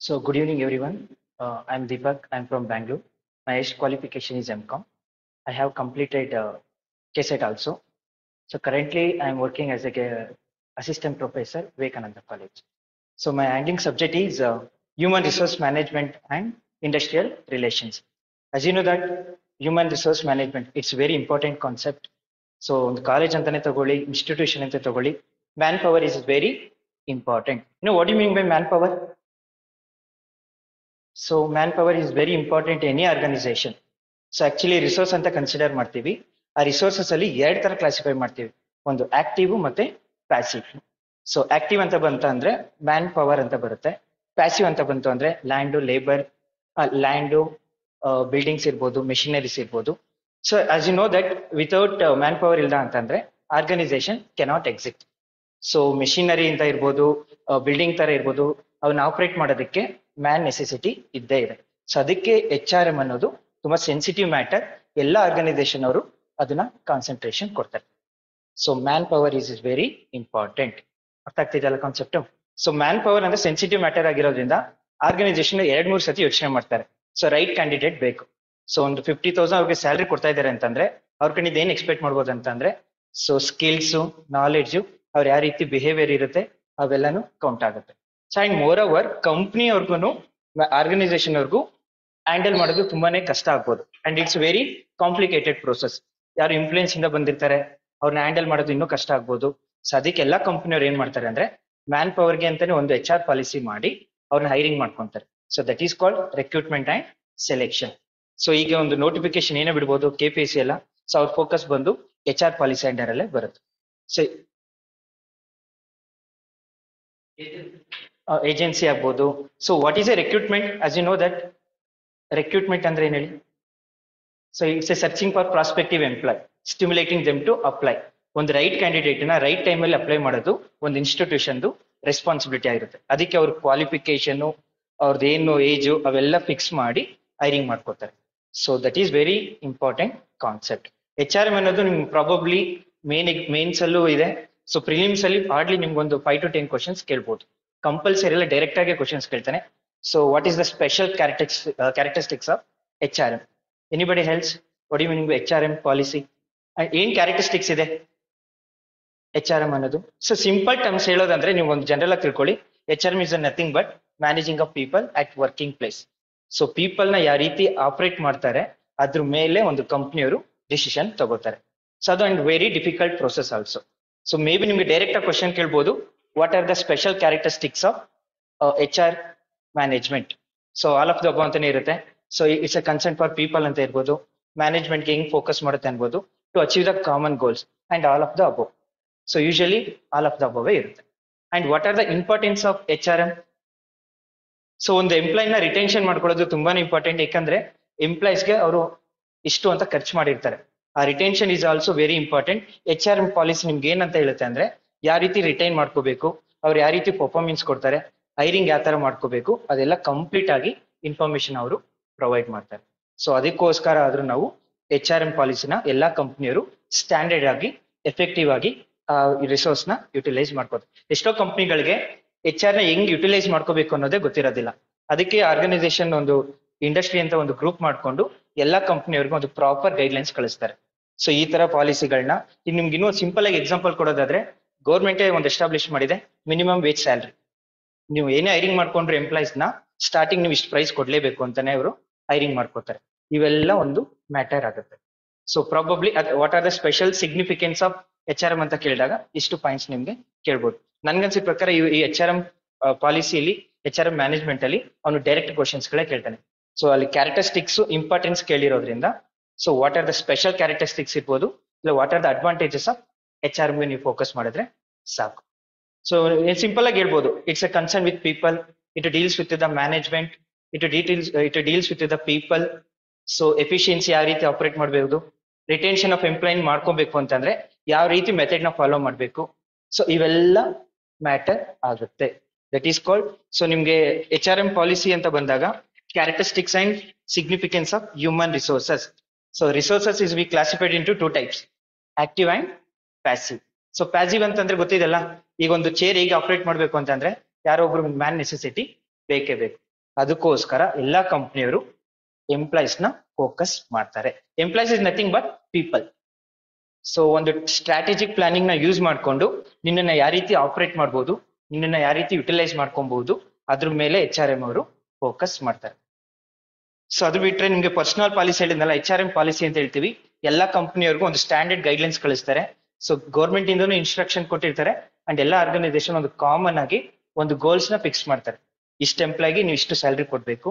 So good evening, everyone. I'm Deepak. I'm from Bangalore. My highest qualification is MCom. I have completed KSET also. So currently, I'm working as a assistant professor Vivekananda College. So my handling subject is human resource management and industrial relations. As you know that human resource management, it's very important concept. So ಒಂದು college ಅಂತಾನೆ ತಗೊಳ್ಳಿ, institution ಅಂತ ತಗೊಳ್ಳಿ, man power is very important. What do you mean by manpower? So manpower is very important in any organization. So actually resource ಅಂತ consider ಮಾಡ್ತೀವಿ. ಆ resources ಅಲ್ಲಿ ಎರಡ್ ತರ ಕ್ಲಾಸಿಫೈ ಮಾಡ್ತೀವಿ, ಒಂದು ಆಕ್ಟಿವ್ ಮತ್ತೆ ಪ್ಯಾಸಿವ್. ಸೊ ಆಕ್ಟಿವ್ ಅಂತ ಬಂತ ಅಂದ್ರೆ ಮ್ಯಾನ್ ಪವರ್ ಅಂತ ಬರುತ್ತೆ. ಪ್ಯಾಸಿವ್ ಅಂತ ಬಂತು ಅಂದ್ರೆ ಲ್ಯಾಂಡ್, ಲೇಬರ್, ಲ್ಯಾಂಡ್, ಬಿಲ್ಡಿಂಗ್ಸ್ ಇರ್ಬೋದು, ಮೆಷಿನರೀಸ್ ಇರ್ಬೋದು. So as you know that without man power ಇಲ್ಲ ಅಂತಂದ್ರೆ organisation cannot exist. So machinery ಅಂತ ಇರ್ಬೋದು, ಬಿಲ್ಡಿಂಗ್ ತರ ಇರ್ಬೋದು, ಅವನ್ನ ಆಪರೇಟ್ ಮಾಡೋದಕ್ಕೆ ಮ್ಯಾನ್ ನೆಸೆಸಿಟಿ ಇದ್ದೇ ಇದೆ. ಸೊ ಅದಕ್ಕೆ HRM ಅನ್ನೋದು ತುಂಬಾ ಸೆನ್ಸಿಟಿವ್ ಮ್ಯಾಟರ್. ಎಲ್ಲ ಆರ್ಗನೈಸೇಷನ್ ಅವರು ಅದನ್ನ ಕಾನ್ಸಂಟ್ರೇಷನ್ ಕೊಡ್ತಾರೆ. So man power is very important. ಅರ್ಥ ಆಗ್ತಿದೆಯಲ್ಲ ಕಾನ್ಸೆಪ್ಟ್? ಸೊ ಮ್ಯಾನ್ ಪವರ್ ಅಂದ್ರೆ ಸೆನ್ಸಿಟಿವ್ ಮ್ಯಾಟರ್ ಆಗಿರೋದ್ರಿಂದ ಆರ್ಗನೈಸೇಷನ್ 2-3 ಸತಿ ಯೋಚನೆ ಮಾಡ್ತಾರೆ. ಸೊ ರೈಟ್ ಕ್ಯಾಂಡಿಡೇಟ್ ಬೇಕು. ಸೊ ಒಂದು 50,000 ಅವ್ರಿಗೆ ಸ್ಯಾಲರಿ ಕೊಡ್ತಾ ಇದಾರೆ ಅಂತಂದ್ರೆ ಅವ್ರ ಕಡೆ ಏನ್ ಎಕ್ಸ್ಪೆಕ್ಟ್ ಮಾಡ್ಬೋದು ಅಂತಂದ್ರೆ, ಸೊ ಸ್ಕಿಲ್ಸ್, ನಾಲೆಡ್ಜ್, ಅವ್ರ ಯಾವ ರೀತಿ ಬಿಹೇವಿಯರ್ ಇರುತ್ತೆ ಅವೆಲ್ಲಾನು ಕೌಂಟ್ ಆಗುತ್ತೆ. So and more over company ಅವ್ರಿಗೂ ಆರ್ಗನೈಸೇಷನ್ ಅವ್ರಿಗೂ ಹ್ಯಾಂಡಲ್ ಮಾಡೋದು ತುಂಬಾನೇ ಕಷ್ಟ ಆಗ್ಬೋದು. And it's very complicated process. ಯಾರು ಇನ್ಫ್ಲೂಯೆನ್ಸ್ ಇಂದ ಬಂದಿರ್ತಾರೆ ಅವ್ರನ್ನ ಹ್ಯಾಂಡಲ್ ಮಾಡೋದು ಇನ್ನೂ ಕಷ್ಟ ಆಗ್ಬೋದು. ಸೊ ಅದಕ್ಕೆ ಎಲ್ಲ ಕಂಪ್ನಿಯವ್ರು ಏನ್ ಮಾಡ್ತಾರೆ ಅಂದ್ರೆ ಮ್ಯಾನ್ ಪವರ್ಗೆ ಅಂತಾನೆ ಒಂದು HR ಪಾಲಿಸಿ ಮಾಡಿ ಅವ್ರನ್ನ ಹೈರಿಂಗ್ ಮಾಡ್ಕೊಂತಾರೆ. So that is called recruitment and selection. So ಈಗ ಒಂದು ನೋಟಿಫಿಕೇಶನ್ ಏನೇ ಬಿಡ್ಬೋದು KPSC ಎಲ್ಲ, ಸೊ ಅವ್ರ ಫೋಕಸ್ ಬಂದು HR ಪಾಲಿಸಿ ಅಂಡರ್ ಅಲ್ಲೇ ಬರುತ್ತೆ. ಸೊ ಏಜೆನ್ಸಿ ಆಗ್ಬೋದು. So what is a recruitment? As you know that recruitment ಅಂದ್ರೆ ಏನ್ ಹೇಳಿ? So it's a searching for prospective employee, stimulating them to apply. ಒಂದು ರೈಟ್ ಕ್ಯಾಂಡಿಡೇಟ್ ನ ರೈಟ್ ಟೈಮ್ ಅಲ್ಲಿ ಅಪ್ಲೈ ಮಾಡೋದು ಒಂದು ಇನ್ಸ್ಟಿಟ್ಯೂಷನ್ ರೆಸ್ಪಾನ್ಸಿಬಿಲಿಟಿ ಆಗಿರುತ್ತೆ. ಅದಕ್ಕೆ ಅವ್ರ ಕ್ವಾಲಿಫಿಕೇಶನ್, ಅವ್ರದ್ದು ಏನು ಏಜ್ ಅವೆಲ್ಲ ಫಿಕ್ಸ್ ಮಾಡಿ ಹೈರಿಂಗ್ ಮಾಡ್ಕೋತಾರೆ. So that is very important concept. HRM ಅನ್ನೋದು ನಿಮ್ಗೆ ಪ್ರಾಬಬ್ಲಿ ಮೇನ್ಸ್ ಅಲ್ಲೂ ಇದೆ. ಸೊ ಪ್ರಿಲಿಮ್ಸ್ ಅಲ್ಲಿ ಹಾರ್ಡ್ಲಿ ನಿಮ್ಗೊಂದು 5 to 10 ಕ್ವಶನ್ಸ್ ಕೇಳ್ಬೋದು. ಕಂಪಲ್ಸರಿ ಎಲ್ಲ ಡೈರೆಕ್ಟ್ ಆಗಿ ಕ್ವಶನ್ಸ್ ಕೇಳ್ತಾನೆ. So what is the special characteristics of HRM? Anybody helps? What you meaning by HRM policy? ಏನ್ ಕ್ಯಾರೆಕ್ಟರಿಸ್ಟಿಕ್ಸ್ ಇದೆ HRM ಅನ್ನೋದು? ಸೊ ಸಿಂಪಲ್ ಟರ್ಮ್ಸ್ ಹೇಳೋದಂದ್ರೆ ನೀವು ಒಂದು ಜನರಲ್ ಆಗಿ ತಿಳ್ಕೊಳ್ಳಿ. HRM is nothing but managing of people at working place. So people ನ ಯಾವ ರೀತಿ ಆಪರೇಟ್ ಮಾಡ್ತಾರೆ ಅದ್ರ ಮೇಲೆ ಒಂದು ಕಂಪ್ನಿಯವರು ಡಿಸಿಷನ್ ತಗೋತಾರೆ. ಸೊ ಅದು and very difficult process also. So may be ನಿಮ್ಗೆ ಡೈರೆಕ್ಟ್ ಆಗಿ ಕ್ವಶನ್ ಕೇಳ್ಬೋದು, what are the special characteristics of HR management? So all of the above ಅಂತಾನೆ ಇರುತ್ತೆ. So it's a concern for people ಅಂತ ಇರ್ಬೋದು, ಮ್ಯಾನೇಜ್ಮೆಂಟ್ಗೆ ಹೆಂಗ್ ಫೋಕಸ್ ಮಾಡುತ್ತೆ ಅನ್ಬೋದು, to achieve the common goals and all of the above. So usually all of the above ಇರುತ್ತೆ. And what are the importance of HRM? So ಒಂದು ಎಂಪ್ಲಾಯ್ನ retention ಮಾಡ್ಕೊಳ್ಳೋದು ತುಂಬಾನೇ ಇಂಪಾರ್ಟೆಂಟ್. ಯಾಕಂದ್ರೆ ಎಂಪ್ಲಾಯ್ಸ್ಗೆ ಅವರು ಇಷ್ಟು ಅಂತ ಖರ್ಚು ಮಾಡಿರ್ತಾರೆ. ಆ retention is also very important. HRM policy ನಿಮ್ಗೆ ಏನಂತ ಹೇಳುತ್ತೆ ಅಂದ್ರೆ ಯಾವ ರೀತಿ ರಿಟೈನ್ ಮಾಡ್ಕೋಬೇಕು, ಅವ್ರು ಯಾವ ರೀತಿ ಪರ್ಫಾರ್ಮೆನ್ಸ್ ಕೊಡ್ತಾರೆ, ಹೈರಿಂಗ್ ಯಾವ ತರ ಮಾಡ್ಕೋಬೇಕು, ಅದೆಲ್ಲ ಕಂಪ್ಲೀಟ್ ಆಗಿ ಇನ್ಫಾರ್ಮೇಶನ್ ಅವರು ಪ್ರೊವೈಡ್ ಮಾಡ್ತಾರೆ. ಸೊ ಅದಕ್ಕೋಸ್ಕರ ಆದ್ರೂ ನಾವು HRM ಪಾಲಿಸಿನ ಎಲ್ಲಾ ಕಂಪ್ನಿಯವರು ಸ್ಟ್ಯಾಂಡರ್ಡ್ ಆಗಿ ಎಫೆಕ್ಟಿವ್ ಆಗಿ ರಿಸೋರ್ಸ್ ನ ಯುಟಿಲೈಸ್ ಮಾಡ್ಕೋತಾರೆ. ಎಷ್ಟೋ ಕಂಪ್ನಿಗಳಿಗೆ HR ನ ಹೆಂಗ್ ಯುಟಿಲೈಸ್ ಮಾಡ್ಕೋಬೇಕು ಅನ್ನೋದೇ ಗೊತ್ತಿರೋದಿಲ್ಲ. ಅದಕ್ಕೆ ಆರ್ಗನೈಸೇಷನ್ ಒಂದು ಇಂಡಸ್ಟ್ರಿ ಅಂತ ಒಂದು ಗ್ರೂಪ್ ಮಾಡ್ಕೊಂಡು ಎಲ್ಲಾ ಕಂಪ್ನಿಯವ್ರಿಗೂ ಒಂದು ಪ್ರಾಪರ್ ಗೈಡ್ಲೈನ್ಸ್ ಕಳಿಸ್ತಾರೆ. ಸೊ ಈ ತರ ಪಾಲಿಸಿಗಳನ್ನ ಈಗ ನಿಮ್ಗೆ ಇನ್ನೂ ಸಿಂಪಲ್ ಆಗಿ ಎಕ್ಸಾಂಪಲ್ ಕೊಡೋದಾದ್ರೆ, ಗೌರ್ಮೆಂಟೇ ಒಂದು ಎಸ್ಟಾಬ್ಲಿಷ್ ಮಾಡಿದೆ ಮಿನಿಮಮ್ ವೇಜ್ ಸ್ಯಾಲರಿ. ನೀವು ಏನೇ ಹೈರಿಂಗ್ ಮಾಡ್ಕೊಂಡ್ರೆ ಎಂಪ್ಲಾಯ್ಸ್ ನ ಸ್ಟಾರ್ಟಿಂಗ್ ನೀವು ಇಷ್ಟು ಪ್ರೈಸ್ ಕೊಡ್ಲೇಬೇಕು ಅಂತಾನೆ ಅವರು ಹೈರಿಂಗ್ ಮಾಡ್ಕೋತಾರೆ. ಇವೆಲ್ಲ ಒಂದು ಮ್ಯಾಟರ್ ಆಗುತ್ತೆ. So probably what are the special significance of HRM ಅಂತ ಕೇಳಿದಾಗ ಇಷ್ಟು ಪಾಯಿಂಟ್ಸ್ ನಿಮ್ಗೆ ಕೇಳ್ಬೋದು. ನನ್ಗನ್ಸಿದ ಪ್ರಕಾರ ಈ HRM ಪಾಲಿಸಿಯಲ್ಲಿ, HRM ಮ್ಯಾನೇಜ್ಮೆಂಟ್ ಅಲ್ಲಿ ಅವನು ಡೈರೆಕ್ಟ್ ಕ್ವಶನ್ಸ್ ಗಳೇ ಕೇಳ್ತಾನೆ. ಸೊ ಅಲ್ಲಿ ಕ್ಯಾರೆಕ್ಟರಿಸ್ಟಿಕ್ಸ್ ಇಂಪಾರ್ಟೆನ್ಸ್ ಕೇಳಿರೋದ್ರಿಂದ, so what are the special characteristics ಇರ್ಬೋದು, ಇಲ್ಲ what are the advantages of HRM ನೀವು ಫೋಕಸ್ ಮಾಡಿದ್ರೆ ಸಾಕು. ಸೊ ಸಿಂಪಲ್ ಆಗಿ ಹೇಳ್ಬೋದು, it's a concern with people, it deals with the management, it deals with the people. So efficiency ಯಾವ ರೀತಿ operate ಮಾಡಬಹುದು, ರಿಟೆನ್ಷನ್ ಆಫ್ ಎಂಪ್ಲಾಯ್ ಮಾಡ್ಕೋಬೇಕು ಅಂತಂದ್ರೆ ಯಾವ ರೀತಿ ಮೆಥಡ್ ನ ಫಾಲೋ ಮಾಡಬೇಕು. ಸೊ ಇವೆಲ್ಲ ಮ್ಯಾಟರ್ ಆಗುತ್ತೆ. That is called. ಸೊ ನಿಮ್ಗೆ HRM ಪಾಲಿಸಿ ಅಂತ ಬಂದಾಗ characteristics and significance of human resources. So resources is we classified into 2 types, active and passive. So passive ಅಂತಂದ್ರೆ ಗೊತ್ತಿದೆಲ್ಲ, ಈಗ ಒಂದು ಚೇರ್ ಹೇಗೆ ಆಪರೇಟ್ ಮಾಡ್ಬೇಕು ಅಂತಂದ್ರೆ ಯಾರೋ ಒಬ್ರು ಮ್ಯಾನ್ ನೆಸೆಸಿಟಿ ಬೇಕೇ ಬೇಕು. ಅದಕ್ಕೋಸ್ಕರ ಎಲ್ಲಾ ಕಂಪ್ನಿಯವರು ಎಂಪ್ಲಾಯೀಸ್ ನ ಫೋಕಸ್ ಮಾಡ್ತಾರೆ. Employees is nothing but people. So ಒಂದು ಸ್ಟ್ರಾಟಜಿಕ್ ಪ್ಲಾನಿಂಗ್ ನ ಯೂಸ್ ಮಾಡ್ಕೊಂಡು ನಿನ್ನನ್ನ ಯಾವ ರೀತಿ ಆಪರೇಟ್ ಮಾಡ್ಬೋದು, ನಿನ್ನನ್ನ ಯಾವ ರೀತಿ ಯುಟಿಲೈಸ್ ಮಾಡ್ಕೊಬಹುದು, ಅದ್ರ ಮೇಲೆ HRM ಅವರು ಫೋಕಸ್ ಮಾಡ್ತಾರೆ. ಸೊ ಅದು ಬಿಟ್ರೆ ನಿಮ್ಗೆ ಪರ್ಸನಲ್ ಪಾಲಿಸಿ ಹೇಳಿದ್ನಲ್ಲ, HRM ಪಾಲಿಸಿ ಅಂತ ಹೇಳ್ತೀವಿ. ಎಲ್ಲಾ ಕಂಪ್ನಿಯವ್ರಿಗೂ ಒಂದು ಸ್ಟ್ಯಾಂಡರ್ಡ್ ಗೈಡ್ಲೈನ್ಸ್ ಕಳಿಸ್ತಾರೆ. ಸೊ ಗೌರ್ಮೆಂಟ್ ಇಂದನೂ ಇನ್ಸ್ಟ್ರಕ್ಷನ್ ಕೊಟ್ಟಿರ್ತಾರೆ ಅಂಡ್ ಎಲ್ಲಾ ಆರ್ಗನೈಸೇಷನ್ ಒಂದು ಕಾಮನ್ ಆಗಿ ಒಂದು ಗೋಲ್ಸ್ ನ ಫಿಕ್ಸ್ ಮಾಡ್ತಾರೆ. ಇಷ್ಟು ಎಂಪ್ಲಾಯ್ಗೆ ನೀವು ಇಷ್ಟು ಸ್ಯಾಲ್ರಿ ಕೊಡ್ಬೇಕು.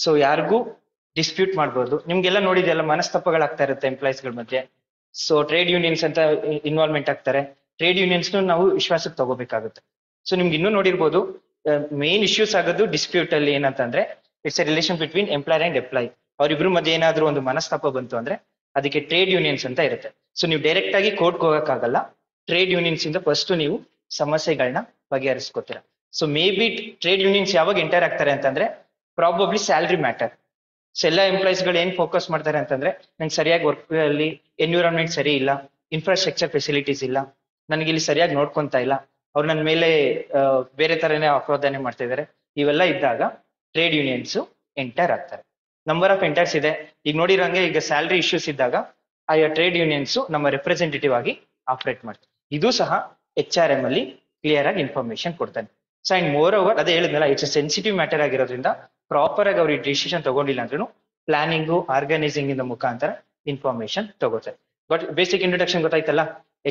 ಸೊ ಯಾರಿಗೂ ಡಿಸ್ಪ್ಯೂಟ್ ಮಾಡ್ಬೋದು. ನಿಮ್ಗೆಲ್ಲ ನೋಡಿದೆಲ್ಲ ಮನಸ್ತಪ್ಪಗಳಾಗ್ತಾ ಇರುತ್ತೆ ಎಂಪ್ಲಾಯೀಸ್ ಗಳ ಮಧ್ಯೆ. ಸೊ ಟ್ರೇಡ್ ಯೂನಿಯನ್ಸ್ ಅಂತ ಇನ್ವಾಲ್ವ್ಮೆಂಟ್ ಆಗ್ತಾರೆ. ಟ್ರೇಡ್ ಯೂನಿಯನ್ಸ್ ನಾವು ವಿಶ್ವಾಸಕ್ಕೆ ತಗೋಬೇಕಾಗುತ್ತೆ. ಸೊ ನಿಮ್ಗೆ ಇನ್ನೂ ನೋಡಿರ್ಬೋದು, ಮೇನ್ ಇಶ್ಯೂಸ್ ಆಗೋದು ಡಿಸ್ಪ್ಯೂಟ್ ಅಲ್ಲಿ ಏನಂತಂದ್ರೆ it's a relation between employer and employee. ಅವ್ರಿಬ್ರು ಮಧ್ಯೆ ಏನಾದ್ರೂ ಒಂದು ಮನಸ್ತಾಪ ಬಂತು ಅಂದ್ರೆ ಅದಕ್ಕೆ ಟ್ರೇಡ್ ಯೂನಿಯನ್ಸ್ ಅಂತ ಇರುತ್ತೆ. ಸೊ ನೀವು ಡೈರೆಕ್ಟ್ ಆಗಿ ಕೋರ್ಟ್ಗೆ ಹೋಗಕ್ಕಾಗಲ್ಲ. ಟ್ರೇಡ್ ಯೂನಿಯನ್ಸ್ ಇಂದ ಫಸ್ಟ್ ನೀವು ಸಮಸ್ಯೆಗಳನ್ನ ಬಗೆಹರಿಸ್ಕೋತೀರಾ. So may be trade unions ಯಾವಾಗ ಎಂಟರ್ ಆಗ್ತಾರೆ ಅಂತಂದ್ರೆ ಪ್ರಾಬಬ್ಲಿ ಸ್ಯಾಲ್ರಿ ಮ್ಯಾಟರ್. ಸೊ ಎಲ್ಲ ಎಂಪ್ಲಾಯೀಸ್ ಗಳು ಏನ್ ಫೋಕಸ್ ಮಾಡ್ತಾರೆ ಅಂತಂದ್ರೆ, ನಂಗೆ ಸರಿಯಾಗಿ ವರ್ಕ್ ಅಲ್ಲಿ ಎನ್ವಿರಾನ್ಮೆಂಟ್ ಸರಿ ಇಲ್ಲ, ಇನ್ಫ್ರಾಸ್ಟ್ರಕ್ಚರ್ ಫೆಸಿಲಿಟೀಸ್ ಇಲ್ಲ, ನನಗೆ ಇಲ್ಲಿ ಸರಿಯಾಗಿ ನೋಡ್ಕೊಂತಾ ಇಲ್ಲ, ಅವ್ರು ನನ್ನ ಮೇಲೆ ಬೇರೆ ತರನೇ ಅಪರಾಧನೆ ಮಾಡ್ತಾ ಇದಾರೆ. ಇವೆಲ್ಲ ಇದ್ದಾಗ ಟ್ರೇಡ್ ಯೂನಿಯನ್ಸ್ ಎಂಟರ್ ಆಗ್ತಾರೆ. ನಂಬರ್ ಆಫ್ ಎಂಟರ್ಸ್ ಇದೆ. ಈಗ ನೋಡಿರಂಗೆ ಈಗ ಸ್ಯಾಲ್ರಿ ಇಶ್ಯೂಸ್ ಇದ್ದಾಗ ಆ ಟ್ರೇಡ್ ಯೂನಿಯನ್ಸ್ ನಮ್ಮ ರೆಪ್ರೆಸೆಂಟೇಟಿವ್ ಆಗಿ ಆಪರೇಟ್ ಮಾಡ್ತಾರೆ. ಇದು ಸಹ HRM ಅಲ್ಲಿ ಕ್ಲಿಯರ್ ಆಗಿ ಇನ್ಫಾರ್ಮೇಶನ್ ಕೊಡ್ತಾನೆ. ಸೊ ಅಂಡ್ ಮೋರ್ ಓವರ್ ಅದೇ ಹೇಳಿದ್ನಲ್ಲ, ಇಟ್ಸ್ ಸೆನ್ಸಿಟಿವ್ ಮ್ಯಾಟರ್ ಆಗಿರೋದ್ರಿಂದ ಪ್ರಾಪರ್ ಆಗಿ ಅವ್ರಿಗೆ ಡಿಸಿಷನ್ ತಗೊಂಡಿಲ್ಲ ಅಂದ್ರೂ ಪ್ಲಾನಿಂಗು ಆರ್ಗನೈಸಿಂಗ್ ಇಂದ ಮುಖಾಂತರ ಇನ್ಫಾರ್ಮೇಶನ್ ತಗೋತಾರೆ. ಬಟ್ ಬೇಸಿಕ್ ಇಂಟ್ರೊಡಕ್ಷನ್ ಗೊತ್ತಾಯ್ತಲ್ಲ.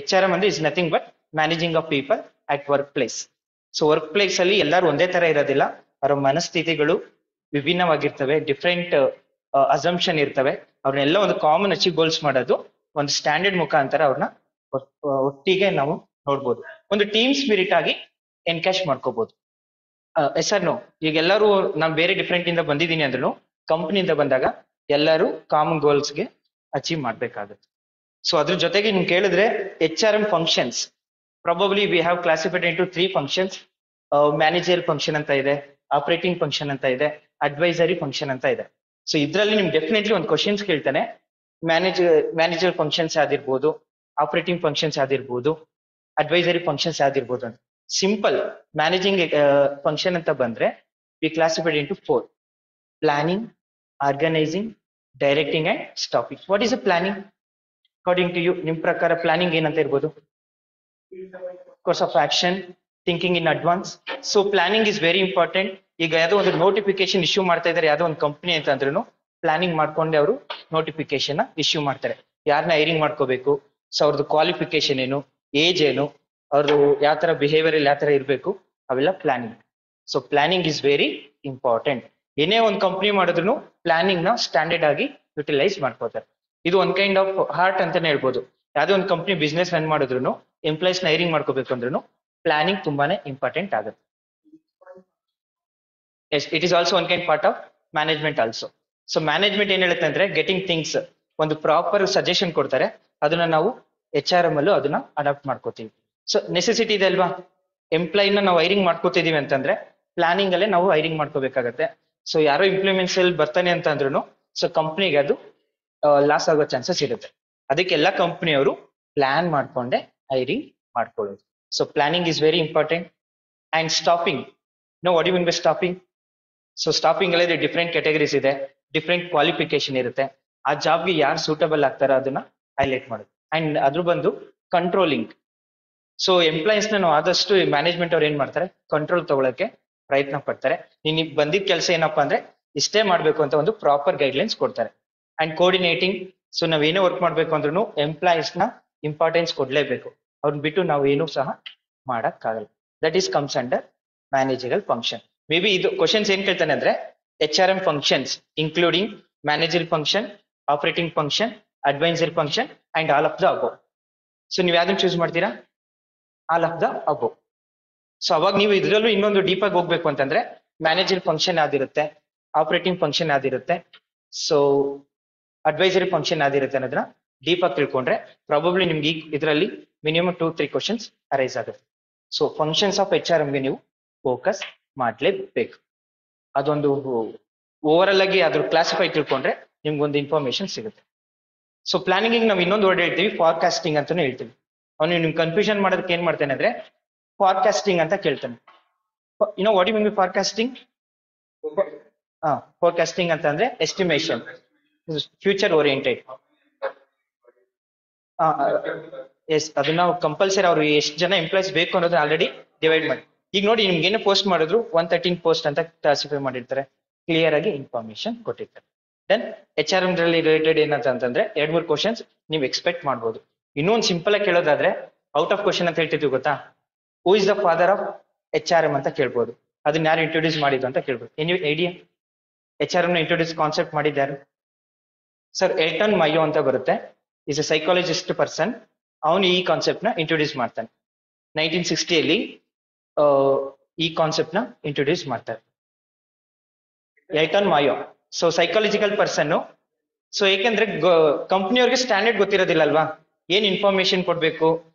HRM ಅಂದ್ರೆ is nothing but managing of people at work place. So work place ಅಲ್ಲಿ ಎಲ್ಲರೂ ಒಂದೇ ತರ ಇರೋದಿಲ್ಲ. ಅವರ ಮನಸ್ಥಿತಿಗಳು ವಿಭಿನ್ನವಾಗಿರ್ತವೆ, ಡಿಫ್ರೆಂಟ್ ಅಸಂಪ್ಷನ್ ಇರ್ತವೆ. ಅವ್ರನ್ನೆಲ್ಲ ಒಂದು ಕಾಮನ್ ಅಚೀವ್ ಗೋಲ್ಸ್ ಮಾಡೋದು ಒಂದು ಸ್ಟ್ಯಾಂಡರ್ಡ್ ಮುಖಾಂತರ ಅವ್ರನ್ನ ಒಟ್ಟಿಗೆ ನಾವು ನೋಡ್ಬೋದು. ಒಂದು ಟೀಮ್ ಸ್ಪಿರಿಟ್ ಆಗಿ ಎನ್ಕ್ಯಾಶ್ ಮಾಡ್ಕೋಬಹುದು. Yes or no? ಈಗ ಎಲ್ಲರೂ ನಾನ್ ಬೇರೆ ಡಿಫ್ರೆಂಟ್ ಇಂದ ಬಂದಿದ್ದೀನಿ ಅಂದ್ರೂ ಕಂಪ್ನಿಯಿಂದ ಬಂದಾಗ ಎಲ್ಲರೂ ಕಾಮನ್ ಗೋಲ್ಸ್ಗೆ ಅಚೀವ್ ಮಾಡ್ಬೇಕಾಗುತ್ತೆ. ಸೊ ಅದ್ರ ಜೊತೆಗೆ ನಿಮ್ಗೆ ಕೇಳಿದ್ರೆ HRM functions probably we have classified into 3 functions. Manager function ಅಂತ ಇದೆ, ಆಪರೇಟಿಂಗ್ ಫಂಕ್ಷನ್ ಅಂತ ಇದೆ, ಅಡ್ವೈಸರಿ ಫಂಕ್ಷನ್ ಅಂತ ಇದೆ. ಸೊ ಇದ್ರಲ್ಲಿ ನಿಮ್ಗೆ ಡೆಫಿನೆಟ್ಲಿ ಒಂದು ಕ್ವಶನ್ಸ್ ಕೇಳ್ತಾನೆ, ಮ್ಯಾನೇಜರ್ ಫಂಕ್ಷನ್ಸ್ ಯಾವ್ದಿರ್ಬೋದು, ಆಪರೇಟಿಂಗ್ ಫಂಕ್ಷನ್ಸ್ ಯಾವ್ದಿರ್ಬೋದು, ಅಡ್ವೈಸರಿ ಫಂಕ್ಷನ್ಸ್ ಯಾವ್ದಿರ್ಬೋದು ಅಂತ. ಸಿಂಪಲ್ ಮ್ಯಾನೇಜಿಂಗ್ ಫಂಕ್ಷನ್ ಅಂತ ಬಂದ್ರೆ we classified into 4: planning, organising, directing and staffing. What is a planning according to you? ನಿಮ್ ಪ್ರಕಾರ ಪ್ಲಾನಿಂಗ್ ಏನಂತ ಇರ್ಬೋದು? Course of action, thinking in advance. So planning is very important. ಈಗ ಯಾವುದೋ ಒಂದು ನೋಟಿಫಿಕೇಶನ್ ಇಶ್ಯೂ ಮಾಡ್ತಾ ಇದ್ದಾರೆ ಯಾವುದೋ ಒಂದು ಕಂಪ್ನಿ ಅಂತ ಅಂದ್ರೂ ಪ್ಲಾನಿಂಗ್ ಮಾಡ್ಕೊಂಡೆ ಅವರು ನೋಟಿಫಿಕೇಶನ್ ಇಶ್ಯೂ ಮಾಡ್ತಾರೆ. ಯಾರನ್ನ ಹೈರಿಂಗ್ ಮಾಡ್ಕೋಬೇಕು, ಸೊ ಅವ್ರದ್ದು ಕ್ವಾಲಿಫಿಕೇಶನ್ ಏನು, ಏಜ್ ಏನು, ಅವ್ರದ್ದು ಯಾವ ತರ ಬಿಹೇವಿಯರ್ ಯಾವ ತರ ಇರಬೇಕು, ಅವೆಲ್ಲ planning. So planning is very important. ಏನೇ ಒಂದು ಕಂಪ್ನಿ ಮಾಡಿದ್ರು ಪ್ಲಾನಿಂಗ್ ನ ಸ್ಟ್ಯಾಂಡರ್ಡ್ ಆಗಿ ಯುಟಿಲೈಸ್ ಮಾಡ್ಕೋತಾರೆ. ಇದು ಒಂದ್ ಕೈಂಡ್ ಆಫ್ ಹಾರ್ಟ್ ಅಂತಾನೆ ಹೇಳ್ಬೋದು. ಯಾವುದೇ ಒಂದು ಕಂಪ್ನಿ ಬಿಸ್ನೆಸ್ ರನ್ ಮಾಡಿದ್ರು ಎಂಪ್ಲಾಯೀಸ್ ನ ಹೈರಿಂಗ್ ಮಾಡ್ಕೋಬೇಕು ಅಂದ್ರೂ ಪ್ಲಾನಿಂಗ್ ತುಂಬಾನೇ ಇಂಪಾರ್ಟೆಂಟ್ ಆಗುತ್ತೆ. Yes, it is also one kind part of management also. So management ಏನ್ ಹೇಳುತ್ತೆ ಅಂದ್ರೆ ಗೆಟಿಂಗ್ ಥಿಂಗ್ಸ್, ಒಂದು ಪ್ರಾಪರ್ ಸಜೆಷನ್ ಕೊಡ್ತಾರೆ, ಅದನ್ನ ನಾವು HRM ಅಲ್ಲೂ ಅದನ್ನ ಅಡಾಪ್ಟ್ ಮಾಡ್ಕೋತೀವಿ. ಸೊ ನೆಸೆಸಿಟಿ ಇದೆ ಅಲ್ವಾ? ಎಂಪ್ಲಾಯಿನ ನಾವು ಹೈರಿಂಗ್ ಮಾಡ್ಕೋತಿದೀವಿ ಅಂತಂದ್ರೆ ಪ್ಲಾನಿಂಗ್ ಅಲ್ಲೇ ನಾವು ಹೈರಿಂಗ್ ಮಾಡ್ಕೋಬೇಕಾಗತ್ತೆ. ಸೊ ಯಾರೋ ಇಂಪ್ಲಿಮೆಂಟ್ಸ್ ಅಲ್ಲಿ ಬರ್ತಾನೆ ಅಂತ ಅಂದ್ರೂ ಸೊ ಕಂಪ್ನಿಗೆ ಅದು ಲಾಸ್ ಆಗೋ ಚಾನ್ಸಸ್ ಇರುತ್ತೆ. ಅದಕ್ಕೆ ಎಲ್ಲ ಕಂಪ್ನಿಯವರು ಪ್ಲಾನ್ ಮಾಡ್ಕೊಂಡೆ ಹೈರಿಂಗ್ ಮಾಡ್ಕೊಳ್ಳೋದು. So planning is very important. And staffing, no what you mean by staffing? So staffing ಅಲ್ಲಿ ಡಿಫ್ರೆಂಟ್ ಕ್ಯಾಟಗರೀಸ್ ಇದೆ, ಡಿಫ್ರೆಂಟ್ ಕ್ವಾಲಿಫಿಕೇಶನ್ ಇರುತ್ತೆ. ಆ ಜಾಬ್ಗೆ ಯಾರು ಸೂಟಬಲ್ ಆಗ್ತಾರೋ ಅದನ್ನ ಹೈಲೈಟ್ ಮಾಡೋದು. ಅಂಡ್ ಅದ್ರ ಬಂದು ಕಂಟ್ರೋಲಿಂಗ್. ಸೊ ಎಂಪ್ಲಾಯೀಸ್ ನಾವು ಆದಷ್ಟು ಮ್ಯಾನೇಜ್ಮೆಂಟ್ ಅವ್ರು ಏನ್ ಮಾಡ್ತಾರೆ, ಕಂಟ್ರೋಲ್ ತಗೊಳಕ್ಕೆ ಪ್ರಯತ್ನ ಪಡ್ತಾರೆ. ನೀನ್ ಬಂದಿದ್ದ ಕೆಲಸ ಏನಪ್ಪಾ ಅಂದ್ರೆ ಇಷ್ಟೇ ಮಾಡ್ಬೇಕು ಅಂತ ಒಂದು ಪ್ರಾಪರ್ ಗೈಡ್ಲೈನ್ಸ್ ಕೊಡ್ತಾರೆ. And coordinating. ಸೊ ನಾವ್ ಏನೇ ವರ್ಕ್ ಮಾಡ್ಬೇಕು ಅಂದ್ರೂ ಎಂಪ್ಲಾಯೀಸ್ ನ ಇಂಪಾರ್ಟೆನ್ಸ್ ಕೊಡ್ಲೇಬೇಕು. ಅವ್ರನ್ನ ಬಿಟ್ಟು ನಾವು ಏನೂ ಸಹ ಮಾಡಕ್ಕಾಗಲ್ಲ. That is comes under managerial function. May be ಇದು ಕ್ವಶನ್ಸ್ ಏನ್ ಕೇಳ್ತಾನೆ ಅಂದ್ರೆ HRM functions including managerial function, operating function, advisory function and all of the above. So ನೀವು ಯಾವ್ದನ್ನ ಚೂಸ್ ಮಾಡ್ತೀರಾ? All of the above. So ಅವಾಗ ನೀವು ಇದ್ರಲ್ಲೂ ಇನ್ನೊಂದು ಡೀಪ್ ಆಗಿ ಹೋಗ್ಬೇಕು ಅಂತಂದ್ರೆ ಮ್ಯಾನೇಜರ್ ಫಂಕ್ಷನ್ ಯಾವ್ದಿರುತ್ತೆ, ಆಪರೇಟಿಂಗ್ ಫಂಕ್ಷನ್ ಯಾವ್ದಿರುತ್ತೆ, ಸೊ ಅಡ್ವೈಸರಿ ಫಂಕ್ಷನ್ ಯಾವ್ದಿರುತ್ತೆ ಅನ್ನೋದನ್ನ ಡೀಪ್ ಆಗಿ ತಿಳ್ಕೊಂಡ್ರೆ ಪ್ರಾಬಬ್ಲಿ ನಿಮ್ಗೆ ಇದರಲ್ಲಿ ಮಿನಿಮಮ್ 2-3 ಕ್ವಶನ್ಸ್ ಅರೈಸ್ ಆಗುತ್ತೆ. ಸೊ ಫಂಕ್ಷನ್ಸ್ ಆಫ್ HRM ಗೆ ನೀವು ಫೋಕಸ್ ಮಾಡ್ಲೇಬೇಕು. ಅದೊಂದು ಓವರ್ ಆಲ್ ಆಗಿ ಅದ್ರ ಕ್ಲಾಸಿಫೈ ತಿಳ್ಕೊಂಡ್ರೆ ನಿಮ್ಗೊಂದು ಇನ್ಫಾರ್ಮೇಶನ್ ಸಿಗುತ್ತೆ. ಸೊ ಪ್ಲಾನಿಂಗ್ ನಾವು ಇನ್ನೊಂದು ವರ್ಡ್ ಹೇಳ್ತೀವಿ, ಫಾರ್ಕಾಸ್ಟಿಂಗ್ ಅಂತಾನೆ ಹೇಳ್ತೀವಿ. ಅವನು ನಿಮ್ ಕನ್ಫ್ಯೂಷನ್ ಮಾಡೋದಕ್ಕೆ ಏನ್ ಮಾಡ್ತಾನೆ ಅಂದ್ರೆ ಫಾರ್ಕಾಸ್ಟಿಂಗ್ ಅಂತ ಕೇಳ್ತಾನೆ. What you mean by forecasting? Forecasting ಅಂತ ಅಂದ್ರೆ ಎಸ್ಟಿಮೇಶನ್, ಫ್ಯೂಚರ್ ಓರಿಯೆಂಟೆಡ್. ಎಸ್, ಅದನ್ನ ಕಂಪಲ್ಸರಿ ಅವ್ರು ಎಷ್ಟು ಜನ ಎಂಪ್ಲಾಯ್ಸ್ ಬೇಕು ಅನ್ನೋದು ಆಲ್ರೆಡಿ ಡಿವೈಡ್ ಮಾಡಿ. ಈಗ ನೋಡಿ ನಿಮ್ಗೆ ಏನು ಪೋಸ್ಟ್ ಮಾಡಿದ್ರು 113 ಪೋಸ್ಟ್ ಅಂತ ಕ್ಲಾಸಿಫೈ ಮಾಡಿರ್ತಾರೆ, ಕ್ಲಿಯರ್ ಆಗಿ ಇನ್ಫಾರ್ಮೇಶನ್ ಕೊಟ್ಟಿರ್ತಾರೆ. ದೆನ್ HRM ರಿಲೇಟೆಡ್ ಏನಂತ ಅಂತಂದ್ರೆ 2-3 ಕ್ವಶನ್ಸ್ ನೀವು ಎಕ್ಸ್ಪೆಕ್ಟ್ ಮಾಡ್ಬೋದು. ಇನ್ನೊಂದು ಸಿಂಪಲ್ ಆಗಿ ಕೇಳೋದಾದ್ರೆ ಔಟ್ ಆಫ್ ಕ್ವಶನ್ ಅಂತ ಹೇಳ್ತಿದ್ವಿ ಗೊತ್ತಾ, who is the father of HRM ಅಂತ ಕೇಳ್ಬೋದು. ಅದನ್ನ ಯಾರು ಇಂಟ್ರೊಡ್ಯೂಸ್ ಮಾಡಿದ್ದು ಅಂತ ಕೇಳ್ಬೋದು. ಎನಿ ಐಡಿಯಾ HRM ನ ಇಂಟ್ರೊಡ್ಯೂಸ್ ಕಾನ್ಸೆಪ್ಟ್ ಮಾಡಿದ್ದಾರೆ? ಸರ್ ಎಲ್ಟನ್ ಮಯೋ ಅಂತ ಬರುತ್ತೆ, ಇಸ್ ಎ ಸೈಕಾಲಜಿಸ್ಟ್ ಪರ್ಸನ್. ಅವನು ಈ ಕಾನ್ಸೆಪ್ಟ್ ನ ಇಂಟ್ರೊಡ್ಯೂಸ್ ಮಾಡ್ತಾನೆ 1960 ಈ ಕಾನ್ಸೆಪ್ಟ್ ನ ಇಂಟ್ರೊಡ್ಯೂಸ್ ಮಾಡ್ತಾರೆ Elton Mayo. So psychological person. So ಏಕೆಂದ್ರೆ ಕಂಪ್ನಿಯವ್ರಿಗೆ ಸ್ಟ್ಯಾಂಡರ್ಡ್ ಗೊತ್ತಿರೋದಿಲ್ಲ ಅಲ್ವಾ, ಏನ್ ಇನ್ಫಾರ್ಮೇಶನ್ ಕೊಡ್ಬೇಕು,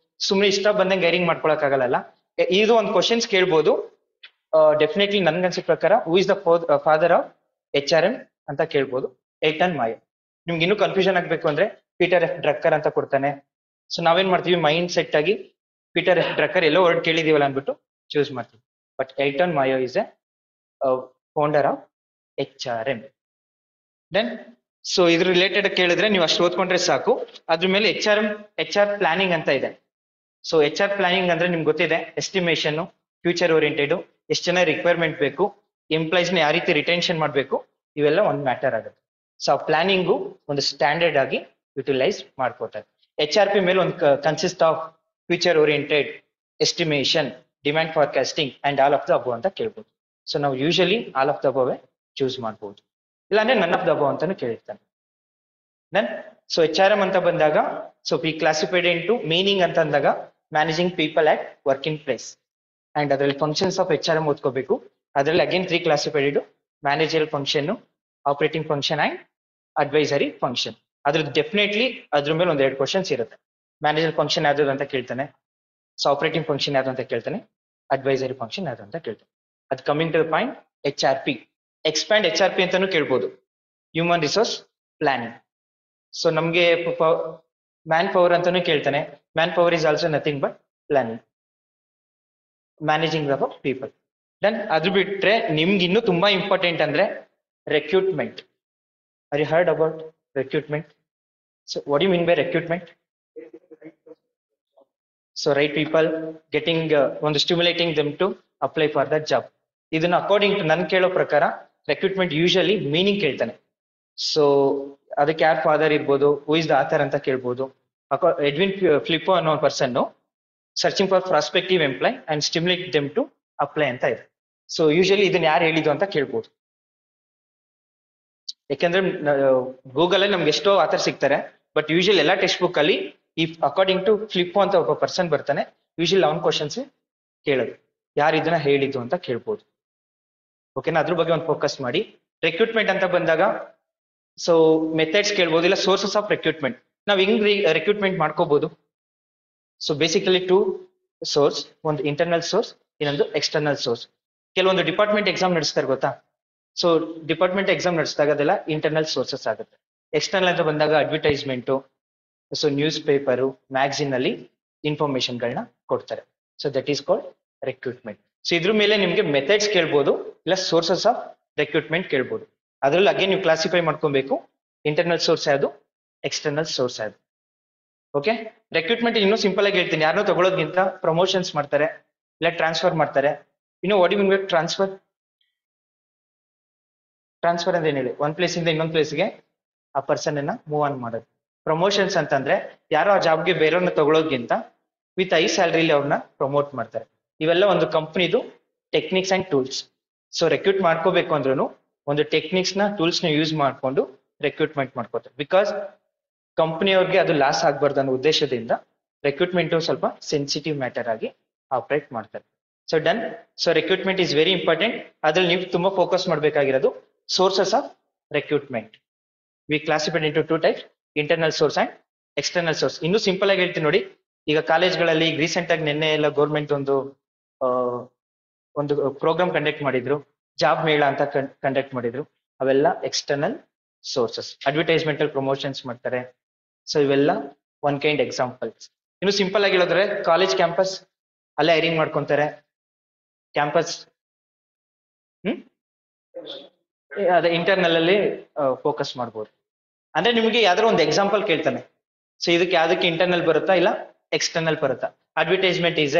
ಸುಮ್ನೆ ಇಷ್ಟ ಬಂದಂಗೆ ಗೈರಿಂಗ್ ಮಾಡ್ಕೊಳಕ್ ಆಗಲ್ಲ. ಇದು ಒಂದು ಕ್ವಶನ್ಸ್ ಕೇಳ್ಬೋದು ಡೆಫಿನೆಟ್ಲಿ. ನನ್ಗನ್ಸಿದ ಪ್ರಕಾರ who is the father of HRM ಅಂತ ಕೇಳ್ಬೋದು, ಎಲ್ಟನ್ ಮಾಯೋ. ನಿಮ್ಗೆ ಇನ್ನೂ ಕನ್ಫ್ಯೂಷನ್ ಆಗ್ಬೇಕು ಅಂದ್ರೆ ಪೀಟರ್ ಎಫ್ ಡ್ರಕ್ಕರ್ ಅಂತ ಕೊಡ್ತಾನೆ. ಸೊ ನಾವೇನ್ ಮಾಡ್ತೀವಿ, ಮೈಂಡ್ ಸೆಟ್ ಆಗಿ ಪೀಟರ್ ಎಫ್ ಡ್ರಕ್ಕರ್ ಎಲ್ಲೋ ವರ್ಡ್ ಕೇಳಿದೀವಲ್ಲ ಅಂದ್ಬಿಟ್ಟು ಚೂಸ್ ಮಾಡ್ತೀವಿ. But Elton Mayo is a founder of HRM. Then so ಇದ್ರ ರಿಲೇಟೆಡ್ ಕೇಳಿದ್ರೆ ನೀವು ಅಷ್ಟು ಓದ್ಕೊಂಡ್ರೆ ಸಾಕು. ಅದ್ರ ಮೇಲೆ HR ಪ್ಲಾನಿಂಗ್ ಅಂತ ಇದೆ. ಸೊ HR ಪ್ಲಾನಿಂಗ್ ಅಂದ್ರೆ ನಿಮ್ಗೆ ಗೊತ್ತಿದೆ, ಎಸ್ಟಿಮೇಶನ್, ಫ್ಯೂಚರ್ ಓರಿಯೆಂಟೆಡ್, ಎಷ್ಟು ಜನ ರಿಕ್ವೈರ್ಮೆಂಟ್ ಬೇಕು, ಎಂಪ್ಲಾಯ್ಸ್ನ ಯಾವ ರೀತಿ ರಿಟೆನ್ಷನ್ ಮಾಡಬೇಕು, ಇವೆಲ್ಲ ಒಂದು ಮ್ಯಾಟರ್ ಆಗುತ್ತೆ. ಸೊ ಪ್ಲಾನಿಂಗು ಒಂದು ಸ್ಟ್ಯಾಂಡರ್ಡ್ ಆಗಿ ಯುಟಿಲೈಸ್ ಮಾಡ್ಕೋತಾರೆ. HRP ಮೇಲೆ ಒಂದು consist of future oriented, estimation, demand forecasting and all of the above ಅಂತ ಕೇಳ್ಬೋದು. ಸೊ ನಾವು usually all of the above choose ಮಾಡ್ಬೋದು, ಇಲ್ಲಾಂದ್ರೆ ನನ್ ಆಫ್ ದ ಅಬೋ ಅಂತಾನು ಕೇಳಿರ್ತಾನೆ. ದೆನ್ ಸೊ HRM ಅಂತ ಬಂದಾಗ so we classified into meaning ಅಂತ ಅಂದಾಗ managing people at working place. And ಅದರಲ್ಲಿ ಫಂಕ್ಷನ್ಸ್ ಆಫ್ HRM ಓದ್ಕೋಬೇಕು. ಅದರಲ್ಲಿ again 3 classified: managerial function, operating function and advisory function. ಅದ್ರದ್ದು ಡೆಫಿನೆಟ್ಲಿ ಅದ್ರ ಮೇಲೆ ಒಂದ್ 2 ಕ್ವಶನ್ಸ್ ಇರುತ್ತೆ. ಮ್ಯಾನೇಜರ್ ಫಂಕ್ಷನ್ ಯಾವ್ದು ಅಂತ ಕೇಳ್ತಾನೆ, ಸೊ ಆಪರೇಟಿಂಗ್ ಫಂಕ್ಷನ್ ಯಾವ್ದು ಅಂತ ಕೇಳ್ತಾನೆ, ಅಡ್ವೈಸರಿ ಫಂಕ್ಷನ್ ಯಾವ್ದು ಅಂತ ಕೇಳ್ತಾನೆ. ಅದು coming to the point, HRP expand HRP ಅಂತಾನು ಕೇಳ್ಬೋದು, ಹ್ಯೂಮನ್ ರಿಸೋರ್ಸ್ ಪ್ಲಾನಿಂಗ್. ಸೊ ನಮ್ಗೆ ಮ್ಯಾನ್ ಪವರ್ ಅಂತಾನು ಕೇಳ್ತಾನೆ. Man power is also nothing but planning, managing the people. Then ಅದು ಬಿಟ್ರೆ ನಿಮ್ಗೆ ಇನ್ನೂ ತುಂಬಾ ಇಂಪಾರ್ಟೆಂಟ್ ಅಂದ್ರೆ recruitment. Are you heard about recruitment? So what you mean by recruitment? So right people getting ಒಂದು stimulating them to apply for the job. ಇದನ್ನ according to ನನ್ ಕೇಳೋ ಪ್ರಕಾರ ರೆಕ್ರೂಟ್ಮೆಂಟ್ ಯೂಶಲಿ ಮೀನಿಂಗ್ ಕೇಳ್ತಾನೆ. ಸೊ ಅದಕ್ಕೆ ಯಾರ್ ಫಾದರ್ ಇರ್ಬೋದು, ಹೂ ಇಸ್ ದ ಆಥರ್ ಅಂತ ಕೇಳ್ಬೋದು. ಎಡ್ವಿನ್ ಫ್ಲಿಪ್ಪೋ ಅನ್ನೋ person searching for prospective employee and stimulate them to apply ಅಂತ ಇದೆ. ಸೊ ಯೂಶಲಿ ಇದನ್ನ ಯಾರು ಹೇಳಿದ್ದು ಅಂತ ಕೇಳ್ಬೋದು. ಯಾಕೆಂದ್ರೆ ಗೂಗಲ್ ಅಲ್ಲಿ ನಮ್ಗೆ ಎಷ್ಟೋ ಆಥರ್ ಸಿಗ್ತಾರೆ, ಬಟ್ ಯೂಶಲಿ ಎಲ್ಲಾ ಟೆಕ್ಸ್ಟ್ ಬುಕ್ ಅಲ್ಲಿ ಈ ಅಕಾರ್ಡಿಂಗ್ ಟು ಫ್ಲಿಪ್ಪೋ ಅಂತ ಒಬ್ಬ ಪರ್ಸನ್ ಬರ್ತಾನೆ, ಯೂಶಲಿ ಅವನ್ ಕ್ವಶನ್ಸ್ ಕೇಳೋದು, ಯಾರು ಇದನ್ನ ಹೇಳಿದ್ದು ಅಂತ ಕೇಳ್ಬೋದು. ಓಕೆನಾ, ಅದ್ರ ಬಗ್ಗೆ ಒಂದು ಫೋಕಸ್ ಮಾಡಿ. ರೆಕ್ರೂಟ್ಮೆಂಟ್ ಅಂತ ಬಂದಾಗ ಸೊ ಮೆಥಡ್ಸ್ ಕೇಳ್ಬೋದು, ಇಲ್ಲ ಸೋರ್ಸಸ್ ಆಫ್ ರೆಕ್ರೂಟ್ಮೆಂಟ್. ನಾವ್ ಹೆಂಗ್ ರೆಕ್ರೂಟ್ಮೆಂಟ್ ಮಾಡ್ಕೋಬಹುದು? ಸೊ ಬೇಸಿಕಲಿ 2 ಸೋರ್ಸ್, ಒಂದು ಇಂಟರ್ನಲ್ ಸೋರ್ಸ್, ಇನ್ನೊಂದು ಎಕ್ಸ್ಟರ್ನಲ್ ಸೋರ್ಸ್. ಕೆಲವೊಂದು ಡಿಪಾರ್ಟ್ಮೆಂಟ್ ಎಕ್ಸಾಮ್ ನಡೆಸ್ತಾರೆ ಗೊತ್ತಾ, ಸೊ ಡಿಪಾರ್ಟ್ಮೆಂಟ್ ಎಕ್ಸಾಮ್ ನಡೆಸಿದಾಗ ಅದೆಲ್ಲ ಇಂಟರ್ನಲ್ ಸೋರ್ಸಸ್ ಆಗುತ್ತೆ. ಎಕ್ಸ್ಟರ್ನಲ್ ಅಂತ ಬಂದಾಗ advertisement, so news paper, magazine ಅಲ್ಲಿ ಇನ್ಫಾರ್ಮೇಶನ್ ಗಳನ್ನ ಕೊಡ್ತಾರೆ. So that is called recruitment. So ಇದ್ರ ಮೇಲೆ ನಿಮ್ಗೆ ಮೆಥಡ್ಸ್ ಕೇಳ್ಬೋದು, ಇಲ್ಲ ಸೋರ್ಸಸ್ ಆಫ್ ರೆಕ್ರೂಟ್ಮೆಂಟ್ ಕೇಳ್ಬೋದು. ಅದ್ರಲ್ಲಿ ಅಗೇನ್ ನೀವು ಕ್ಲಾಸಿಫೈ ಮಾಡ್ಕೊಬೇಕು, ಇಂಟರ್ನಲ್ ಸೋರ್ಸ್ ಯಾವುದು, ಎಕ್ಸ್ಟರ್ನಲ್ ಸೋರ್ಸ್ ಯಾವುದು. ಓಕೆ, ರೆಕ್ರೂಟ್ಮೆಂಟ್ ಇನ್ನೂ ಸಿಂಪಲ್ ಆಗಿ ಹೇಳ್ತೀನಿ, ಯಾರನ್ನೂ ತಗೊಳ್ಳೋದ್ಗಿಂತ ಪ್ರಮೋಷನ್ಸ್ ಮಾಡ್ತಾರೆ, ಇಲ್ಲ ಟ್ರಾನ್ಸ್ಫರ್ ಮಾಡ್ತಾರೆ. ಇನ್ನು what you mean by transfer? Transfer ಅಂದ್ರೆ ಏನ್ ಹೇಳಿ, ಒಂದ್ ಪ್ಲೇಸ್ ಇಂದ ಇನ್ನೊಂದ್ ಪ್ಲೇಸ್ಗೆ ಆ ಪರ್ಸನ್ ಅನ್ನ ಮೂವ್ ಆನ್ ಮಾಡೋದು. ಪ್ರಮೋಷನ್ಸ್ ಅಂತಂದ್ರೆ ಯಾರೋ ಆ ಜಾಬ್ಗೆ ಬೇರೆಯವ್ರನ್ನ ತಗೊಳ್ಳೋದ್ಗಿಂತ ವಿತ್ ಹೈ ಸ್ಯಾಲರಿಲಿ ಅವ್ರನ್ನ ಪ್ರಮೋಟ್ ಮಾಡ್ತಾರೆ. ಇವೆಲ್ಲ ಒಂದು ಕಂಪ್ನಿದು techniques and tools. So recruit ಮಾಡ್ಕೋಬೇಕು ಅಂದ್ರೂ ಒಂದು ಟೆಕ್ನಿಕ್ಸ್ ನ, ಟೂಲ್ಸ್ ನ ಯೂಸ್ ಮಾಡ್ಕೊಂಡು ರೆಕ್ರೂಟ್ಮೆಂಟ್ ಮಾಡ್ಕೋತಾರೆ. ಬಿಕಾಸ್ ಕಂಪ್ನಿಯವ್ರಿಗೆ ಅದು ಲಾಸ್ ಆಗ್ಬಾರ್ದು ಅನ್ನೋ ಉದ್ದೇಶದಿಂದ ರೆಕ್ರೂಟ್ಮೆಂಟ್ ಸ್ವಲ್ಪ ಸೆನ್ಸಿಟಿವ್ ಮ್ಯಾಟರ್ ಆಗಿ ಆಪರೇಟ್ ಮಾಡ್ತಾರೆ. So done. So recruitment is very important. ಅದ್ರಲ್ಲಿ ನೀವು ತುಂಬಾ ಫೋಕಸ್ ಮಾಡಬೇಕಾಗಿರೋದು sources of recruitment. We classified into 2 types, internal source and external source. ಇನ್ನೂ ಸಿಂಪಲ್ ಆಗಿ ಹೇಳ್ತೀನಿ ನೋಡಿ, ಈಗ ಕಾಲೇಜ್ಗಳಲ್ಲಿ ರೀಸೆಂಟ್ ಆಗಿ ನಿನ್ನೆ ಎಲ್ಲ ಗೌರ್ಮೆಂಟ್ ಒಂದು ಪ್ರೋಗ್ರಾಮ್ ಕಂಡಕ್ಟ್ ಮಾಡಿದ್ರು, ಜಾಬ್ ಮೇಳ ಅಂತ ಕಂಡಕ್ಟ್ ಮಾಡಿದ್ರು. ಅವೆಲ್ಲ ಎಕ್ಸ್ಟರ್ನಲ್ ಸೋರ್ಸಸ್. ಅಡ್ವರ್ಟೈಸ್ಮೆಂಟ್ ಅಲ್ಲಿ ಪ್ರಮೋಷನ್ಸ್ ಮಾಡ್ತಾರೆ. ಸೊ ಇವೆಲ್ಲ ಒನ್ ಕೈಂಡ್ ಎಕ್ಸಾಂಪಲ್ಸ್. ಇನ್ನು ಸಿಂಪಲ್ ಆಗಿ ಹೇಳಿದ್ರೆ ಕಾಲೇಜ್ ಕ್ಯಾಂಪಸ್ ಅಲ್ಲೇ ಹೈರಿಂಗ್ ಮಾಡ್ಕೊಂತಾರೆ. ಕ್ಯಾಂಪಸ್ ಅದೇ ಇಂಟರ್ನಲ್ ಅಲ್ಲಿ ಫೋಕಸ್ ಮಾಡ್ಬೋದು. ಅಂದ್ರೆ ನಿಮಗೆ ಯಾವ್ದಾದ್ರು ಒಂದು ಎಕ್ಸಾಂಪಲ್ ಕೇಳ್ತಾನೆ, ಸೊ ಇದಕ್ಕೆ ಯಾವ್ದಕ್ಕೆ ಇಂಟರ್ನಲ್ ಬರುತ್ತಾ ಇಲ್ಲ ಎಕ್ಸ್ಟರ್ನಲ್ ಬರುತ್ತಾ. ಅಡ್ವರ್ಟೈಸ್ಮೆಂಟ್ ಈಸ್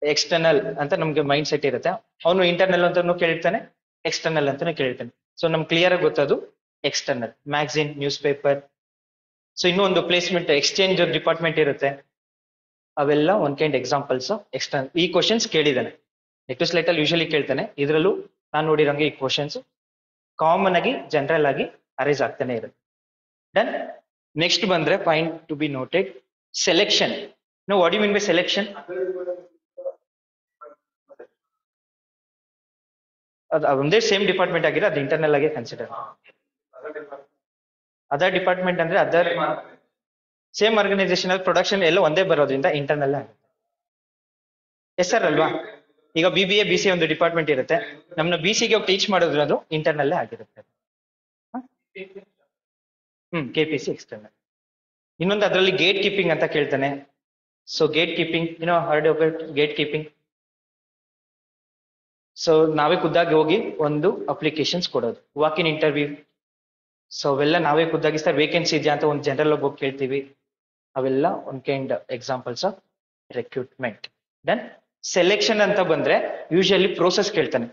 ಎಕ್ಸ್ಟರ್ನಲ್ ಅಂತ ನಮ್ಗೆ ಮೈಂಡ್ ಸೆಟ್ ಇರುತ್ತೆ. ಅವನು ಇಂಟರ್ನಲ್ ಅಂತಾನು ಕೇಳಿರ್ತಾನೆ, ಎಕ್ಸ್ಟರ್ನಲ್ ಅಂತಾನು ಕೇಳಿರ್ತಾನೆ. ಸೊ ನಮ್ಗೆ ಕ್ಲಿಯರ್ ಆಗಿ ಗೊತ್ತದು external. Magazine, news paper. So ಇನ್ನೂ ಒಂದು ಪ್ಲೇಸ್ಮೆಂಟ್ ಎಕ್ಸ್ಚೇಂಜ್ ಡಿಪಾರ್ಟ್ಮೆಂಟ್ ಇರುತ್ತೆ. ಅವೆಲ್ಲ ಒಂದ್ ಕೈಂಡ್ ಎಕ್ಸಾಂಪಲ್ಸ್ ಎಕ್ಸ್ಟರ್ನಲ್. ಈ ಕ್ವಶನ್ಸ್ ಕೇಳಿದಾನೆ, ನೆಕ್ಸ್ಟ್ ಸ್ಲೈಟ್ ಅಲ್ಲಿ ಯೂಶಲಿ ಕೇಳ್ತಾನೆ. ಇದರಲ್ಲೂ ನಾನು ನೋಡಿರಂಗೆ ಈ ಕ್ವಶನ್ಸ್ ಕಾಮನ್ ಆಗಿ ಜನರಲ್ ಆಗಿ ಅರೈಸ್ ಆಗ್ತಾನೆ ಇರುತ್ತೆ. ಡನ್. ನೆಕ್ಸ್ಟ್ ಬಂದ್ರೆ point to be noted, selection. No what you mean by selection? ಅದು ಒಂದೇ ಸೇಮ್ ಡಿಪಾರ್ಟ್ಮೆಂಟ್ ಆಗಿರೋ ಅದು ಇಂಟರ್ನಲ್ ಆಗಿ ಕನ್ಸಿಡರ್. ಅದರ್ ಡಿಪಾರ್ಟ್ಮೆಂಟ್ ಅಂದ್ರೆ ಅದರ್ ಸೇಮ್ ಆರ್ಗನೈಸೇಷನ್ ಅಲ್ಲಿ ಪ್ರೊಡಕ್ಷನ್ ಎಲ್ಲ ಒಂದೇ ಬರೋದ್ರಿಂದ ಇಂಟರ್ನಲ್ ಆಗುತ್ತೆ. ಎಸ್ ಸರ್ ಅಲ್ವಾ? ಈಗ BBA BCA ಒಂದು ಡಿಪಾರ್ಟ್ಮೆಂಟ್ ಇರುತ್ತೆ, ನಮ್ನ BCಗೆ ಟೀಚ್ ಮಾಡಿದ್ರೆ ಅದು ಇಂಟರ್ನಲ್ಲೇ ಆಗಿರುತ್ತೆ. KPC external. ಇನ್ನೊಂದು ಅದರಲ್ಲಿ ಗೇಟ್ ಕೀಪಿಂಗ್ ಅಂತ ಕೇಳ್ತಾನೆ. So gate keeping, heard about gate keeping. So ನಾವೇ ಖುದ್ದಾಗಿ ಹೋಗಿ ಒಂದು ಅಪ್ಲಿಕೇಶನ್ಸ್ ಕೊಡೋದು, ವಾಕ್ ಇನ್ ಇಂಟರ್ವ್ಯೂ. ಸೊ ಅವೆಲ್ಲ ನಾವೇ ಖುದ್ದಾಗಿ ಸರ್ ವೇಕೆನ್ಸಿ ಇದೆಯಾ ಅಂತ ಒಂದು ಜನರಲ್ ಹೋಗಿ ಕೇಳ್ತೀವಿ. ಅವೆಲ್ಲ ಒಂದ್ kind examples of recruitment. Then selection ಅಂತ ಬಂದ್ರೆ ಯೂಶಲಿ ಪ್ರೋಸೆಸ್ ಕೇಳ್ತಾನೆ.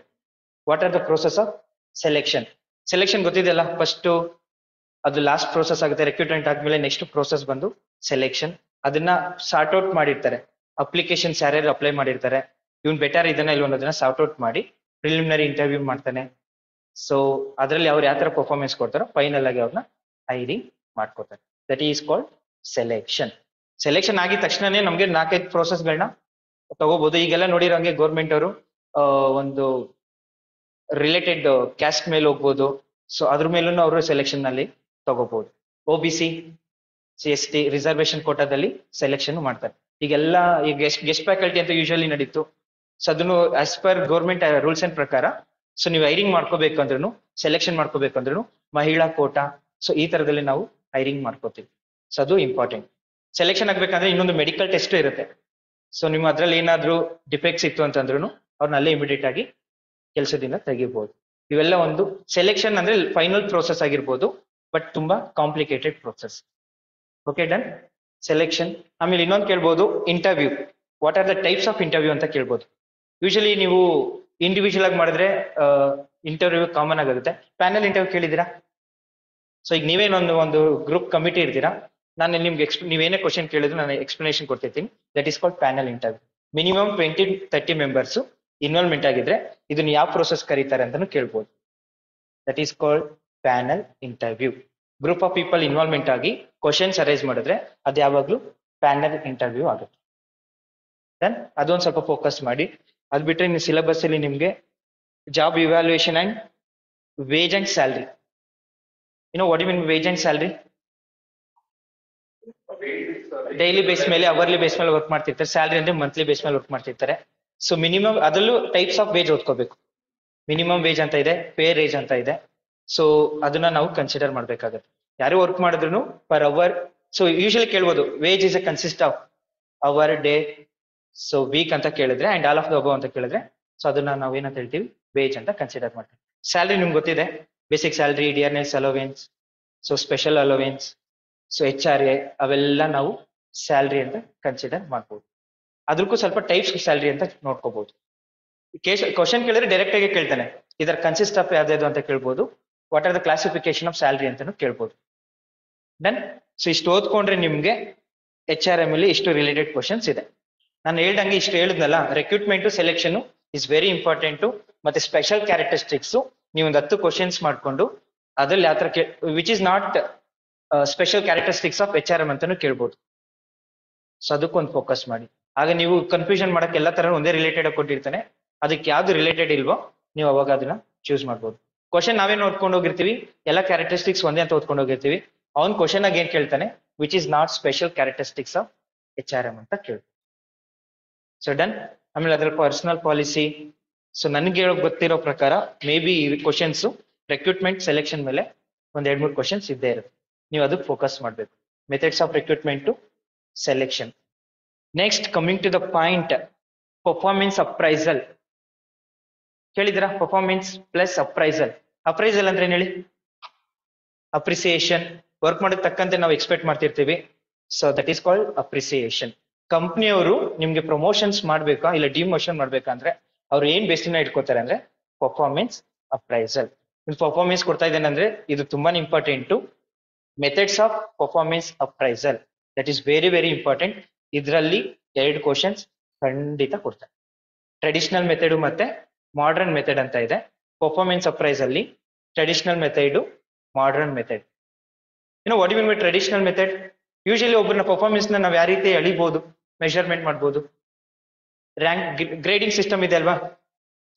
What are the process of selection? Selection ಗೊತ್ತಿದೆಯಲ್ಲ, ಫಸ್ಟ್ ಅದು ಲಾಸ್ಟ್ ಪ್ರೋಸೆಸ್ ಆಗುತ್ತೆ. ರೆಕ್ರೂಟ್ಮೆಂಟ್ ಆದ್ಮೇಲೆ ನೆಕ್ಸ್ಟ್ ಪ್ರೋಸೆಸ್ ಬಂದು ಸೆಲೆಕ್ಷನ್. ಅದನ್ನ ಸಾರ್ಟ್ ಔಟ್ ಮಾಡಿರ್ತಾರೆ. ಅಪ್ಲಿಕೇಶನ್ಸ್ ಯಾರ್ಯಾರು ಅಪ್ಲೈ ಮಾಡಿರ್ತಾರೆ, ಇವ್ನು ಬೆಟರ್ ಇದನ್ನ ಇಲ್ಲ ಅನ್ನೋದನ್ನ ಸಾರ್ಟ್ ಔಟ್ ಮಾಡಿ ಪ್ರಿಲಿಮಿನರಿ ಇಂಟರ್ವ್ಯೂ ಮಾಡ್ತಾನೆ. ಸೊ ಅದರಲ್ಲಿ ಅವ್ರು ಯಾವ ತರ ಪರ್ಫಾರ್ಮೆನ್ಸ್ ಕೊಡ್ತಾರೋ ಫೈನಲ್ ಆಗಿ ಅವ್ರನ್ನ ಹೈರಿಂಗ್ ಮಾಡ್ಕೊತಾರೆ. That is called selection. Selection ಆಗಿದ ತಕ್ಷಣನೇ ನಮ್ಗೆ 4-5 ಪ್ರೋಸೆಸ್ಗಳನ್ನ ತಗೋಬಹುದು. ಈಗೆಲ್ಲ ನೋಡಿರೋಂಗೆ ಗೌರ್ಮೆಂಟ್ ಅವರು ಒಂದು ರಿಲೇಟೆಡ್ ಕ್ಯಾಸ್ಟ್ ಮೇಲೆ ಹೋಗ್ಬೋದು. ಸೊ ಅದ್ರ ಮೇಲೂ ಅವರು ಸೆಲೆಕ್ಷನ್ ನಲ್ಲಿ ತಗೋಬಹುದು. OBC CST ರಿಸರ್ವೇಶನ್ ಕೋಟಾದಲ್ಲಿ ಸೆಲೆಕ್ಷನ್ ಮಾಡ್ತಾರೆ. ಈಗೆಲ್ಲ ಈಗ ಗೆಸ್ಟ್ ಫ್ಯಾಕಲ್ಟಿ ಅಂತ ಯೂಶಲಿ ನಡೀತು. ಸೊ ಅದನ್ನು as per government rules and ಪ್ರಕಾರ, ಸೊ ನೀವು ಹೈರಿಂಗ್ ಮಾಡ್ಕೋಬೇಕಂದ್ರೂ, ಸೆಲೆಕ್ಷನ್ ಮಾಡ್ಕೋಬೇಕಂದ್ರೂ ಮಹಿಳಾ ಕೋಟಾ, ಸೊ ಈ ತರದಲ್ಲಿ ನಾವು ಹೈರಿಂಗ್ ಮಾಡ್ಕೋತೀವಿ. ಸೊ ಅದು ಇಂಪಾರ್ಟೆಂಟ್. ಸೆಲೆಕ್ಷನ್ ಆಗ್ಬೇಕಂದ್ರೆ ಇನ್ನೊಂದು ಮೆಡಿಕಲ್ ಟೆಸ್ಟ್ ಇರುತ್ತೆ. ಸೊ ನಿಮ್ಮ ಅದ್ರಲ್ಲಿ ಏನಾದ್ರೂ ಡಿಫೆಕ್ಟ್ಸ್ ಇತ್ತು ಅಂತಂದ್ರೂ ಅವ್ರನ್ನ ಅಲ್ಲೇ ಇಮಿಡಿಯೇಟ್ ಆಗಿ ಕೆಲಸದಿಂದ ತೆಗಿಬಹುದು. ಇವೆಲ್ಲ ಒಂದು ಸೆಲೆಕ್ಷನ್ ಅಂದ್ರೆ ಫೈನಲ್ ಪ್ರೋಸೆಸ್ ಆಗಿರ್ಬೋದು, ಬಟ್ ತುಂಬಾ complicated process. Okay done. Selection. ಆಮೇಲೆ ಇನ್ನೊಂದು ಕೇಳ್ಬೋದು, interview. What are the types of interview ಅಂತ ಕೇಳ್ಬೋದು. ಯೂಶಲಿ ನೀವು ಇಂಡಿವಿಜುವಲ್ ಆಗಿ ಮಾಡಿದ್ರೆ ಇಂಟರ್ವ್ಯೂ ಕಾಮನ್ ಆಗುತ್ತೆ. ಪ್ಯಾನಲ್ ಇಂಟರ್ವ್ಯೂ ಕೇಳಿದಿರಾ? ಸೊ ಈಗ ನೀವೇನೊಂದು ಒಂದು ಗ್ರೂಪ್ ಕಮಿಟಿ ಇರ್ತೀರಾ, ನಾನು ನಿಮ್ಗೆ ನೀವೇನೇ ಕ್ವಶನ್ ಕೇಳಿದ್ರು ನಾನು ಎಕ್ಸ್ಪ್ಲನೇಷನ್ ಕೊಡ್ತಿರ್ತೀನಿ. That is called panel interview. Minimum 20-30 members involvement ಆಗಿದ್ರೆ ಇದನ್ನ ಯಾವ ಪ್ರೋಸೆಸ್ ಕರೀತಾರೆ ಅಂತಾನು ಕೇಳ್ಬೋದು. That is called panel interview. Group of people involvement ಆಗಿ ಕ್ವಶನ್ಸ್ ಅರೇಂಜ್ ಮಾಡಿದ್ರೆ ಅದು ಯಾವಾಗ್ಲೂ ಪ್ಯಾನಲ್ ಇಂಟರ್ವ್ಯೂ ಆಗುತ್ತೆ. ದೆನ್ ಅದೊಂದು ಸ್ವಲ್ಪ ಫೋಕಸ್ ಮಾಡಿ. ಅದ್ ಬಿಟ್ರೆ ಇನ್ನು ಸಿಲೆಬಸ್ ಅಲ್ಲಿ ನಿಮ್ಗೆ job evaluation and wage and salary. What you mean wage and salary? Daily base ಮೇಲೆ, ಅವರ್ಲಿ ಬೇಸ್ ಮೇಲೆ ವರ್ಕ್ ಮಾಡ್ತಿರ್ತಾರೆ. ಸ್ಯಾಲ್ರಿ ಅಂದ್ರೆ ಮಂತ್ಲಿ ಬೇಸ್ ಮೇಲೆ ವರ್ಕ್ ಮಾಡ್ತಿರ್ತಾರೆ. ಸೊ ಮಿನಿಮಮ್ ಅದರಲ್ಲೂ ಟೈಪ್ಸ್ ಆಫ್ ವೇಜ್ ಓದ್ಕೋಬೇಕು. ಮಿನಿಮಮ್ ವೇಜ್ ಅಂತ ಇದೆ, ಫೇರ್ ವೇಜ್ ಅಂತ ಇದೆ. ಸೊ ಅದನ್ನ ನಾವು ಕನ್ಸಿಡರ್ ಮಾಡ್ಬೇಕಾಗತ್ತೆ. ಯಾರು ವರ್ಕ್ ಮಾಡಿದ್ರು ಪರ್ ಅವರ್. ಸೊ ಯೂಶಲಿ ಕೇಳ್ಬೋದು, wage is a consist of hour, day, so week ಅಂತ ಕೇಳಿದ್ರೆ and all of the above ಅಂತ ಕೇಳಿದ್ರೆ, ಸೊ ಅದನ್ನ ನಾವು ಏನಂತ ಹೇಳ್ತೀವಿ, ವೇಜ್ ಅಂತ ಕನ್ಸಿಡರ್ ಮಾಡ್ತೀವಿ. ಸ್ಯಾಲ್ರಿ ನಿಮ್ಗೆ ಗೊತ್ತಿದೆ, basic salary, dearness allowance, so special allowance, so HRA, ಅವೆಲ್ಲ ನಾವು ಸ್ಯಾಲ್ರಿ ಅಂತ ಕನ್ಸಿಡರ್ ಮಾಡ್ಬೋದು. ಅದಕ್ಕೂ ಸ್ವಲ್ಪ ಟೈಪ್ಸ್ ಸ್ಯಾಲ್ರಿ ಅಂತ ನೋಡ್ಕೋಬಹುದು. ಕ್ವಶನ್ ಕೇಳಿದ್ರೆ ಡೈರೆಕ್ಟ್ ಆಗಿ ಕೇಳ್ತಾನೆ, ಇದರ ಕನ್ಸಿಸ್ಟ್ ಆಫ್ ಯಾವ್ದು ಅಂತ ಕೇಳ್ಬೋದು. What are the classification of salary ಅಂತಾನು ಕೇಳ್ಬೋದು. ಡನ್. ಸೊ ಇಷ್ಟು ಓದ್ಕೊಂಡ್ರೆ ನಿಮ್ಗೆ HRM ಅಲ್ಲಿ ಇಷ್ಟು ರಿಲೇಟೆಡ್ ಕ್ವಶನ್ಸ್ ಇದೆ. ನಾನು ಹೇಳ್ದಂಗೆ ಇಷ್ಟು ಹೇಳಿದ್ನಲ್ಲ, recruitment selection is very important. ಮತ್ತೆ ಸ್ಪೆಷಲ್ ಕ್ಯಾರೆಕ್ಟರಿಸ್ಟಿಕ್ಸ್ ನೀವು ಒಂದು 10 ಕ್ವಶನ್ಸ್ ಮಾಡ್ಕೊಂಡು ಅದ್ರಲ್ಲಿ ಯಾವ ತರ which is not special characteristics of HRM ಅಂತಾನು ಕೇಳ್ಬೋದು. ಸೊ ಅದಕ್ಕೊಂದು ಫೋಕಸ್ ಮಾಡಿ. ಆಗ ನೀವು ಕನ್ಫ್ಯೂಷನ್ ಮಾಡಕ್ಕೆ ಎಲ್ಲ ತರ ಒಂದೇ ರಿಲೇಟೆಡ್ ಆಗಿ ಕೊಟ್ಟಿರ್ತಾನೆ, ಅದಕ್ಕೆ ಯಾವ್ದು ರಿಲೇಟೆಡ್ ಇಲ್ವೋ ನೀವು ಅವಾಗ ಅದನ್ನ ಚೂಸ್ ಮಾಡ್ಬೋದು. ಕ್ವಶನ್ ನಾವೇನು ಓದ್ಕೊಂಡು ಹೋಗಿರ್ತೀವಿ, ಎಲ್ಲ ಕ್ಯಾರೆಕ್ಟರಿಸ್ಟಿಕ್ಸ್ ಒಂದೇ ಅಂತ ಓದ್ಕೊಂಡು ಹೋಗಿರ್ತೀವಿ. ಅವ್ನ್ ಕ್ವಶನ್ ಆಗಿ ಏನ್ ಕೇಳ್ತಾನೆ, which is not special characteristics of HRM ಅಂತ ಕೇಳ್ತಾನೆ. So done. ಆಮೇಲೆ ಅದ್ರ ಪರ್ಸನಲ್ ಪಾಲಿಸಿ. ಸೊ ನನ್ಗೆ ಗೊತ್ತಿರೋ ಪ್ರಕಾರ ಮೇ ಬಿ ಈ ಕ್ವಶನ್ಸ್ ರೆಕ್ರೂಟ್ಮೆಂಟ್ ಸೆಲೆಕ್ಷನ್ ಮೇಲೆ ಒಂದ್ 2-3 ಕ್ವಶನ್ಸ್ ಇದ್ದೇ ಇರುತ್ತೆ. ನೀವು ಅದಕ್ಕೆ ಫೋಕಸ್ ಮಾಡ್ಬೇಕು. Methods of recruitment to selection. Next coming to the point, performance appraisal. ಕೇಳಿದಿರಾ? Performance plus appraisal. ಅಪ್ರೈಸಲ್ ಅಂದ್ರೆ ಏನ್ ಹೇಳಿ? ಅಪ್ರಿಸಿಯೇಷನ್, ವರ್ಕ್ ಮಾಡೋದ್ ತಕ್ಕಂತೆ ನಾವು ಎಕ್ಸ್ಪೆಕ್ಟ್ ಮಾಡ್ತಿರ್ತೀವಿ. So that is called appreciation. ಕಂಪ್ನಿಯವರು ನಿಮ್ಗೆ ಪ್ರಮೋಷನ್ಸ್ ಮಾಡ್ಬೇಕಾ ಇಲ್ಲ ಡಿಮೋಷನ್ ಮಾಡ್ಬೇಕಾ ಅಂದ್ರೆ ಅವ್ರು ಏನ್ ಬೇಸಿನ ಇಟ್ಕೋತಾರೆ ಅಂದ್ರೆ ಪರ್ಫಾರ್ಮೆನ್ಸ್ ಅಪ್ರೈಸಲ್. ಪರ್ಫಾರ್ಮೆನ್ಸ್ ಕೊಡ್ತಾ ಇದ್ದೇನೆ ಅಂದ್ರೆ ಇದು ತುಂಬಾನೇ important. Methods of performance appraisal, that is very very important. ಇದರಲ್ಲಿ 2 ಕ್ವಶನ್ಸ್ ಖಂಡಿತ ಕೊಡ್ತಾರೆ. ಟ್ರೆಡಿಷನಲ್ ಮೆಥಡ್ ಮತ್ತೆ ಮಾಡರ್ನ್ ಮೆಥಡ್ ಅಂತ ಇದೆ. ಪರ್ಫಾರ್ಮೆನ್ಸ್ ಅಪ್ರೈಸ್ ಅಲ್ಲಿ traditional method, modern method. What you mean by traditional method? Usually ಒಬ್ಬರನ್ನ ಪರ್ಫಾರ್ಮೆನ್ಸ್ ನಾವು ಯಾವ ರೀತಿ ಅಳಿಬಹುದು, ಮೆಷರ್ಮೆಂಟ್ ಮಾಡ್ಬೋದು. ರ್ಯಾಂಕ್ ಗ್ರೇಡಿಂಗ್ ಸಿಸ್ಟಮ್ ಇದೆ ಅಲ್ವಾ,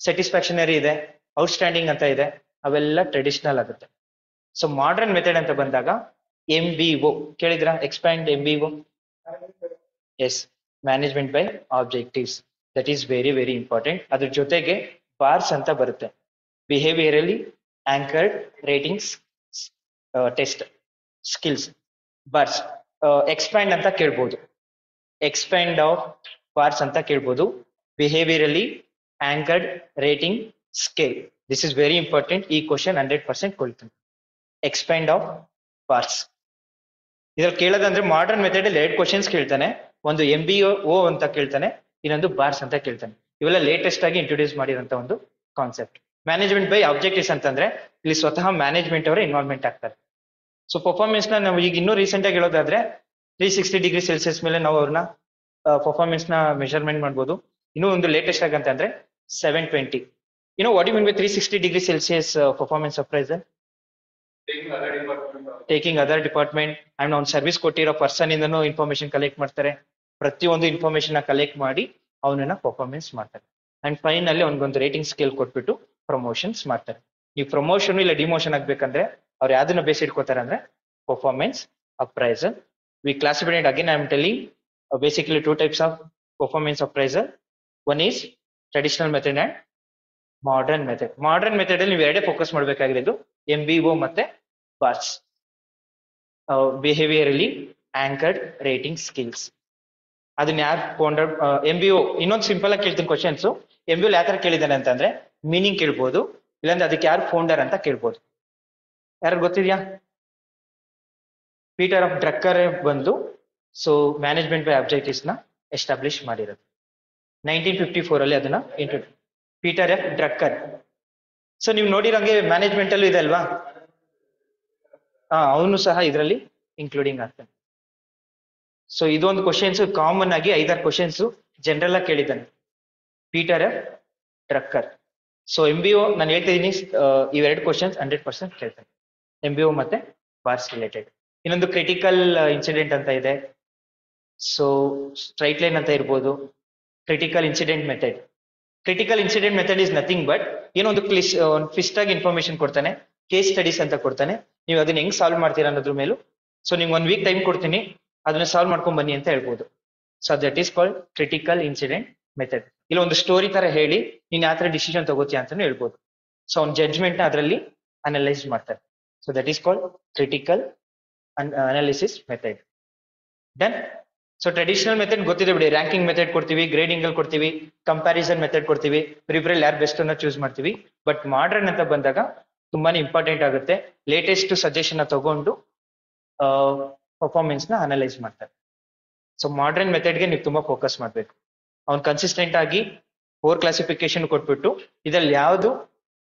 ಸ್ಯಾಟಿಸ್ಫ್ಯಾಕ್ಷನರಿ ಇದೆ, ಔಟ್ಸ್ಟ್ಯಾಂಡಿಂಗ್ ಅಂತ ಇದೆ, ಅವೆಲ್ಲ ಟ್ರೆಡಿಷನಲ್ ಆಗುತ್ತೆ. ಸೊ ಮಾಡರ್ನ್ ಮೆಥಡ್ ಅಂತ ಬಂದಾಗ MBO ಕೇಳಿದ್ರ? Expand MBO. Yes, management by objectives. That is very very important. ಅದ್ರ ಜೊತೆಗೆ ಬಾರ್ಸ್ ಅಂತ ಬರುತ್ತೆ, behaviourally anchored ratings test skills BARS. Expand ಅಂತ ಕೇಳ್ಬೋದು, ಎಕ್ಸ್ಪ್ಯಾಂಡ್ ಆಫ್ ಬಾರ್ಸ್ ಅಂತ ಕೇಳ್ಬೋದು. Behaviourally anchored rating scale, this is very important. ಈ ಕ್ವಶನ್ 100% ಕೊಳ್ತೀನಿ. ಎಕ್ಸ್ಪ್ಯಾಂಡ್ ಆಫ್ ಬಾರ್ಸ್ ಇದ್ರಲ್ಲಿ ಕೇಳೋದಂದ್ರೆ ಮಾಡರ್ನ್ ಮೆಥಡ್ ಅಲ್ಲಿ 2 ಕ್ವಶನ್ಸ್ ಕೇಳ್ತಾನೆ. ಒಂದು MBO ಅಂತ ಕೇಳ್ತಾನೆ, ಇನ್ನೊಂದು ಬಾರ್ಸ್ ಅಂತ ಕೇಳ್ತಾನೆ. ಇವೆಲ್ಲ ಲೇಟೆಸ್ಟ್ ಆಗಿ ಇಂಟ್ರೊಡ್ಯೂಸ್ ಮಾಡಿರೋಂತ ಒಂದು ಕಾನ್ಸೆಪ್ಟ್. ಮ್ಯಾನೇಜ್ಮೆಂಟ್ ಬೈ ಆಬ್ಜೆಕ್ಟಿವ್ಸ್ ಅಂತಂದ್ರೆ ಇಲ್ಲಿ ಸ್ವತಃ ಮ್ಯಾನೇಜ್ಮೆಂಟ್ ಅವರೇ ಇನ್ವಾಲ್ವ್ಮೆಂಟ್ ಆಗ್ತಾರೆ. ಸೊ ಪರ್ಫಾರ್ಮೆನ್ಸ್ ನಾವು ಈಗ ಇನ್ನೂ ರೀಸೆಂಟ್ ಆಗಿ ಹೇಳೋದಾದ್ರೆ 360 ಡಿಗ್ರಿ ಸೆಲ್ಸಿಯಸ್ ಮೇಲೆ ನಾವು ಅವ್ರನ್ನ ಪರ್ಫಾರ್ಮೆನ್ಸ್ ಮೆಷರ್ಮೆಂಟ್ ಮಾಡ್ಬೋದು. ಇನ್ನೂ ಒಂದು ಲೇಟೆಸ್ಟ್ ಆಗಿ ಅಂತಂದ್ರೆ 720. What you mean by 360 degree Celsius performance appraisal? Taking other department and ಅವ್ನು ಸರ್ವಿಸ್ ಕೊಟ್ಟಿರೋ ಪರ್ಸನ್ ಇಂದನೂ ಇನ್ಫಾರ್ಮೇಶನ್ ಕಲೆಕ್ಟ್ ಮಾಡ್ತಾರೆ. ಪ್ರತಿಯೊಂದು ಇನ್ಫಾರ್ಮೇಶನ್ ಕಲೆಕ್ಟ್ ಮಾಡಿ ಅವನನ್ನ ಪರ್ಫಾರ್ಮೆನ್ಸ್ ಮಾಡ್ತಾರೆ. ಅಂಡ್ ಫೈನಲಿ ಅವ್ನಿಗೊಂದು ರೇಟಿಂಗ್ ಸ್ಕೇಲ್ ಕೊಟ್ಬಿಟ್ಟು ಪ್ರಮೋಷನ್ಸ್ ಮಾಡ್ತಾರೆ. ಈ ಪ್ರಮೋಷನ್ ಇಲ್ಲ ಡಿಮೋಷನ್ ಆಗ್ಬೇಕಂದ್ರೆ ಅವ್ರು ಯಾವ್ದನ್ನ ಬೇಸ್ ಇಟ್ಕೋತಾರೆ ಅಂದ್ರೆ performance appraisal. We classified again I am telling basically 2 types of performance appraisal. One is traditional method and modern method. Modern method ಅಲ್ಲಿ ನೀವು 2 ಫೋಕಸ್ ಮಾಡಬೇಕಾಗಿರೋದು, MBO ಮತ್ತೆ BARS. Behaviourally anchored rating skills. ಅದನ್ನ ಯಾರು ಫೌಂಡರ್? MBO ಇನ್ನೊಂದು simple ಆಗಿ ಕೇಳ್ತೀನಿ questions. MBO ಯಾವ ತರ ಕೇಳಿದಾನೆ ಅಂತಂದ್ರೆ ಮೀನಿಂಗ್ ಕೇಳ್ಬೋದು, ಇಲ್ಲಾಂದ್ರೆ ಅದಕ್ಕೆ ಯಾರು ಫೌಂಡರ್ ಅಂತ ಕೇಳ್ಬೋದು. ಯಾರು ಗೊತ್ತಿದ್ಯಾ? ಪೀಟರ್ ಆಫ್ ಡ್ರಕ್ಕರ್ ಬಂದು ಸೊ ಮ್ಯಾನೇಜ್ಮೆಂಟ್ ಬೈ ಆಬ್ಜೆಕ್ಟಿವ್ಸ್ ನ ಎಸ್ಟಾಬ್ಲಿಷ್ ಮಾಡಿರೋದು 1954 ಅಲ್ಲಿ. ಅದನ್ನ ಪೀಟರ್ ಎಫ್ ಡ್ರಕ್ಕರ್. ಸೊ ನೀವು ನೋಡಿರಂಗೆ ಮ್ಯಾನೇಜ್ಮೆಂಟ್ ಅಲ್ಲೂ ಇದೆ ಅಲ್ವಾ? ಅವನು ಸಹ ಇದರಲ್ಲಿ ಇನ್ಕ್ಲೂಡಿಂಗ್ ಆಗ್ತಾನೆ. ಸೊ ಇದೊಂದು ಕ್ವಶನ್ಸ್ ಕಾಮನ್ ಆಗಿ 5-6 ಕ್ವಶನ್ಸ್ ಜನರಲ್ ಆಗಿ ಕೇಳಿದ್ದಾನೆ ಪೀಟರ್ ಎಫ್ ಡ್ರಕ್ಕರ್. ಸೊ MBO ನಾನು ಹೇಳ್ತಾ ಇದೀನಿ, ಇವೆರಡು ಕ್ವಶನ್ಸ್ 100% ಕೇಳ್ತಾನೆ, MBO ಮತ್ತೆ ಬಾರ್ಸ್ ರಿಲೇಟೆಡ್. ಇನ್ನೊಂದು ಕ್ರಿಟಿಕಲ್ ಇನ್ಸಿಡೆಂಟ್ ಅಂತ ಇದೆ. ಸೊ ಸ್ಟ್ರೈಟ್ ಲೈನ್ ಅಂತ ಇರ್ಬೋದು. Critical incident method. Critical incident method is nothing but ಏನೊಂದು ಫಿಸ್ಟ್ ಆಗಿ ಇನ್ಫಾರ್ಮೇಶನ್ ಕೊಡ್ತಾನೆ, ಕೇಸ್ ಸ್ಟಡೀಸ್ ಅಂತ ಕೊಡ್ತಾನೆ. ನೀವು ಅದನ್ನ ಹೆಂಗ್ ಸಾಲ್ವ್ ಮಾಡ್ತೀರಾ ಅನ್ನೋದ್ರ ಮೇಲೂ. ಸೊ ನಿಮ್ಗೆ 1 ವೀಕ್ ಟೈಮ್ ಕೊಡ್ತೀನಿ, ಅದನ್ನ ಸಾಲ್ವ್ ಮಾಡ್ಕೊಂಡ್ ಬನ್ನಿ ಅಂತ ಹೇಳ್ಬೋದು. So that is called critical incident method. ಇಲ್ಲ ಒಂದು ಸ್ಟೋರಿ ತರ ಹೇಳಿ ನೀನ್ ಯಾವ ತರ ಡಿಸಿಷನ್ ತಗೋತೀಯ ಅಂತಾನು ಹೇಳ್ಬೋದು. ಸೊ ಅವ್ನ ಜಡ್ಜ್ಮೆಂಟ್ ನ ಅದರಲ್ಲಿ ಅನಲೈಸ್ ಮಾಡ್ತಾರೆ. So that is called critical analysis method. Done. So traditional method ಗೊತ್ತಿದೆ ಬಿಡಿ, ರ್ಯಾಂಕಿಂಗ್ ಮೆಥಡ್ ಕೊಡ್ತೀವಿ, ಗ್ರೇಡಿಂಗ್ ಅಲ್ಲಿ ಕೊಡ್ತೀವಿ, ಕಂಪ್ಯಾರಿಸನ್ ಮೆಥಡ್ ಕೊಡ್ತೀವಿ, ಪ್ರಿಫರಲ್ ಯಾರು ಬೆಸ್ಟ್ ಅನ್ನ ಚೂಸ್ ಮಾಡ್ತೀವಿ. ಬಟ್ ಮಾಡರ್ನ್ ಅಂತ ಬಂದಾಗ ತುಂಬಾನೇ ಇಂಪಾರ್ಟೆಂಟ್ ಆಗುತ್ತೆ. ಲೇಟೆಸ್ಟ್ ಸಜೆಷನ್ ತಗೊಂಡು ಪರ್ಫಾರ್ಮೆನ್ಸ್ ನ ಅನಲೈಸ್ ಮಾಡ್ತಾರೆ. ಸೊ ಮಾಡರ್ನ್ ಮೆಥಡ್ಗೆ ನೀವು ತುಂಬಾ ಫೋಕಸ್ ಮಾಡ್ಬೇಕು. ಅವ್ನು ಕನ್ಸಿಸ್ಟೆಂಟ್ ಆಗಿ 4 ಕ್ಲಾಸಿಫಿಕೇಶನ್ ಕೊಟ್ಬಿಟ್ಟು ಇದ್ರಲ್ಲಿ ಯಾವ್ದು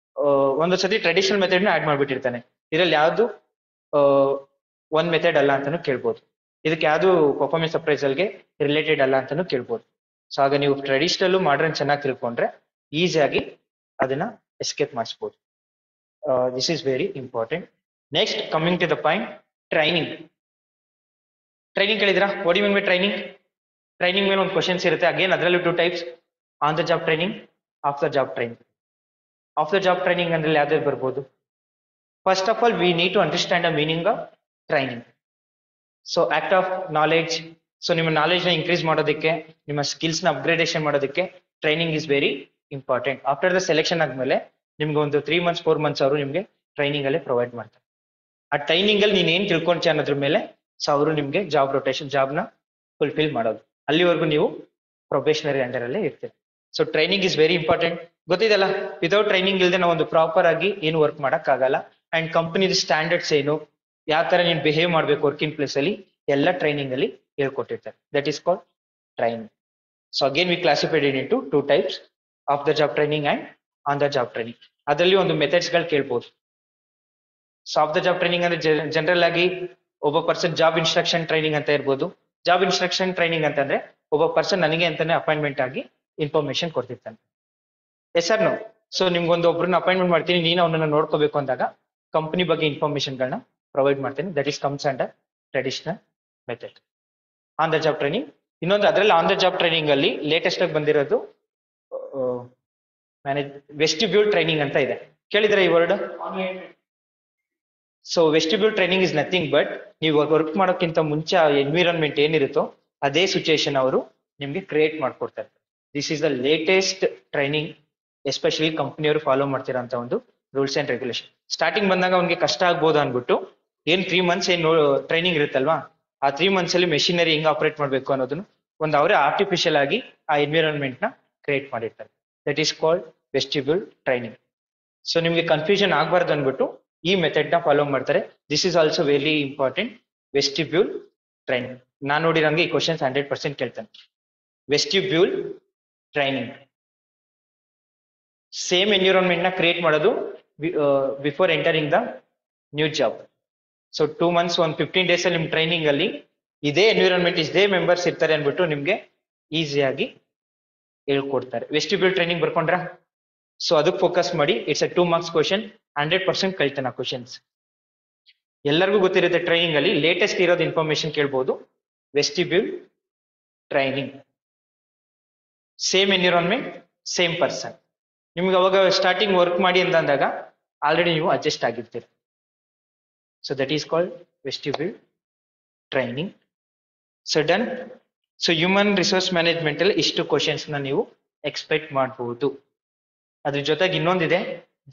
ಒಂದೊಂದ್ಸತಿ ಟ್ರೆಡಿಷನಲ್ ಮೆಥಡ್ ನ ಆಡ್ ಮಾಡ್ಬಿಟ್ಟಿರ್ತಾನೆ, ಇದ್ರಲ್ಲಿ ಯಾವ್ದು ಒಂದ್ ಮೆಥಡ್ ಅಲ್ಲ ಅಂತಾನು ಕೇಳ್ಬೋದು. ಇದಕ್ಕೆ ಯಾವ್ದು ಪರ್ಫಾರ್ಮೆನ್ಸ್ ಅಪ್ರೈಸಲ್ಗೆ ರಿಲೇಟೆಡ್ ಅಲ್ಲ ಅಂತಾನು ಕೇಳ್ಬೋದು. ಸೊ ಆಗ ನೀವು ಟ್ರೆಡಿಷನಲ್ ಮಾಡರ್ನ್ ಚೆನ್ನಾಗಿ ತಿಳ್ಕೊಂಡ್ರೆ ಈಸಿಯಾಗಿ ಅದನ್ನ ಎಸ್ಕೇಪ್ ಮಾಡಿಸ್ಬೋದು. This is very important. Next coming to the point, training. Training ಕೇಳಿದ್ರಾ? What you mean by training? Training ಮೇಲೆ ಒಂದು ಕ್ವಶನ್ಸ್ ಇರುತ್ತೆ. ಅಗೇನ್ ಅದರಲ್ಲೂ 2 types, on the job training, off the job training. Off the job training ಅಂದ್ರೆ ಯಾವ್ದು ಬರ್ಬೋದು? First of all we need to understand the meaning of training. So act of knowledge. So ನಿಮ್ಮ knowledge ನ increase ಮಾಡೋದಕ್ಕೆ, ನಿಮ್ಮ skills ನ upgradation ಮಾಡೋದಕ್ಕೆ training is very important. After the selection ಆದ್ಮೇಲೆ ನಿಮ್ಗೆ ಒಂದು 3 months 4 months ಅವರು ನಿಮ್ಗೆ ಟ್ರೈನಿಂಗ್ ಅಲ್ಲೇ ಪ್ರೊವೈಡ್ ಮಾಡ್ತಾರೆ. ಆ ಟ್ರೈನಿಂಗ್ ಅಲ್ಲಿ ನೀನ್ ಏನ್ ತಿಳ್ಕೊಂಡ್ತೀಯ ಅನ್ನೋದ್ರ ಮೇಲೆ ಸೊ ಅವರು ನಿಮ್ಗೆ ಜಾಬ್ ರೊಟೇಷನ್, ಜಾಬ್ ನ ಫುಲ್ಫಿಲ್ ಮಾಡೋದು. ಅಲ್ಲಿವರೆಗೂ ನೀವು ಪ್ರೊಬೇಷನರಿ ಅಂಡರ್ ಅಲ್ಲೇ ಇರ್ತೀರಿ. So training is very important. ಗೊತ್ತಿದೆಲ್ಲ, ವಿತೌಟ್ ಟ್ರೈನಿಂಗ್ ಇಲ್ಲದೆ ನಾವು ಒಂದು ಪ್ರಾಪರ್ ಆಗಿ ಏನು ವರ್ಕ್ ಮಾಡಕ್ ಆಗಲ್ಲ. ಅಂಡ್ ಕಂಪನಿದ ಸ್ಟ್ಯಾಂಡರ್ಡ್ಸ್ ಏನು, ಯಾವ ತರ ನೀನು ಬಿಹೇವ್ ಮಾಡ್ಬೇಕು ವರ್ಕಿಂಗ್ ಪ್ಲೇಸ್ ಅಲ್ಲಿ, ಎಲ್ಲ ಟ್ರೈನಿಂಗ್ ಅಲ್ಲಿ ಹೇಳ್ಕೊಟ್ಟಿರ್ತಾರೆ. That is called training. So again we classified into two types, off the job training and on the job training. ಅದರಲ್ಲಿ ಒಂದು ಮೆಥಡ್ಸ್ ಗಳು ಕೇಳ್ಬೋದು. So off the job training ಅಂದ್ರೆ ಜನರಲ್ ಆಗಿ ಒಬ್ಬ ಪರ್ಸನ್ ಜಾಬ್ ಇನ್ಸ್ಟ್ರಕ್ಷನ್ ಟ್ರೈನಿಂಗ್ ಅಂತ ಇರ್ಬೋದು. Job instruction training ಅಂತಂದ್ರೆ ಒಬ್ಬ ಪರ್ಸನ್ ನನಗೆ ಅಂತಾನೆ ಅಪಾಯಿಂಟ್ಮೆಂಟ್ ಆಗಿ ಇನ್ಫಾರ್ಮೇಶನ್ ಕೊಡ್ತಿರ್ತಾನೆ. Yes sir no. ಸೊ ನಿಮ್ಗೊಂದು ಒಬ್ರನ್ನ ಅಪಾಯಿಂಟ್ಮೆಂಟ್ ಮಾಡ್ತೀನಿ, ನೀನು ಅವನನ್ನ ನೋಡ್ಕೋಬೇಕು ಅಂದಾಗ ಕಂಪನಿ ಬಗ್ಗೆ ಇನ್ಫಾರ್ಮೇಶನ್ ಗಳನ್ನ ಪ್ರೊವೈಡ್ ಮಾಡ್ತೀನಿ. That is comes under traditional method. On the job training ಇನ್ನೊಂದು, ಅದರಲ್ಲಿ ಆನ್ ದ ಜಾಬ್ ಟ್ರೈನಿಂಗ್ ಅಲ್ಲಿ ಲೇಟೆಸ್ಟ್ ಆಗಿ ಬಂದಿರೋದು ಮ್ಯಾನೇಜ್ ವೆಸ್ಟಿಬ್ಯೂಲ್ ಟ್ರೈನಿಂಗ್ ಅಂತ ಇದೆ. ಕೇಳಿದ್ರೆ ಈ word? So vestibule training is nothing but ನೀವು ವರ್ಕ್ ಮಾಡೋಕ್ಕಿಂತ ಮುಂಚೆ ಆ ಎನ್ವಿರಾನ್ಮೆಂಟ್ ಏನಿರುತ್ತೋ ಅದೇ ಸಿಚುಯೇಷನ್ ಅವರು ನಿಮ್ಗೆ ಕ್ರಿಯೇಟ್ ಮಾಡ್ಕೊಡ್ತಾರೆ. This is the latest training, especially ಕಂಪನಿಯವರು ಫಾಲೋ ಮಾಡ್ತಿರೋಂಥ ಒಂದು ರೂಲ್ಸ್ ಅಂಡ್ ರೆಗ್ಯುಲೇಷನ್. ಸ್ಟಾರ್ಟಿಂಗ್ ಬಂದಾಗ ಅವ್ನಿಗೆ ಕಷ್ಟ ಆಗ್ಬೋದು ಅನ್ಬಿಟ್ಟು ಏನ್ 3 months ಏನು ಟ್ರೈನಿಂಗ್ ಇರುತ್ತಲ್ವಾ, ಆ 3 months ಅಲ್ಲಿ ಮೆಷಿನರಿ ಹೆಂಗ್ ಆಪರೇಟ್ ಮಾಡ್ಬೇಕು ಅನ್ನೋದನ್ನು ಒಂದು ಅವರೇ ಆರ್ಟಿಫಿಷಿಯಲ್ ಆಗಿ ಆ ಎನ್ವಿರಾನ್ಮೆಂಟ್ ನ ಕ್ರಿಯೇಟ್ ಮಾಡಿರ್ತಾರೆ. That is called vestibule training. So ನಿಮ್ಗೆ ಕನ್ಫ್ಯೂಷನ್ ಆಗ್ಬಾರ್ದು ಅನ್ಬಿಟ್ಟು ಈ ಮೆಥಡ್ ನ ಫಾಲೋ ಮಾಡ್ತಾರೆ. This is also very important, vestibule training. ನಾನು ನೋಡಿರಂಗೆ ಈ ಕ್ವಶನ್ಸ್ 100% ಕೇಳ್ತಾನೆ. ವೆಸ್ಟಿಬ್ಯೂಲ್ ಟ್ರೈನಿಂಗ್ ಸೇಮ್ ಎನ್ವಿರಾನ್ಮೆಂಟ್ ನ ಕ್ರಿಯೇಟ್ ಮಾಡೋದು before entering the new job. So 2 months, ಒಂದು 15 days ಅಲ್ಲಿ ನಿಮ್ ಟ್ರೈನಿಂಗ್ ಅಲ್ಲಿ ಇದೇ ಎನ್ವಿರಾನ್ಮೆಂಟ್, ಇದೇ ಮೆಂಬರ್ಸ್ ಇರ್ತಾರೆ ಅನ್ಬಿಟ್ಟು ನಿಮ್ಗೆ ಈಸಿಯಾಗಿ ಹೇಳ್ಕೊಡ್ತಾರೆ. ವೆಸ್ಟಿಬ್ಯೂಲ್ ಟ್ರೈನಿಂಗ್ ಬರ್ಕೊಂಡ್ರ? ಸೊ ಅದಕ್ಕೆ ಫೋಕಸ್ ಮಾಡಿ. ಇಟ್ಸ್ ಅ 2 marks ಕ್ವಶನ್, 100% ಕಳ್ತಾನ ಕ್ವಶನ್ಸ್. ಎಲ್ಲರಿಗೂ ಗೊತ್ತಿರುತ್ತೆ ಟ್ರೈನಿಂಗ್ ಅಲ್ಲಿ ಲೇಟೆಸ್ಟ್ ಇರೋದು ಇನ್ಫಾರ್ಮೇಶನ್ ಕೇಳ್ಬೋದು. Vestibule training, same environment, same person. ನಿಮ್ಗೆ ಅವಾಗ ಸ್ಟಾರ್ಟಿಂಗ್ ವರ್ಕ್ ಮಾಡಿ ಅಂತ ಅಂದಾಗ ಆಲ್ರೆಡಿ ನೀವು ಅಡ್ಜಸ್ಟ್ ಆಗಿರ್ತೀರಿ. So that is called vestibule training. So done. So human resource management ಅಲ್ಲಿ ಇಷ್ಟು ಕ್ವಶನ್ಸ್ ನ ನೀವು ಎಕ್ಸ್ಪೆಕ್ಟ್ ಮಾಡಬಹುದು. ಅದ್ರ ಜೊತೆಗೆ ಇನ್ನೊಂದಿದೆ,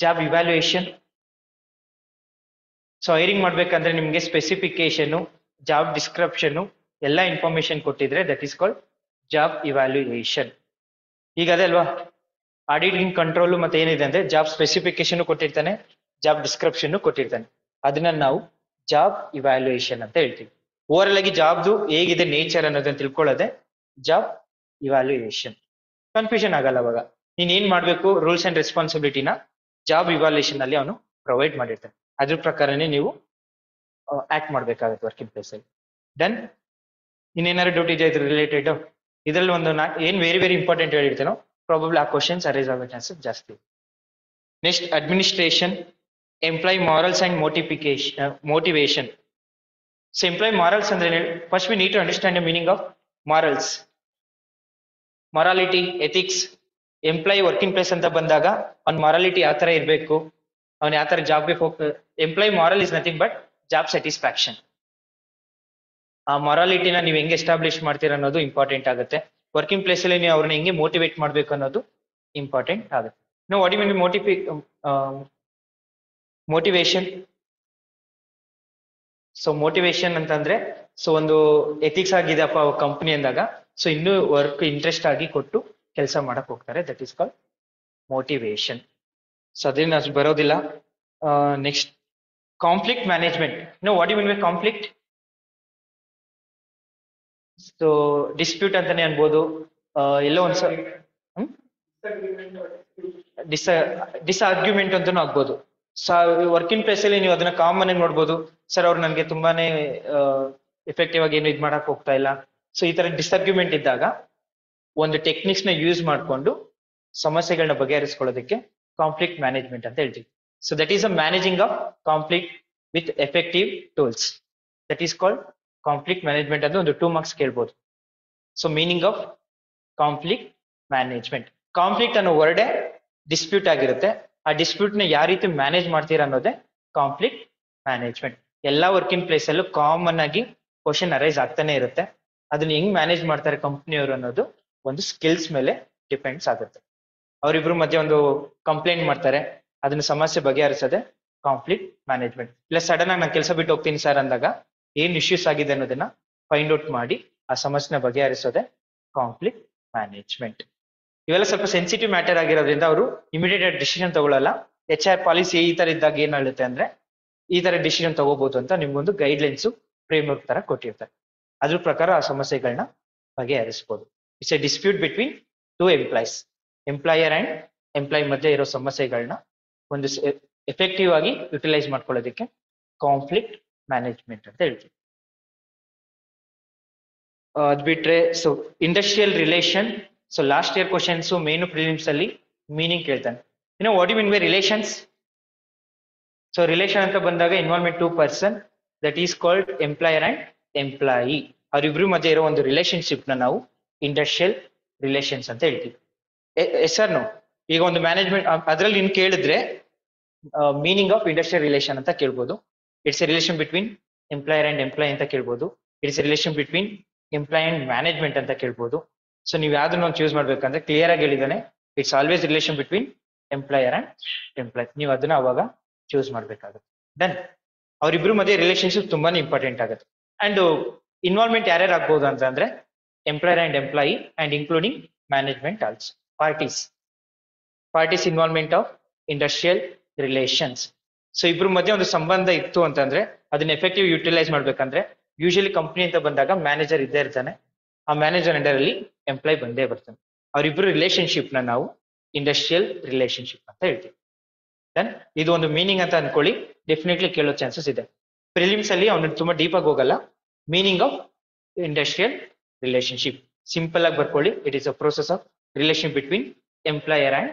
ಜಾಬ್ ಇವ್ಯಾಲ್ಯೂಯೇಷನ್. ಸೊ ಹೈರಿಂಗ್ ಮಾಡ್ಬೇಕಂದ್ರೆ ನಿಮ್ಗೆ ಸ್ಪೆಸಿಫಿಕೇಶನ್, ಜಾಬ್ ಡಿಸ್ಕ್ರಿಪ್ಷನ್ ಎಲ್ಲ ಇನ್ಫಾರ್ಮೇಶನ್ ಕೊಟ್ಟಿದ್ರೆ that is called job evaluation. ಈಗ ಅದೇ ಅಲ್ವಾ, ಆಡಿಟಿಂಗ್ ಕಂಟ್ರೋಲ್ ಮತ್ತೆ ಏನಿದೆ ಅಂದ್ರೆ ಜಾಬ್ ಸ್ಪೆಸಿಫಿಕೇಶನ್ ಕೊಟ್ಟಿರ್ತಾನೆ, ಜಾಬ್ ಡಿಸ್ಕ್ರಿಪ್ಷನ್ ಕೊಟ್ಟಿರ್ತಾನೆ. ಅದನ್ನ ನಾವು ಜಾಬ್ ಇವ್ಯಾಲ್ಯೂಯೇಷನ್ ಅಂತ ಹೇಳ್ತೀವಿ. ಓವರ್ ಆಗಿ ಜಾಬ್ದು ಹೇಗಿದೆ ನೇಚರ್ ಅನ್ನೋದನ್ನ ತಿಳ್ಕೊಳ್ಳೋದೆ ಜಾಬ್ ಇವ್ಯಾಲ್ಯೂಯೇಷನ್. ಕನ್ಫ್ಯೂಷನ್ ಆಗಲ್ಲ ಅವಾಗ. ನೀನ್ ಏನ್ ಮಾಡ್ಬೇಕು, ರೂಲ್ಸ್ ಅಂಡ್ ರೆಸ್ಪಾನ್ಸಿಬಿಲಿಟಿನ ಜಾಬ್ ಇವ್ಯಾಲ್ಯೂಯೇಷನ್ ಅಲ್ಲಿ ಅವನು ಪ್ರೊವೈಡ್ ಮಾಡಿರ್ತಾನೆ. ಅದ್ರ ಪ್ರಕಾರನೇ ನೀವು ಆಕ್ಟ್ ಮಾಡ್ಬೇಕಾಗುತ್ತೆ ವರ್ಕಿಂಗ್ ಪ್ಲೇಸ್ ಅಲ್ಲಿ. ಡನ್. ಇನ್ನೇನಾದ್ರು ಡ್ಯೂಟಿ ಇದೆ ಇದ್ರ ರಿಲೇಟೆಡ್? ಇದ್ರಲ್ಲಿ ಒಂದು ಏನ್ ವೆರಿ ವೆರಿ ಇಂಪಾರ್ಟೆಂಟ್ ಹೇಳಿರ್ತೇನೋ ಪ್ರಾಬಬ್ಲಿ ಆ ಕ್ವಶನ್ಸ್ ಅರೈಸ್ ಆಗೋ ಚಾನ್ಸಸ್ ಜಾಸ್ತಿ. Next administration, employee morals and motivation. So employee morals ಅಂದ್ರೆ first we need to understand the meaning of morals. Morality, ethics. Employee working place ಅಂತ ಬಂದಾಗ ಅವ್ನ ಮೊರಾಲಿಟಿ ಯಾವ ತರ ಇರಬೇಕು, ಅವ್ನು ಯಾವ ತರ ಜಾಬ್ಗೆ employee moral is nothing but job satisfaction. ಆ ಮೊರಾಲಿಟಿನ ನೀವು ಹೆಂಗೆ ಎಸ್ಟಾಬ್ಲಿಷ್ ಮಾಡ್ತೀರ ಅನ್ನೋದು ಇಂಪಾರ್ಟೆಂಟ್ ಆಗುತ್ತೆ. ವರ್ಕಿಂಗ್ ಪ್ಲೇಸ್ ಅಲ್ಲಿ ನೀವು ಅವ್ರನ್ನ ಹೆಂಗೆ ಮೋಟಿವೇಟ್ ಮಾಡ್ಬೇಕು ಅನ್ನೋದು ಇಂಪಾರ್ಟೆಂಟ್ ಆಗುತ್ತೆ. No what you mean motivation? So motivation ಅಂತಂದ್ರೆ, ಸೊ ಒಂದು ಎಥಿಕ್ಸ್ ಆಗಿದೆಪ್ಪ ಕಂಪನಿ ಅಂದಾಗ ಸೊ ಇನ್ನೂ ವರ್ಕ್ ಇಂಟ್ರೆಸ್ಟ್ ಆಗಿ ಕೊಟ್ಟು ಕೆಲಸ ಮಾಡಕ್ ಹೋಗ್ತಾರೆ. That is called motivation. So ಅದೇನು ಅಷ್ಟು ಬರೋದಿಲ್ಲ. Next conflict management. No what you mean by conflict? So dispute ಅಂತಾನೆ ಅನ್ಬೋದು, ಎಲ್ಲೋ ಒಂದ್ಸ ಡಿಸ್ಆರ್ಗ್ಯುಮೆಂಟ್ ಅಂತಾನು ಆಗ್ಬೋದು. ವರ್ಕಿಂಗ್ ಪ್ಲೇಸ್ ಅಲ್ಲಿ ನೀವು ಅದನ್ನ ಕಾಮನ್ ಆಗಿ ನೋಡ್ಬೋದು. ಸರ್ ಅವ್ರು ನನಗೆ ತುಂಬಾನೇ ಎಫೆಕ್ಟಿವ್ ಆಗಿ ಏನು ಇದು ಮಾಡಕ್ ಹೋಗ್ತಾ ಇಲ್ಲ. ಸೊ ಈ ತರ ಡಿಸ್ಆರ್ಗ್ಯುಮೆಂಟ್ ಇದ್ದಾಗ ಒಂದು ಟೆಕ್ನಿಕ್ಸ್ ನ ಯೂಸ್ ಮಾಡ್ಕೊಂಡು ಸಮಸ್ಯೆಗಳನ್ನ ಬಗೆಹರಿಸ್ಕೊಳ್ಳೋದಕ್ಕೆ ಕಾನ್ಫ್ಲಿಕ್ಟ್ ಮ್ಯಾನೇಜ್ಮೆಂಟ್ ಅಂತ ಹೇಳ್ತೀವಿ. So that is a managing of conflict with effective tools. That is called conflict management ಅಂದ್ರೆ ಒಂದು 2 marks ಕೇಳ್ಬೋದು. So meaning of conflict management. Conflict ಅನ್ನೋ ವರ್ಡೇ ಡಿಸ್ಪ್ಯೂಟ್ ಆಗಿರುತ್ತೆ. ಆ ಡಿಸ್ಪ್ಯೂಟ್ ನ ಯಾವ ರೀತಿ ಮ್ಯಾನೇಜ್ ಮಾಡ್ತೀರಾ ಅನ್ನೋದೇ ಕಾನ್ಫ್ಲಿಕ್ಟ್ ಮ್ಯಾನೇಜ್ಮೆಂಟ್. ಎಲ್ಲಾ ವರ್ಕಿಂಗ್ ಪ್ಲೇಸ್ ಅಲ್ಲೂ ಕಾಮನ್ ಆಗಿ ಕ್ವಶನ್ ಅರೈಸ್ ಆಗ್ತಾನೆ ಇರುತ್ತೆ. ಅದನ್ನ ಹೆಂಗ್ ಮ್ಯಾನೇಜ್ ಮಾಡ್ತಾರೆ ಕಂಪ್ನಿಯವರು ಅನ್ನೋದು ಒಂದು ಸ್ಕಿಲ್ಸ್ ಮೇಲೆ ಡಿಪೆಂಡ್ಸ್ ಆಗುತ್ತೆ. ಅವರಿಬ್ರು ಮಧ್ಯೆ ಒಂದು ಕಂಪ್ಲೇಂಟ್ ಮಾಡ್ತಾರೆ, ಅದನ್ನ ಸಮಸ್ಯೆ ಬಗೆಹರಿಸೋದೆ ಕಾನ್ಫ್ಲಿಕ್ಟ್ ಮ್ಯಾನೇಜ್ಮೆಂಟ್. ಇಲ್ಲ ಸಡನ್ ಆಗಿ ನಾನು ಕೆಲಸ ಬಿಟ್ಟು ಹೋಗ್ತೀನಿ ಸರ್ ಅಂದಾಗ ಏನ್ ಇಶ್ಯೂಸ್ ಆಗಿದೆ ಅನ್ನೋದನ್ನ ಫೈಂಡ್ ಔಟ್ ಮಾಡಿ ಆ ಸಮಸ್ಯೆನ ಬಗೆಹರಿಸೋದೆ ಕಾನ್ಫ್ಲಿಕ್ಟ್ ಮ್ಯಾನೇಜ್ಮೆಂಟ್. ಇವೆಲ್ಲ ಸ್ವಲ್ಪ ಸೆನ್ಸಿಟಿವ್ ಮ್ಯಾಟರ್ ಆಗಿರೋದ್ರಿಂದ ಅವರು ಇಮಿಡಿಯೇಟ್ ಡಿಸಿಷನ್ ತಗೊಳ್ಳಲ್ಲ. HR ಪಾಲಿಸಿ ಈ ತರ ಇದ್ದಾಗ ಏನ್ ಹೇಳುತ್ತೆ ಅಂದ್ರೆ ಈ ತರ ಡಿಸಿಷನ್ ತಗೋಬಹುದು ಅಂತ ನಿಮ್ಗೊಂದು ಗೈಡ್ಲೈನ್ಸ್ ಫ್ರೇಮ್ವರ್ಕ್ ತರ ಕೊಟ್ಟಿರ್ತಾರೆ. ಅದ್ರ ಪ್ರಕಾರ ಆ ಸಮಸ್ಯೆಗಳನ್ನ ಬಗೆಹರಿಸಬಹುದು. It's a dispute between two employees, employer and employee ಮಧ್ಯೆ ಇರೋ ಸಮಸ್ಯೆಗಳನ್ನ ಒಂದು ಎಫೆಕ್ಟಿವ್ ಆಗಿ ಯುಟಿಲೈಸ್ ಮಾಡ್ಕೊಳ್ಳೋದಕ್ಕೆ ಕಾನ್ಫ್ಲಿಕ್ಟ್ ಮ್ಯಾನೇಜ್ಮೆಂಟ್ ಅಂತ ಹೇಳ್ತೀವಿ. ಅದ್ ಬಿಟ್ರೆ so industrial relation. So last year questions main prelims ಅಲ್ಲಿ ಮೀನಿಂಗ್ ಕೇಳ್ತಾನೆ. What you mean by relations? So relation ಅಂತ ಬಂದಾಗ involvement two person that is called employer and employee. ಅವ್ರಿಬ್ರು ಮಧ್ಯೆ ಇರೋ ಒಂದು ರಿಲೇಶನ್ಶಿಪ್ ನ ನಾವು ಇಂಡಸ್ಟ್ರಿಯಲ್ ರಿಲೇಷನ್ಸ್ ಅಂತ ಹೇಳ್ತೀವಿ. Yes or no? ಈಗ ಒಂದು ಮ್ಯಾನೇಜ್ಮೆಂಟ್ ಅದ್ರಲ್ಲಿ ಇನ್ ಕೇಳಿದ್ರೆ ಮೀನಿಂಗ್ ಆಫ್ ಇಂಡಸ್ಟ್ರಿಯಲ್ ರಿಲೇಷನ್ ಅಂತ ಕೇಳ್ಬೋದು. It's a relation between employer and employee ಅಂತ ಕೇಳ್ಬೋದು. It's a relation between employee and management ಅಂತ ಕೇಳ್ಬೋದು. ಸೊ ನೀವು ಯಾವ್ದನ್ನ ಒಂದು ಚೂಸ್ ಮಾಡ್ಬೇಕಂದ್ರೆ ಕ್ಲಿಯರ್ ಆಗಿ ಹೇಳಿದಾನೆ, it's always relation between employer and employee. ನೀವು ಅದನ್ನ ಅವಾಗ ಚೂಸ್ ಮಾಡ್ಬೇಕಾಗುತ್ತೆ. ಡನ್. ಅವ್ರಿಬ್ರು ಮಧ್ಯೆ ರಿಲೇಶನ್ಶಿಪ್ ತುಂಬಾನೇ ಇಂಪಾರ್ಟೆಂಟ್ ಆಗುತ್ತೆ. ಅಂಡ್ ಇನ್ವಾಲ್ವ್ಮೆಂಟ್ ಯಾರ್ಯಾರು ಆಗ್ಬೋದು ಅಂತ ಅಂದ್ರೆ employer and employee and including management also. Parties involvement of industrial relations. So ಇಬ್ರು ಮಧ್ಯೆ ಒಂದು ಸಂಬಂಧ ಇತ್ತು ಅಂತಂದ್ರೆ ಅದನ್ನ ಎಫೆಕ್ಟಿವ್ ಯುಟಿಲೈಸ್ ಮಾಡ್ಬೇಕಂದ್ರೆ ಯೂಶಲಿ ಕಂಪ್ನಿ ಅಂತ ಬಂದಾಗ ಮ್ಯಾನೇಜರ್ ಇದ್ದೇ ಇರ್ತಾನೆ. ಆ ಮ್ಯಾನೇಜರ್ ಅಂಡರ್ ಅಲ್ಲಿ ಎಂಪ್ಲಾಯ್ ಬಂದೇ ಬರ್ತಾನೆ. ಅವರಿಬ್ರು ರಿಲೇಶನ್ಶಿಪ್ ನ ನಾವು ಇಂಡಸ್ಟ್ರಿಯಲ್ ರಿಲೇಶನ್ಶಿಪ್ ಅಂತ ಹೇಳ್ತೀವಿ. ದೆನ್ ಇದು ಒಂದು ಮೀನಿಂಗ್ ಅಂತ ಅನ್ಕೊಳ್ಳಿ, ಡೆಫಿನೆಟ್ಲಿ ಕೇಳೋ ಚಾನ್ಸಸ್ ಇದೆ. ಪ್ರಿಲಿಮ್ಸ್ ಅಲ್ಲಿ ಅವ್ನು ತುಂಬಾ ಡೀಪ್ ಆಗಿ ಹೋಗಲ್ಲ. Meaning of industrial relationship simple ಆಗಿ ಬರ್ಕೊಳ್ಳಿ. It is a process of relation between employer and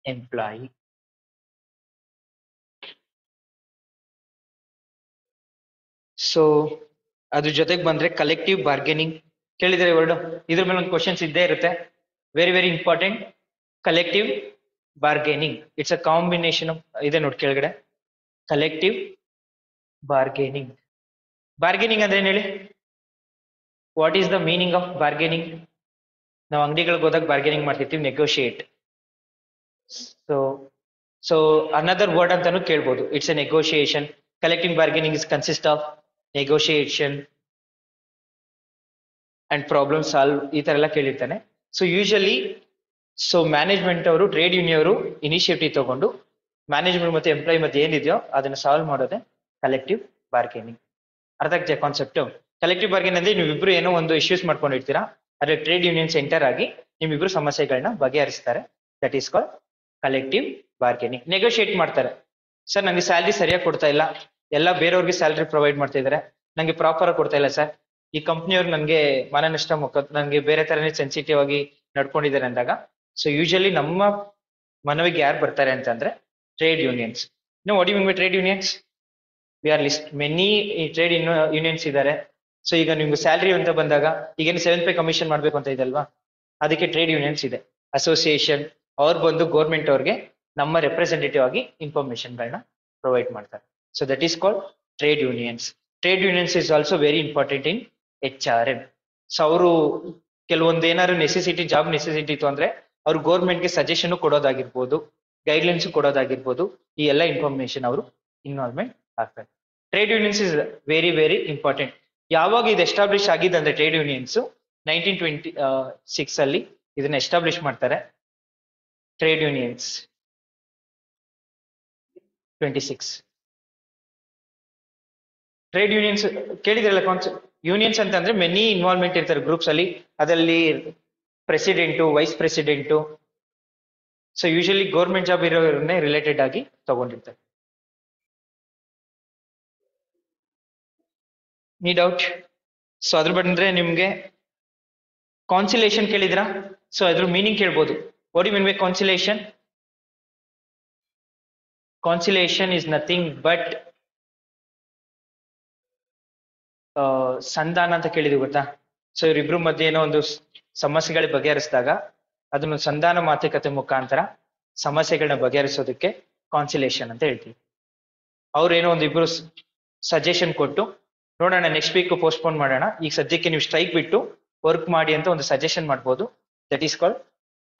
employee. So ಅದ್ರ ಜೊತೆಗೆ ಬಂದ್ರೆ ಕಲೆಕ್ಟಿವ್ ಬಾರ್ಗೇನಿಂಗ್ ಕೇಳಿದ್ರೆ ವರ್ಡ್, ಇದ್ರ ಮೇಲೆ ಒಂದು ಕ್ವಶನ್ಸ್ ಇದ್ದೇ ಇರುತ್ತೆ. Very very important. Collective bargaining it's a combination of ಇದೆ ನೋಡಿ ಕೆಳಗಡೆ. Collective bargaining. ಬಾರ್ಗೇನಿಂಗ್ ಅಂದ್ರೆ ಏನ್ ಹೇಳಿ? What is the meaning of bargaining? ನಾವು ಅಂಗಡಿಗಳಿಗೆ ಹೋದಾಗ ಬಾರ್ಗೇನಿಂಗ್ ಮಾಡ್ತಿರ್ತೀವಿ, ನೆಗೋಶಿಯೇಟ್. ಸೊ ಅನದರ್ ವರ್ಡ್ ಅಂತಾನು ಕೇಳ್ಬೋದು. It's a negotiation. Collective bargaining is consist of negotiation and problem solve, ಈ ತರ ಎಲ್ಲ ಕೇಳಿರ್ತಾನೆ. ಸೊ ಯೂಶಲಿ ಮ್ಯಾನೇಜ್ಮೆಂಟ್ ಅವರು ಟ್ರೇಡ್ ಯೂನಿಯನ್ ಅವರು ಇನಿಷಿಯೇಟಿವ್ ತಗೊಂಡು ಮ್ಯಾನೇಜ್ಮೆಂಟ್ ಮತ್ತೆ ಎಂಪ್ಲಾಯ್ ಮಧ್ಯೆ ಏನಿದೆಯೋ ಅದನ್ನ ಸಾಲ್ವ್ ಮಾಡೋದೇ ಕಲೆಕ್ಟಿವ್ ಬಾರ್ಗೇನಿಂಗ್. ಅರ್ಥ ಆಗ್ತಿದೆ ಕಾನ್ಸೆಪ್ಟ್? ಕಲೆಕ್ಟಿವ್ ಬಾರ್ಗೇನಿಂಗ್ ಅಂದ್ರೆ ನೀವಿಬ್ರು ಏನೋ ಒಂದು ಇಶ್ಯೂಸ್ ಮಾಡ್ಕೊಂಡಿರ್ತೀರಾ, ಅದ್ರ ಟ್ರೇಡ್ ಯೂನಿಯನ್ ಸೆಂಟರ್ ಆಗಿ ನಿಮ್ಮಿಬ್ರು ಸಮಸ್ಯೆಗಳನ್ನ ಬಗೆಹರಿಸ್ತಾರೆ. That is called collective bargaining. Negotiate ಮಾಡ್ತಾರೆ. ಸರ್ ನಂಗೆ ಸ್ಯಾಲ್ರಿ ಸರಿಯಾಗಿ ಕೊಡ್ತಾ ಇಲ್ಲ, ಎಲ್ಲ ಬೇರೆಯವ್ರಿಗೆ ಸ್ಯಾಲ್ರಿ ಪ್ರೊವೈಡ್ ಮಾಡ್ತಾ ಇದಾರೆ, ನಂಗೆ ಪ್ರಾಪರ್ ಆಗಿ ಕೊಡ್ತಾ ಇಲ್ಲ ಸರ್, ಈ ಕಂಪ್ನಿಯವ್ರು ನನ್ಗೆ ಮಾನನಷ್ಟ ನನ್ಗೆ ಬೇರೆ ತರನೇ ಸೆನ್ಸಿಟಿವ್ ಆಗಿ ನಡ್ಕೊಂಡಿದ್ದಾರೆ ಅಂದಾಗ ಸೊ ಯೂಶಲಿ ನಮ್ಮ ಮನವಿಗೆ ಯಾರು ಬರ್ತಾರೆ ಅಂತಂದ್ರೆ trade unions. What you mean by trade unions? We are list many trade unions ಇದ್ದಾರೆ. ಸೊ ಈಗ ನಿಮ್ಗೆ ಸ್ಯಾಲ್ರಿ ಅಂತ ಬಂದಾಗ ಈಗೇನು 7 ಪೇ ಕಮಿಷನ್ ಮಾಡ್ಬೇಕು ಅಂತ ಇದೆ ಅಲ್ವಾ, ಅದಕ್ಕೆ ಟ್ರೇಡ್ ಯೂನಿಯನ್ಸ್ ಇದೆ, ಅಸೋಸಿಯೇಷನ್. ಅವ್ರು ಬಂದು ಗೌರ್ಮೆಂಟ್ ಅವ್ರಿಗೆ ನಮ್ಮ ರೆಪ್ರೆಸೆಂಟೇಟಿವ್ ಆಗಿ ಇನ್ಫಾರ್ಮೇಶನ್ಗಳನ್ನ ಪ್ರೊವೈಡ್ ಮಾಡ್ತಾರೆ. So that is called trade unions. Trade unions is also very important in HRM. So ಅವರು ಕೆಲವೊಂದು ಏನಾದ್ರು ನೆಸೆಸಿಟಿ, ಜಾಬ್ ನೆಸೆಸಿಟಿ ಇತ್ತು ಅಂದ್ರೆ ಅವ್ರು ಗೌರ್ಮೆಂಟ್ಗೆ ಸಜೆಷನ್ ಕೊಡೋದಾಗಿರ್ಬೋದು, ಗೈಡ್ಲೈನ್ಸ್ ಕೊಡೋದಾಗಿರ್ಬೋದು, ಈ ಎಲ್ಲ ಇನ್ಫಾರ್ಮೇಶನ್ ಅವರು ಇನ್ವಾಲ್ವ್ಮೆಂಟ್ ಆಗ್ತಾರೆ. Trade unions is very very important. ಯಾವಾಗ ಇದು ಎಸ್ಟಾಬ್ಲಿಷ್ ಆಗಿದೆ ಅಂದ್ರೆ ಟ್ರೇಡ್ ಯೂನಿಯನ್ಸ್ 1926 ಅಲ್ಲಿ ಇದನ್ನ ಎಸ್ಟಾಬ್ಲಿಷ್ ಮಾಡ್ತಾರೆ. ಟ್ರೇಡ್ ಯೂನಿಯನ್ಸ್ 26 ಟ್ರೇಡ್ ಯೂನಿಯನ್ಸ್ ಕೇಳಿದ್ರಲ್ಲ ಕಾನ್ಸೆಪ್ಟ್. ಯೂನಿಯನ್ಸ್ ಅಂತಂದ್ರೆ ಮೆನಿ ಇನ್ವಾಲ್ವ್ಮೆಂಟ್ ಇರ್ತಾರೆ ಗ್ರೂಪ್ಸ್ ಅಲ್ಲಿ, ಅದರಲ್ಲಿ president, vice president. So usually government job ಇರೋರನ್ನೇ ರಿಲೇಟೆಡ್ ಆಗಿ ತಗೊಂಡಿರ್ತಾರೆ. ನೀ ಡೌಟ್? ಸೊ ಅದ್ರ ಬಂದ್ರೆ ನಿಮ್ಗೆ ಕಾನ್ಸಿಲೇಷನ್ ಕೇಳಿದ್ರಾ? ಸೊ ಅದ್ರ ಮೀನಿಂಗ್ ಕೇಳ್ಬೋದು. What you mean by conciliation? Conciliation is nothing but ಸಂಧಾನ ಅಂತ ಕೇಳಿದ್ವಿ ಗೊತ್ತಾ? ಸೊ ಇವರಿಬ್ರು ಮಧ್ಯೆ ಏನೋ ಒಂದು ಸಮಸ್ಯೆಗಳ ಬಗೆಹರಿಸಿದಾಗ ಅದನ್ನು ಸಂಧಾನ ಮಾತುಕತೆ ಮುಖಾಂತರ ಸಮಸ್ಯೆಗಳನ್ನ ಬಗೆಹರಿಸೋದಕ್ಕೆ ಕಾನ್ಸಿಲೇಷನ್ ಅಂತ ಹೇಳ್ತೀವಿ. ಅವ್ರೇನೋ ಒಂದು ಇಬ್ರು ಸಜೆಷನ್ ಕೊಟ್ಟು ನೋಡೋಣ ನೆಕ್ಸ್ಟ್ ವೀಕ್ ಪೋಸ್ಟ್ಪೋನ್ ಮಾಡೋಣ, ಈಗ ಸದ್ಯಕ್ಕೆ ನೀವು ಸ್ಟ್ರೈಕ್ ಬಿಟ್ಟು ವರ್ಕ್ ಮಾಡಿ ಅಂತ ಒಂದು ಸಜೆಷನ್ ಮಾಡ್ಬೋದು. That is called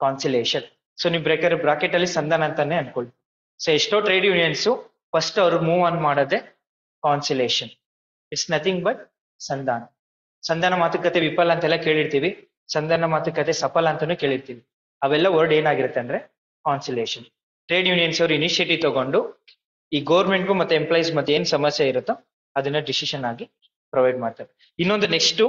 conciliation. So ನೀವು ಬ್ರಾಕೆಟ್ ಅಲ್ಲಿ ಸಂಧಾನ ಅಂತಾನೆ ಅನ್ಕೊಳ್ಳಿ. ಸೊ ಎಷ್ಟೋ ಟ್ರೇಡ್ ಯೂನಿಯನ್ಸ್ ಫಸ್ಟ್ ಅವ್ರು ಮೂವ್ ಆನ್ ಮಾಡೋದೇ ಕಾನ್ಸಿಲೇಷನ್. ಇಟ್ಸ್ ನಥಿಂಗ್ ಬಟ್ ಸಂಧಾನ. ಸಂಧಾನ ಮಾತುಕತೆ ವಿಫಲ ಅಂತೆಲ್ಲ ಕೇಳಿರ್ತೀವಿ, ಸಂಧಾನ ಮಾತುಕತೆ ಸಫಲ ಅಂತಾನು ಕೇಳಿರ್ತೀವಿ. ಅವೆಲ್ಲ ವರ್ಡ್ ಏನಾಗಿರುತ್ತೆ ಅಂದ್ರೆ ಕಾನ್ಸಿಲೇಷನ್. ಟ್ರೇಡ್ ಯೂನಿಯನ್ಸ್ ಅವರು ಇನಿಷಿಯೇಟಿವ್ ತಗೊಂಡು ಈ ಗೌರ್ಮೆಂಟ್ಗೂ ಮತ್ತೆ ಎಂಪ್ಲಾಯೀಸ್ ಮತ್ತೆ ಏನ್ ಸಮಸ್ಯೆ ಇರುತ್ತೋ ಅದನ್ನ ಡಿಸಿಷನ್ ಆಗಿ ಪ್ರೊವೈಡ್ ಮಾಡ್ತಾರೆ. ಇನ್ನೊಂದು ನೆಕ್ಸ್ಟ್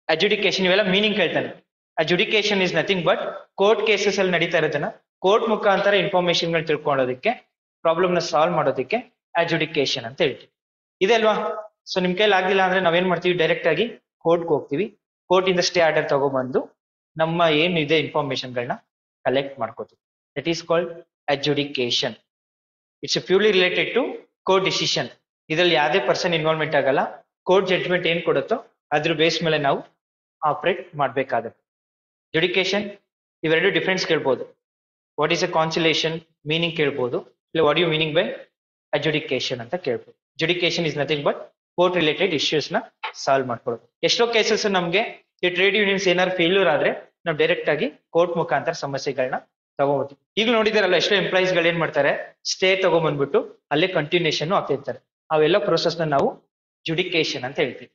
ಅಡ್ಜುಡಿಕೇಶನ್, ಇವೆಲ್ಲ ಮೀನಿಂಗ್ ಕೇಳ್ತಾನೆ. Adjudication is nothing but court cases ಅಲ್ಲಿ ನಡೀತಾ ಇರೋದನ್ನ ಕೋರ್ಟ್ ಮುಖಾಂತರ ಇನ್ಫಾರ್ಮೇಶನ್ ಗಳು ತಿಳ್ಕೊಳ್ಳೋದಕ್ಕೆ, ಪ್ರಾಬ್ಲಮ್ ನ ಸಾಲ್ವ್ ಮಾಡೋದಕ್ಕೆ ಅಡ್ಜುಡಿಕೇಶನ್ ಅಂತ ಹೇಳ್ತೀವಿ. ಇದೆ ಅಲ್ವಾ? ಸೊ ನಿಮ್ ಕೈಲಿ ಆಗಿಲ್ಲ ಅಂದ್ರೆ ನಾವೇನ್ ಮಾಡ್ತೀವಿ, ಡೈರೆಕ್ಟ್ ಆಗಿ ಕೋರ್ಟ್ಗೆ ಹೋಗ್ತೀವಿ. ಕೋರ್ಟ್ ಇಂದ ಸ್ಟೇ ಆರ್ಡರ್ ತಗೊಬಂದು ನಮ್ಮ ಏನಿದೆ ಇನ್ಫಾರ್ಮೇಶನ್ ಗಳನ್ನ ಕಲೆಕ್ಟ್ ಮಾಡ್ಕೋತೀವಿ. That is called adjudication. It's purely related to court decision. ಇದರಲ್ಲಿ ಯಾವುದೇ ಪರ್ಸನ್ ಇನ್ವಾಲ್ವ್ಮೆಂಟ್ ಆಗಲ್ಲ. ಕೋರ್ಟ್ ಜಡ್ಜ್ಮೆಂಟ್ ಏನ್ ಕೊಡುತ್ತೋ ಅದ್ರ ಬೇಸ್ ಮೇಲೆ ನಾವು ಆಪರೇಟ್ ಮಾಡ್ಬೇಕಾಗತ್ತೆ. ಜುಡಿಕೇಶನ್ ಇವೆರಡು ಡಿಫ್ರೆನ್ಸ್ ಕೇಳ್ಬೋದು. What is a conciliation meaning ಕೇಳ್ಬೋದು, ಇಲ್ಲ what you meaning by adjudication ಅಂತ ಕೇಳ್ಬೋದು. Adjudication is nothing but court related issues ನ ಸಾಲ್ವ್ ಮಾಡ್ಕೊಳ್ಳೋದು. ಎಷ್ಟೋ ಕೇಸಸ್ ನಮ್ಗೆ ಈ ಟ್ರೇಡ್ ಯೂನಿಯನ್ಸ್ ಏನಾದ್ರು ಫೇಲ್ಯೂರ್ ಆದ್ರೆ ನಾವು ಡೈರೆಕ್ಟ್ ಆಗಿ ಕೋರ್ಟ್ ಮುಖಾಂತರ ಸಮಸ್ಯೆಗಳನ್ನ ತಗೋಬಹುದು. ಈಗ ನೋಡಿದಾರಲ್ಲ, ಎಷ್ಟೋ ಎಂಪ್ಲಾಯೀಸ್ ಗಳು ಏನ್ ಮಾಡ್ತಾರೆ, ಸ್ಟೇ ತಗೊಂಡ್ಬಂದ್ಬಿಟ್ಟು ಅಲ್ಲೇ ಕಂಟಿನ್ಯೂಷನ್ ಆಗ್ತಿರ್ತಾರೆ. ಅವೆಲ್ಲ ಪ್ರೋಸೆಸ್ ನ ನಾವು ಜುಡಿಕೇಶನ್ ಅಂತ ಹೇಳ್ತೀವಿ.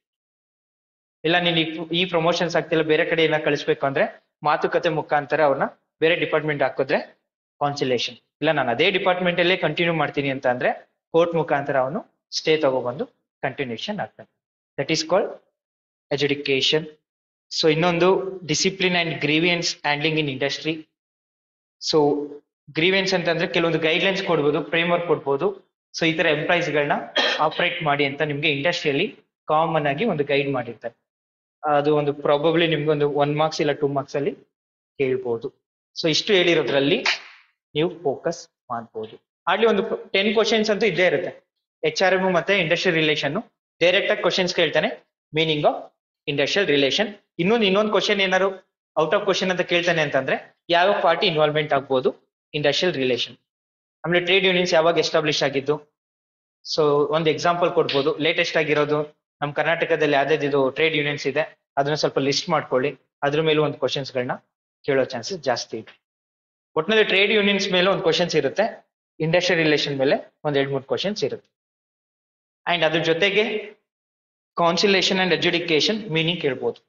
ಇಲ್ಲ ನೀನ್ ಈ ಪ್ರಮೋಷನ್ಸ್ ಆಗ್ತಿಲ್ಲ, ಬೇರೆ ಕಡೆ ಏನ ಕಳಿಸ್ಬೇಕು ಅಂದ್ರೆ ಮಾತುಕತೆ ಮುಖಾಂತರ ಅವ್ರನ್ನ ಬೇರೆ ಡಿಪಾರ್ಟ್ಮೆಂಟ್ ಹಾಕಿದ್ರೆ ಕಾನ್ಸಿಲೇಷನ್. ಇಲ್ಲ ನಾನು ಅದೇ ಡಿಪಾರ್ಟ್ಮೆಂಟ್ ಅಲ್ಲೇ ಕಂಟಿನ್ಯೂ ಮಾಡ್ತೀನಿ ಅಂತ ಅಂದ್ರೆ ಕೋರ್ಟ್ ಮುಖಾಂತರ ಅವನು ಸ್ಟೇ ತಗೊಬಂದು ಕಂಟಿನ್ಯೂಷನ್ ಆಗ್ತಾನೆ. That is called adjudication. So ಇನ್ನೊಂದು discipline and grievance handling in industry. So grievance ಅಂತಂದ್ರೆ ಕೆಲವೊಂದು ಗೈಡ್ಲೈನ್ಸ್ ಕೊಡ್ಬೋದು, ಫ್ರೇಮ್ ವರ್ಕ್ ಕೊಡ್ಬೋದು. ಸೊ ಈ ತರ ಎಂಪ್ಲಾಯೀಸ್ ಗಳನ್ನ ಆಪರೇಟ್ ಮಾಡಿ ಅಂತ ನಿಮ್ಗೆ ಇಂಡಸ್ಟ್ರಿಯಲ್ಲಿ ಕಾಮನ್ ಆಗಿ ಒಂದು ಗೈಡ್ ಮಾಡಿರ್ತಾರೆ. ಅದು ಒಂದು ಪ್ರಾಬಬ್ಲಿ ನಿಮ್ಗೆ ಒಂದು 1 ಮಾರ್ಕ್ಸ್ ಇಲ್ಲ 2 ಮಾರ್ಕ್ಸ್ ಅಲ್ಲಿ ಕೇಳ್ಬೋದು. ಸೊ ಇಷ್ಟು ಹೇಳಿರೋದ್ರಲ್ಲಿ ನೀವು ಫೋಕಸ್ ಮಾಡ್ಬೋದು. ಅಲ್ಲಿ ಒಂದು 10 ಕ್ವಶನ್ಸ್ ಅಂತೂ ಇದ್ದೇ ಇರುತ್ತೆ. HRM ಮತ್ತೆ ಇಂಡಸ್ಟ್ರಿಯಲ್ ರಿಲೇಷನ್ ಡೈರೆಕ್ಟ್ ಆಗಿ ಕ್ವಶನ್ಸ್ ಕೇಳ್ತಾನೆ, ಮೀನಿಂಗ್ ಆಫ್ ಇಂಡಸ್ಟ್ರಿಯಲ್ ರಿಲೇಷನ್. ಇನ್ನೊಂದು ಕ್ವಶನ್ ಏನಾದ್ರು ಔಟ್ ಆಫ್ ಕ್ವಶನ್ ಅಂತ ಕೇಳ್ತಾನೆ ಅಂತಂದ್ರೆ ಯಾವ ಪಾರ್ಟಿ ಇನ್ವಾಲ್ವ್ಮೆಂಟ್ ಆಗ್ಬೋದು ಇಂಡಸ್ಟ್ರಿಯಲ್ ರಿಲೇಷನ್. ಆಮೇಲೆ ಟ್ರೇಡ್ ಯೂನಿಯನ್ಸ್ ಯಾವಾಗ ಎಸ್ಟಾಬ್ಲಿಷ್ ಆಗಿದ್ದು, ಸೊ ಒಂದು ಎಕ್ಸಾಂಪಲ್ ಕೊಡ್ಬೋದು. ಲೇಟೆಸ್ಟ್ ಆಗಿರೋದು ನಮ್ಮ ಕರ್ನಾಟಕದಲ್ಲಿ ಯಾವ್ದು ಟ್ರೇಡ್ ಯೂನಿಯನ್ಸ್ ಇದೆ ಅದನ್ನ ಸ್ವಲ್ಪ ಲಿಸ್ಟ್ ಮಾಡ್ಕೊಳ್ಳಿ. ಅದ್ರ ಮೇಲೆ ಒಂದು ಕ್ವಶನ್ಸ್ ಗಳನ್ನ ಕೇಳೋ ಚಾನ್ಸಸ್ ಜಾಸ್ತಿ ಇದೆ. ಒಟ್ಟಿನಲ್ಲಿ ಟ್ರೇಡ್ ಯೂನಿಯನ್ಸ್ ಮೇಲೆ ಒಂದು ಕ್ವಶನ್ಸ್ ಇರುತ್ತೆ, ಇಂಡಸ್ಟ್ರಿಯಲ್ ರಿಲೇಷನ್ ಮೇಲೆ ಒಂದ್ 2-3 ಕ್ವಶನ್ಸ್ ಇರುತ್ತೆ. ಅಂಡ್ ಅದ್ರ ಜೊತೆಗೆ ಕಾನ್ಸಿಲೇಷನ್ ಅಂಡ್ ಅಡ್ಜುಡಿಕೇಶನ್ ಮೀನಿಂಗ್ ಕೇಳ್ಬೋದು.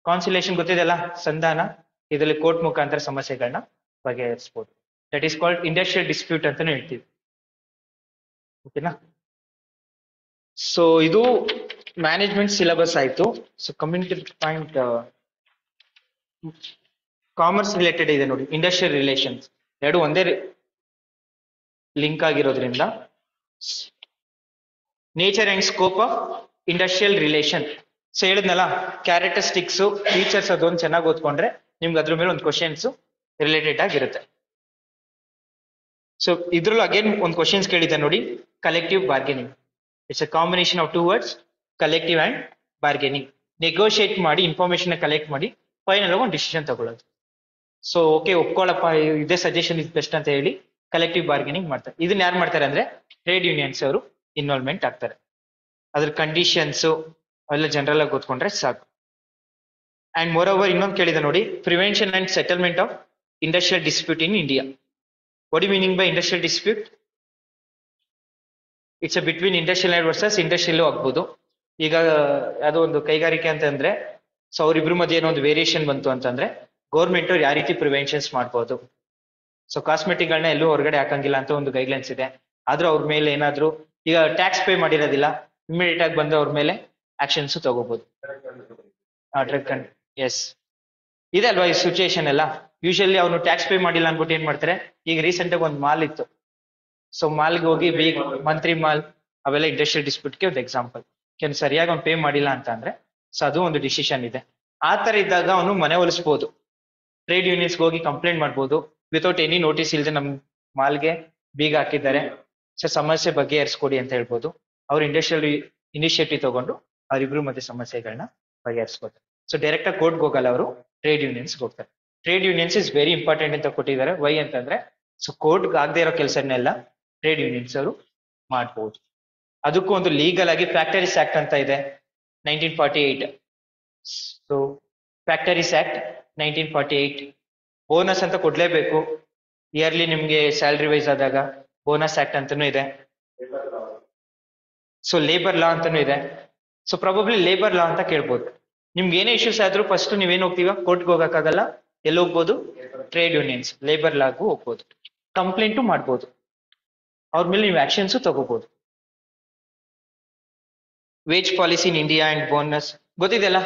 ಕಾನ್ಸಿಲೇಷನ್ ಗೊತ್ತಿದೆಯಲ್ಲ, ಸಂಧಾನ. ಇದರಲ್ಲಿ ಕೋರ್ಟ್ ಮುಖಾಂತರ ಸಮಸ್ಯೆಗಳನ್ನ ಬಗೆಹರಿಸಬಹುದು. That is called industrial dispute ಅಂತಾನು ಹೇಳ್ತೀವಿ. ಓಕೆನಾ? ಸೊ ಇದು ಮ್ಯಾನೇಜ್ಮೆಂಟ್ ಸಿಲೆಬಸ್ ಆಯ್ತು. So coming to point, commerce related ಇದೆ ನೋಡಿ, ಇಂಡಸ್ಟ್ರಿಯಲ್ ರಿಲೇಷನ್ಸ್ ಎರಡು ಒಂದೇ ಲಿಂಕ್ ಆಗಿರೋದ್ರಿಂದ nature and scope of industrial relation. So ಹೇಳಿದ್ನಲ್ಲ, ಕ್ಯಾರೆಕ್ಟರಿಸ್ಟಿಕ್ಸ್ ಫೀಚರ್ಸ್ ಅದೊಂದು ಚೆನ್ನಾಗಿ ಓದ್ಕೊಂಡ್ರೆ ನಿಮ್ಗೆ ಅದ್ರ ಮೇಲೆ ಒಂದು ಕ್ವಶನ್ಸ್ ರಿಲೇಟೆಡ್ ಆಗಿರುತ್ತೆ. ಸೊ ಇದ್ರಲ್ಲೂ ಅಗೇನ್ ಒಂದು ಕ್ವಶನ್ಸ್ ಕೇಳಿದೆ ನೋಡಿ, collective bargaining. It's a combination of 2 words, collective and bargaining. Negotiate ಮಾಡಿ ಇನ್ಫಾರ್ಮೇಶನ್ ಕಲೆಕ್ಟ್ ಮಾಡಿ ಫೈನಲ್ ಒಂದು ಡಿಸಿಷನ್ ತಗೊಳ್ಳೋದು. ಸೊ ಓಕೆ ಒಪ್ಕೊಳ್ಳಪ್ಪ, ಇದೇ ಸಜೆಷನ್ ಇಸ್ ಬೆಸ್ಟ್ ಅಂತ ಹೇಳಿ ಕಲೆಕ್ಟಿವ್ ಬಾರ್ಗೇನಿಂಗ್ ಮಾಡ್ತಾರೆ. ಇದನ್ನ ಯಾರು ಮಾಡ್ತಾರೆ ಅಂದ್ರೆ ಟ್ರೇಡ್ ಯೂನಿಯನ್ಸ್ ಅವರು ಇನ್ವಾಲ್ವ್ಮೆಂಟ್ ಆಗ್ತಾರೆ. ಅದ್ರ ಕಂಡೀಷನ್ಸ್ ಅವೆಲ್ಲ ಜನರಲ್ ಆಗಿ ಗೊತ್ಕೊಂಡ್ರೆ ಸಾಕು. ಅಂಡ್ ಮೋರ್ ಓವರ್ ಇನ್ನೊಂದು ಕೇಳಿದೆ ನೋಡಿ, prevention and settlement of industrial dispute in India. What you meaning by industrial dispute? It's a between industrial and versus ಇಂಡಸ್ಟ್ರಿಯಲ್ಲೂ ಆಗ್ಬೋದು. ಈಗ ಅದು ಒಂದು ಕೈಗಾರಿಕೆ ಅಂತಂದ್ರೆ, ಸೊ ಅವ್ರಿಬ್ರು ಮಧ್ಯೆ ಏನೋ ಒಂದು ವೇರಿಯೇಷನ್ ಬಂತು ಅಂತಂದ್ರೆ ಗೌರ್ಮೆಂಟ್ ಅವ್ರು ಯಾವ ರೀತಿ ಪ್ರಿವೆನ್ಷನ್ಸ್ ಮಾಡ್ಬೋದು. ಸೊ ಕಾಸ್ಮೆಟಿಕ್ ಗಳನ್ನ ಎಲ್ಲೂ ಹೊರಗಡೆ ಹಾಕಂಗಿಲ್ಲ ಅಂತ ಒಂದು ಗೈಡ್ಲೈನ್ಸ್ ಇದೆ. ಆದ್ರೂ ಅವ್ರ ಮೇಲೆ ಏನಾದ್ರು ಈಗ ಟ್ಯಾಕ್ಸ್ ಪೇ ಮಾಡಿರೋದಿಲ್ಲ, ಇಮಿಡಿಯೇಟ್ ಆಗಿ ಬಂದು ಅವ್ರ ಮೇಲೆ ಆಕ್ಷನ್ಸ್ ತಗೋಬಹುದು. ಎಸ್ ಇದೆ ಅಲ್ವಾ ಈ ಸಿಚುಯೇಷನ್ ಎಲ್ಲ. ಯೂಶಲಿ ಅವ್ನು ಟ್ಯಾಕ್ಸ್ ಪೇ ಮಾಡಿಲ್ಲ ಅನ್ಬಿಟ್ಟು ಏನ್ ಮಾಡ್ತಾರೆ, ಈಗ ರೀಸೆಂಟ್ ಆಗಿ ಒಂದು ಮಾಲ್ ಇತ್ತು, ಸೊ ಮಾಲ್ಗೆ ಹೋಗಿ ಬೀಗ್ ಮಂತ್ರಿ ಮಾಲ್ ಅವೆಲ್ಲ ಇಂಡಸ್ಟ್ರಿಯಲ್ ಡಿಸ್ಪ್ಯೂಟ್ಗೆ ಒಂದು ಎಕ್ಸಾಂಪಲ್. ಸರಿಯಾಗಿ ಅವ್ನು ಪೇ ಮಾಡಿಲ್ಲ ಅಂತ ಅಂದ್ರೆ ಸೊ ಅದು ಒಂದು ಡಿಸಿಷನ್ ಇದೆ. ಆ ತರ ಇದ್ದಾಗ ಅವನು ಮನೆ ಒಲಿಸಬಹುದು, ಟ್ರೇಡ್ ಯೂನಿಯನ್ಸ್ಗೆ ಹೋಗಿ ಕಂಪ್ಲೇಂಟ್ ಮಾಡ್ಬೋದು. ವಿತೌಟ್ ಎನಿ ನೋಟಿಸ್ ಇಲ್ಲದೆ ನಮ್ ಮಾಲ್ಗೆ ಬೀಗ ಹಾಕಿದ್ದಾರೆ, ಸೊ ಸಮಸ್ಯೆ ಬಗೆಹರಿಸ್ಕೊಡಿ ಅಂತ ಹೇಳ್ಬೋದು. ಅವ್ರು ಇಂಡಸ್ಟ್ರಿಯಲ್ ಇನಿಷಿಯೇಟಿವ್ ತಗೊಂಡು ಅವರಿಬ್ರು ಮತ್ತೆ ಸಮಸ್ಯೆಗಳನ್ನ ಬಗೆಹರಿಸ್ಕೊತಾರೆ. ಸೊ ಡೈರೆಕ್ಟ್ ಆಗಿ ಕೋರ್ಟ್ಗೆ ಹೋಗಲ್ಲ, ಅವರು ಟ್ರೇಡ್ ಯೂನಿಯನ್ಸ್ಗೆ ಹೋಗ್ತಾರೆ. Trade unions is very important ಅಂತ ಕೊಟ್ಟಿದ್ದಾರೆ. ವೈ ಅಂತಂದ್ರೆ ಸೊ ಕೋರ್ಟ್ಗೆ ಆಗದೆ ಇರೋ ಕೆಲಸನೆಲ್ಲ ಟ್ರೇಡ್ ಯೂನಿಯನ್ಸ್ ಅವರು ಮಾಡ್ಬೋದು. ಅದಕ್ಕೂ ಒಂದು ಲೀಗಲ್ ಆಗಿ ಫ್ಯಾಕ್ಟರೀಸ್ ಆಕ್ಟ್ ಅಂತ ಇದೆ 1948. ಸೊ ಫ್ಯಾಕ್ಟರೀಸ್ ಆಕ್ಟ್ 1948 ಬೋನಸ್ ಅಂತ ಕೊಡ್ಲೇಬೇಕು. ಇಯರ್ಲಿ ನಿಮ್ಗೆ ಸ್ಯಾಲ್ರಿ ವೈಸ್ ಆದಾಗ ಬೋನಸ್ ಆಕ್ಟ್ ಅಂತಾನೂ ಇದೆ. ಸೊ ಲೇಬರ್ ಲಾ ಅಂತಾನೂ ಇದೆ. ಸೊ ಪ್ರಾಬಬ್ಲಿ ಲೇಬರ್ ಲಾ ಅಂತ ಕೇಳ್ಬೋದು. ನಿಮ್ಗೆ ಏನೇ ಇಶ್ಯೂಸ್ ಆದ್ರೂ ಫಸ್ಟ್ ನೀವೇನ್ ಹೋಗ್ತೀವ, ಕೋರ್ಟ್ಗೆ ಹೋಗಕ್ಕಾಗಲ್ಲ, ಎಲ್ಲಿ ಹೋಗ್ಬೋದು? ಟ್ರೇಡ್ ಯೂನಿಯನ್ಸ್, ಲೇಬರ್ ಲಾಗೂ ಹೋಗ್ಬೋದು. ಕಂಪ್ಲೇಂಟು ಮಾಡ್ಬೋದು, ಅವ್ರ ಮೇಲೆ ನೀವು ಆಕ್ಷನ್ಸ್ ತಗೋಬಹುದು. Wage policy in India and bonus ಗೊತ್ತಿದೆಯಲ್ಲ.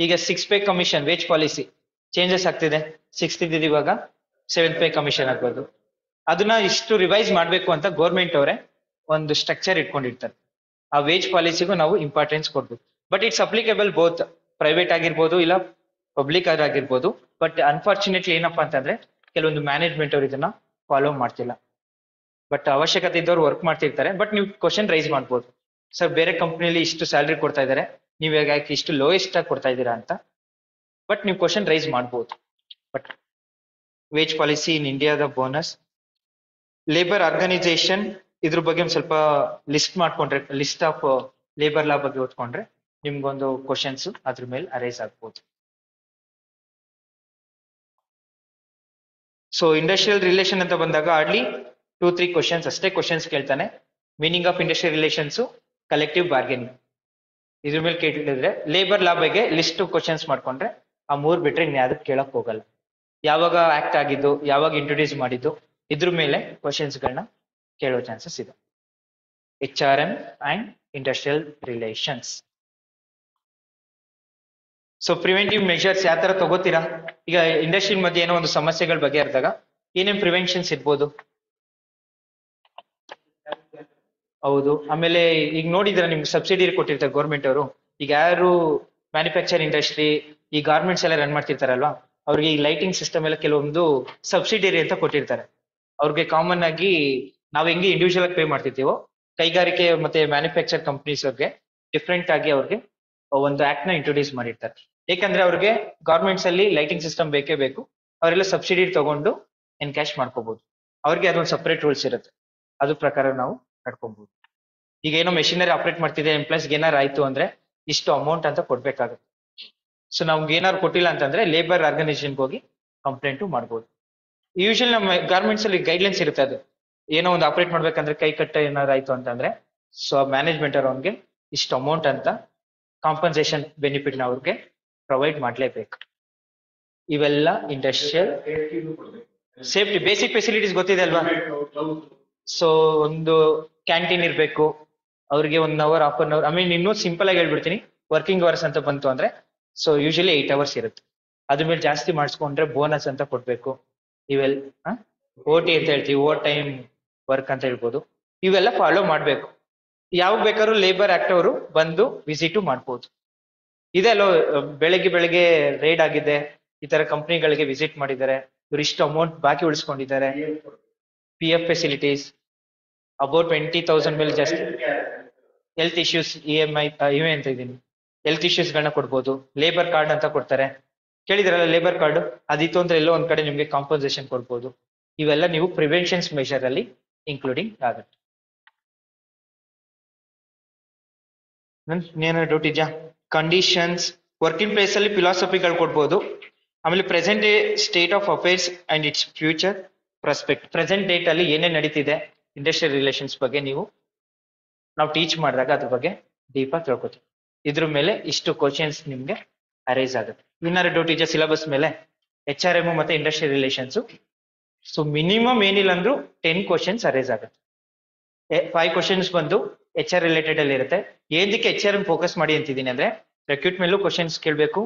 ಈಗ 6 pay commission wage policy changes ಆಗ್ತಿದೆ. 6th ಇದ್ದಿದ್ದು ಇವಾಗ 7th ಪೇ ಕಮಿಷನ್ ಆಗ್ಬೋದು. ಅದನ್ನ ಇಷ್ಟು ರಿವೈಸ್ ಮಾಡ್ಬೇಕು ಅಂತ ಗೌರ್ಮೆಂಟ್ ಅವರೇ ಒಂದು ಸ್ಟ್ರಕ್ಚರ್ ಇಟ್ಕೊಂಡಿರ್ತಾರೆ. ಆ ವೇಜ್ ಪಾಲಿಸಿಗೂ ನಾವು ಇಂಪಾರ್ಟೆನ್ಸ್ ಕೊಡ್ಬೇಕು. But it's applicable both private ಆಗಿರ್ಬೋದು ಇಲ್ಲ ಪಬ್ಲಿಕ್ ಆಗಿರ್ಬೋದು. ಬಟ್ ಅನ್ಫಾರ್ಚುನೇಟ್ಲಿ ಏನಪ್ಪಾ ಅಂತಂದ್ರೆ ಕೆಲವೊಂದು ಮ್ಯಾನೇಜ್ಮೆಂಟ್ ಅವರು ಇದನ್ನ ಫಾಲೋ ಮಾಡ್ತಿಲ್ಲ. ಬಟ್ ಅವಶ್ಯಕತೆ ಇದ್ದವ್ರು ವರ್ಕ್ ಮಾಡ್ತಿರ್ತಾರೆ. ಬಟ್ ನೀವು ಕ್ವಶನ್ ರೈಸ್ ಮಾಡ್ಬೋದು, ಸರ್ ಬೇರೆ ಕಂಪ್ನಿಲಿ ಇಷ್ಟು ಸ್ಯಾಲ್ರಿ ಕೊಡ್ತಾ ಇದ್ದಾರೆ, ನೀವು ಯಾಕೆ ಇಷ್ಟು ಲೋಯೆಸ್ಟ್ ಆಗಿ ಕೊಡ್ತಾ ಇದ್ದೀರಾ ಅಂತ. ಬಟ್ ನೀವು ಕ್ವಶನ್ ರೈಸ್ ಮಾಡ್ಬೋದು. ಬಟ್ ವೇಜ್ ಪಾಲಿಸಿ ಇನ್ ಇಂಡಿಯಾದ ಬೋನಸ್, ಲೇಬರ್ ಆರ್ಗನೈಸೇಷನ್ ಇದ್ರ ಬಗ್ಗೆ ಒಂದು ಸ್ವಲ್ಪ ಲಿಸ್ಟ್ ಮಾಡ್ಕೊಂಡ್ರೆ, ಲಿಸ್ಟ್ ಆಫ್ ಲೇಬರ್ ಲಾ ಬಗ್ಗೆ ಓದ್ಕೊಂಡ್ರೆ ನಿಮ್ಗೊಂದು ಕ್ವಶನ್ಸ್ ಅದ್ರ ಮೇಲೆ ಅರೈಸ್ ಆಗ್ಬೋದು. ಸೊ ಇಂಡಸ್ಟ್ರಿಯಲ್ ರಿಲೇಷನ್ ಅಂತ ಬಂದಾಗ ಹಾರ್ಡ್ಲಿ 2-3 ಕ್ವಶನ್ಸ್ ಅಷ್ಟೇ ಕ್ವಶನ್ಸ್ ಕೇಳ್ತಾನೆ. Meaning of industrial relations, collective bargaining, ಇದ್ರ ಮೇಲೆ ಕೇಳಿದ್ರೆ ಲೇಬರ್ ಲಾ ಬಗ್ಗೆ ಲಿಸ್ಟ್ ಕ್ವಶನ್ಸ್ ಮಾಡ್ಕೊಂಡ್ರೆ ಆ 3 ಬಿಟ್ರೆ ಇನ್ ಯಾವ್ದಕ್ಕೆ ಕೇಳಕ್ ಹೋಗಲ್ಲ. ಯಾವಾಗ ಆಕ್ಟ್ ಆಗಿದ್ದು, ಯಾವಾಗ ಇಂಟ್ರೊಡ್ಯೂಸ್ ಮಾಡಿದ್ದು, ಇದ್ರ ಮೇಲೆ ಕ್ವಶನ್ಸ್ ಗಳನ್ನ ಕೇಳೋ ಚಾನ್ಸಸ್ ಇದೆ. HRM and industrial relations. So preventive measures ಯಾವ ತರ ತಗೋತೀರಾ? ಈಗ ಇಂಡಸ್ಟ್ರಿ ಮಧ್ಯೆ ಏನೋ ಒಂದು ಸಮಸ್ಯೆಗಳ ಬಗ್ಗೆ ಅರ್ದಾಗ ಏನೇನ್ ಪ್ರಿವೆನ್ಷನ್ಸ್ ಇರ್ಬೋದು? ಹೌದು. ಆಮೇಲೆ ಈಗ ನೋಡಿದ್ರೆ ನಿಮ್ಗೆ ಸಬ್ಸಿಡಿ ಕೊಟ್ಟಿರ್ತಾರೆ ಗೌರ್ಮೆಂಟ್ ಅವರು. ಈಗ ಯಾರು ಮ್ಯಾನುಫ್ಯಾಕ್ಚರ್ ಇಂಡಸ್ಟ್ರಿ, ಈ ಗಾರ್ಮೆಂಟ್ಸ್ ಎಲ್ಲ ರನ್ ಮಾಡ್ತಿರ್ತಾರಲ್ವಾ, ಅವ್ರಿಗೆ ಈ ಲೈಟಿಂಗ್ ಸಿಸ್ಟಮ್ ಎಲ್ಲ ಕೆಲವೊಂದು ಸಬ್ಸಿಡಿಯರಿ ಅಂತ ಕೊಟ್ಟಿರ್ತಾರೆ. ಅವ್ರಿಗೆ ಕಾಮನ್ ಆಗಿ ನಾವ್ ಹೆಂಗೆ ಇಂಡಿವಿಜುವಲ್ ಆಗಿ ಪೇ ಮಾಡ್ತಿರ್ತೀವೋ, ಕೈಗಾರಿಕೆ ಮತ್ತೆ ಮ್ಯಾನುಫ್ಯಾಕ್ಚರ್ ಕಂಪ್ನೀಸ್ ಅವ್ರಿಗೆ ಡಿಫ್ರೆಂಟ್ ಆಗಿ ಅವ್ರಿಗೆ ಒಂದು ಆಕ್ಟ್ ನ ಇಂಟ್ರೊಡ್ಯೂಸ್ ಮಾಡಿರ್ತಾರೆ. ಯಾಕಂದ್ರೆ ಅವ್ರಿಗೆ ಗೌರ್ಮೆಂಟ್ಸ್ ಅಲ್ಲಿ ಲೈಟಿಂಗ್ ಸಿಸ್ಟಮ್ ಬೇಕೇ ಬೇಕು. ಅವರೆಲ್ಲ ಸಬ್ಸಿಡಿ ತಗೊಂಡು ಎನ್ಕ್ಯಾಶ್ ಮಾಡ್ಕೋಬಹುದು. ಅವ್ರಿಗೆ ಅದೊಂದು ಸಪರೇಟ್ ರೂಲ್ಸ್ ಇರುತ್ತೆ, ಅದ್ರ ಪ್ರಕಾರ ನಾವು ನಡ್ಕೊಬಹುದು. ಈಗ ಏನೋ ಮೆಷಿನರಿ ಆಪರೇಟ್ ಮಾಡ್ತಿದೆ, ಎಂಪ್ಲಾಯ್ಸ್ ಏನಾರು ಆಯ್ತು ಅಂದ್ರೆ ಇಷ್ಟು ಅಮೌಂಟ್ ಅಂತ ಕೊಡ್ಬೇಕಾಗುತ್ತೆ. ಸೊ ನಮ್ಗೆ ಏನಾದ್ರು ಕೊಟ್ಟಿಲ್ಲ ಅಂತಂದ್ರೆ ಲೇಬರ್ ಆರ್ಗನೈಸೇಷನ್ಗೆ ಹೋಗಿ ಕಂಪ್ಲೇಂಟು ಮಾಡ್ಬೋದು. ಯೂಶಲಿ ನಮ್ಮ ಗಾರ್ಮೆಂಟ್ಸ್ ಅಲ್ಲಿ ಗೈಡ್ಲೈನ್ಸ್ ಇರುತ್ತೆ. ಅದು ಏನೋ ಒಂದು ಆಪರೇಟ್ ಮಾಡ್ಬೇಕಂದ್ರೆ ಕೈ ಕಟ್ಟ ಏನಾರು ಆಯ್ತು ಅಂತಂದ್ರೆ ಸೊ ಮ್ಯಾನೇಜ್ಮೆಂಟ್ ಅವ್ರಿಗೆ ಇಷ್ಟು ಅಮೌಂಟ್ ಅಂತ ಕಾಂಪನ್ಸೇಷನ್ ಬೆನಿಫಿಟ್ ನ ಅವ್ರಿಗೆ ಪ್ರೊವೈಡ್ ಮಾಡ್ಲೇಬೇಕು. ಇವೆಲ್ಲ ಇಂಡಸ್ಟ್ರಿಯಲ್ ಸೇಫ್ಟಿ ಬೇಸಿಕ್ ಫೆಸಿಲಿಟೀಸ್ ಗೊತ್ತಿದೆ ಅಲ್ವಾ? ಸೊ ಒಂದು ಕ್ಯಾಂಟೀನ್ ಇರ್ಬೇಕು, ಅವ್ರಿಗೆ 1 hour, 1/2 hour. ಐ ಮೀನ್ ಇನ್ನೂ ಸಿಂಪಲ್ ಆಗಿ ಹೇಳ್ಬಿಡ್ತೀನಿ, ವರ್ಕಿಂಗ್ ಅವರ್ಸ್ ಅಂತ ಬಂತು ಅಂದ್ರೆ ಸೊ ಯೂಶಲಿ 8 hours ಇರುತ್ತೆ. ಅದ್ರ ಮೇಲೆ ಜಾಸ್ತಿ ಮಾಡಿಸ್ಕೊಂಡ್ರೆ ಬೋನಸ್ ಅಂತ ಕೊಡ್ಬೇಕು. ಇವೆಲ್ಲ OT ಅಂತ ಹೇಳ್ತೀವಿ, ಓವರ್ ಟೈಮ್ ವರ್ಕ್ ಅಂತ ಹೇಳ್ಬೋದು. ಇವೆಲ್ಲ ಫಾಲೋ ಮಾಡ್ಬೇಕು. ಯಾವಾಗ ಬೇಕಾದ್ರೂ ಲೇಬರ್ ಆಕ್ಟ್ ಅವರು ಬಂದು ವಿಸಿಟ್ ಮಾಡ್ಬೋದು. ಇದೆಲ್ಲ ಬೆಳಗ್ಗೆ ರೈಡ್ ಆಗಿದೆ, ಈ ತರ ಕಂಪ್ನಿಗಳಿಗೆ ವಿಸಿಟ್ ಮಾಡಿದ್ದಾರೆ, ಇವ್ರು ಇಷ್ಟು ಅಮೌಂಟ್ ಬಾಕಿ ಉಳಿಸ್ಕೊಂಡಿದ್ದಾರೆ. PF ಫೆಸಿಲಿಟೀಸ್ ಅಬೌಟ್ 20,000 ಮೇಲೆ ಜಾಸ್ತಿ. ಹೆಲ್ತ್ ಇಶ್ಯೂಸ್, EMI ಇವೆ ಅಂತ ಇದೀನಿ, ಹೆಲ್ತ್ ಇಶ್ಯೂಸ್ ಗಳನ್ನ ಕೊಡ್ಬೋದು. ಲೇಬರ್ ಕಾರ್ಡ್ ಅಂತ ಕೊಡ್ತಾರೆ, ಕೇಳಿದ್ರಲ್ಲ ಲೇಬರ್ ಕಾರ್ಡ್, ಅದಿತ್ತು ಅಂದ್ರೆ ಎಲ್ಲೋ ಒಂದ್ ಕಡೆ ನಿಮ್ಗೆ ಕಾಂಪನ್ಸೇಷನ್ ಕೊಡ್ಬೋದು. ಇವೆಲ್ಲ ನೀವು ಪ್ರಿವೆನ್ಷನ್ಸ್ ಮೆಷರ್ ಅಲ್ಲಿ ಇನ್ಕ್ಲೂಡಿಂಗ್ ಆಗುತ್ತೆ. ಏನಾದ್ರು ಡೌಟ್ ಇದೆಯಾ? ಕಂಡೀಷನ್ಸ್, ವರ್ಕಿಂಗ್ ಪ್ಲೇಸ್ ಅಲ್ಲಿ ಫಿಲಾಸಫಿಗಳು ಕೊಡ್ಬೋದು. ಆಮೇಲೆ present state of affairs and it's future prospect. Present date ಅಲ್ಲಿ ಏನೇನ್ ನಡೀತಿದೆ ಇಂಡಸ್ಟ್ರಿಯಲ್ ರಿಲೇಷನ್ಸ್ ಬಗ್ಗೆ ನಾವು ಟೀಚ್ ಮಾಡಿದಾಗ ಅದ್ರ ಬಗ್ಗೆ ಡೀಪ್ ಆಗಿ ತಿಳ್ಕೊತೀವಿ. ಇದ್ರ ಮೇಲೆ ಇಷ್ಟು ಕ್ವಶನ್ಸ್ ನಿಮ್ಗೆ ಅರೈಸ್ ಆಗುತ್ತೆ. ಏನಾದ್ರು ಡೌಟ್ ಇದೆಯಾ ಸಿಲೆಬಸ್ ಮೇಲೆ? HRM ಮತ್ತೆ ಇಂಡಸ್ಟ್ರಿಯಲ್ ರಿಲೇಷನ್ಸ್. ಸೊ ಮಿನಿಮಮ್ ಏನಿಲ್ಲ ಅಂದ್ರೂ 10 ಕ್ವಶನ್ಸ್ ಅರೈಸ್ ಆಗುತ್ತೆ. 5 ಕ್ವಶನ್ಸ್ ಬಂದು HR ರಿಲೇಟೆಡ್ ಅಲ್ಲಿ ಇರುತ್ತೆ. ಏನಕ್ಕೆ HRM ಫೋಕಸ್ ಮಾಡಿ ಅಂತಿದ್ದೀನಿ ಅಂದ್ರೆ ರೆಕ್ರೂಟ್ ಮೇಲೂ ಕ್ವಶನ್ಸ್ ಕೇಳಬೇಕು,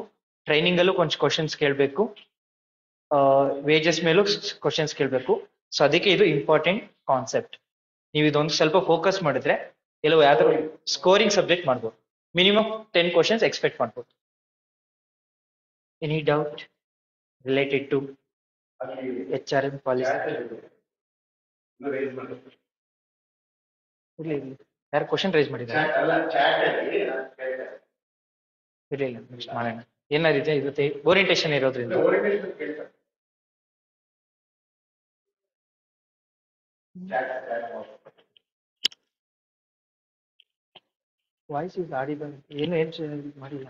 ಟ್ರೈನಿಂಗ್ ಅಲ್ಲೂ ಕೊಂಚ ಕ್ವಶನ್ಸ್ ಕೇಳಬೇಕು, ವೇಜಸ್ ಮೇಲೂ ಕ್ವಶನ್ಸ್ ಕೇಳಬೇಕು. ಸೊ ಅದಕ್ಕೆ ಇದು ಇಂಪಾರ್ಟೆಂಟ್ ಕಾನ್ಸೆಪ್ಟ್. ನೀವು ಇದೊಂದು ಸ್ವಲ್ಪ ಫೋಕಸ್ ಮಾಡಿದ್ರೆ ಎಲ್ಲೋ ಯಾವ್ದಾದ್ರು ಸ್ಕೋರಿಂಗ್ ಸಬ್ಜೆಕ್ಟ್ ಮಾಡ್ಬೋದು. ಮಿನಿಮಮ್ 10 ಕ್ವಶನ್ಸ್ ಎಕ್ಸ್ಪೆಕ್ಟ್ ಮಾಡ್ಬೋದು. Any doubt related to HRM policy? ಇರ್ಲಿ ಯಾರು ಕ್ವಶನ್ ರೈಸ್ ಮಾಡಿದ್ದಾರೆ? ಇಲ್ಲ ಮಾಡೋಣ. ಏನಾದಿದೆ ಇರುತ್ತೆ ಓರಿಯಂಟೇಶನ್ ಇರೋದ್ರಿಂದ. ವಾಯ್ಸ್ ಈಗ ಆಡಿದ ಏನು ಮಾಡಿಲ್ಲ.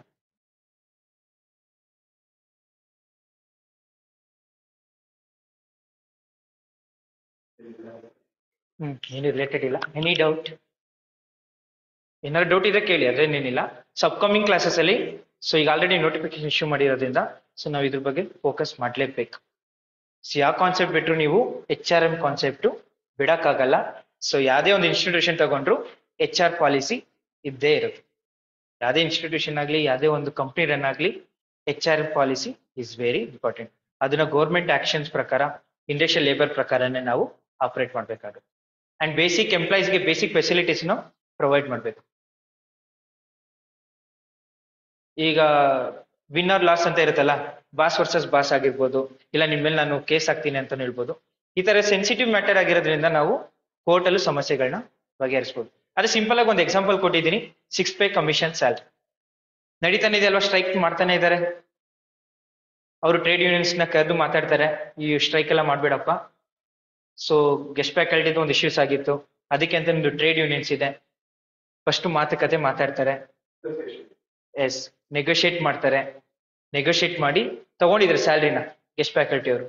ಏನು ರಿಲೇಟೆಡ್ ಇಲ್ಲ. Any doubt? ಏನಾದ್ರು ಡೌಟ್ ಇದೆ ಕೇಳಿ, ಅದೇನೇನಿಲ್ಲ. ಸೊ ಅಪ್ಕಮಿಂಗ್ ಕ್ಲಾಸಸ್ ಅಲ್ಲಿ ಸೊ ಈಗ ಆಲ್ರೆಡಿ ನೋಟಿಫಿಕೇಶನ್ ಇಶ್ಯೂ ಮಾಡಿರೋದ್ರಿಂದ ಸೊ ನಾವು ಇದ್ರ ಬಗ್ಗೆ ಫೋಕಸ್ ಮಾಡ್ಲೇಬೇಕು. ಸೊ ಯಾವ ಕಾನ್ಸೆಪ್ಟ್ ಬಿಟ್ರು ನೀವು HRM ಕಾನ್ಸೆಪ್ಟ್ ಬಿಡಕ್ಕಾಗಲ್ಲ. ಸೊ ಯಾವುದೇ ಒಂದು ಇನ್ಸ್ಟಿಟ್ಯೂಷನ್ ತಗೊಂಡ್ರು HR ಪಾಲಿಸಿ ಇದ್ದೇ ಇರುತ್ತೆ. ಯಾವುದೇ ಇನ್ಸ್ಟಿಟ್ಯೂಷನ್ ಆಗ್ಲಿ, ಯಾವುದೇ ಒಂದು ಕಂಪ್ನಿ ರನ್ ಆಗ್ಲಿ, HRM policy is very important. ಅದನ್ನ ಗೌರ್ಮೆಂಟ್ ಆಕ್ಷನ್ಸ್ ಪ್ರಕಾರ, ಇಂಡಸ್ಟ್ರಿಯಲ್ ಲೇಬರ್ ಪ್ರಕಾರನೇ ನಾವು ಆಪರೇಟ್ ಮಾಡ್ಬೇಕಾಗುತ್ತೆ. ಅಂಡ್ ಬೇಸಿಕ್ ಎಂಪ್ಲಾಯೀಸ್ಗೆ ಬೇಸಿಕ್ ಫೆಸಿಲಿಟೀಸ್ ಪ್ರೊವೈಡ್ ಮಾಡಬೇಕು. ಈಗ ವಿನ್ ಆರ್ ಲಾಸ್ ಅಂತ ಇರುತ್ತಲ್ಲ, ಬಾಸ್ ವರ್ಸಸ್ ಬಾಸ್ ಆಗಿರ್ಬೋದು, ಇಲ್ಲ ನಿಮ್ಮ ಮೇಲೆ ನಾನು ಕೇಸ್ ಹಾಕ್ತೀನಿ ಅಂತ ಹೇಳ್ಬೋದು. ಈ ತರ ಸೆನ್ಸಿಟಿವ್ ಮ್ಯಾಟರ್ ಆಗಿರೋದ್ರಿಂದ ನಾವು ಕೋರ್ಟ್ ಅಲ್ಲೂ ಸಮಸ್ಯೆಗಳನ್ನ ಬಗೆಹರಿಸಬಹುದು. ಅದೇ ಸಿಂಪಲ್ ಆಗಿ ಒಂದು ಎಕ್ಸಾಂಪಲ್ ಕೊಟ್ಟಿದ್ದೀನಿ, 6 ಪೇ ಕಮಿಷನ್ ಸ್ಯಾಲ್ರಿ ನಡೀತಾನೆ ಇದೆ ಅಲ್ವಾ, ಸ್ಟ್ರೈಕ್ ಮಾಡ್ತಾನೆ ಇದ್ದಾರೆ. ಅವರು ಟ್ರೇಡ್ ಯೂನಿಯನ್ಸ್ ನ ಕರೆದು ಮಾತಾಡ್ತಾರೆ, ಈ ಸ್ಟ್ರೈಕ್ ಎಲ್ಲ ಮಾಡ್ಬೇಡಪ್ಪ. ಸೊ ಗೆಸ್ಟ್ ಫ್ಯಾಕಲ್ಟಿ ಒಂದು ಇಶ್ಯೂಸ್ ಆಗಿತ್ತು, ಅದಕ್ಕೆ ಅಂತ ಒಂದು ಟ್ರೇಡ್ ಯೂನಿಯನ್ಸ್ ಇದೆ. ಫಸ್ಟ್ ಮಾತುಕತೆ ಮಾತಾಡ್ತಾರೆ, ಎಸ್ ನೆಗೋಶಿಯೇಟ್ ಮಾಡ್ತಾರೆ. ನೆಗೋಶಿಯೇಟ್ ಮಾಡಿ ತಗೊಂಡಿದ್ರೆ ಸ್ಯಾಲ್ರಿನ ಗೆಸ್ಟ್ ಫ್ಯಾಕಲ್ಟಿ ಅವರು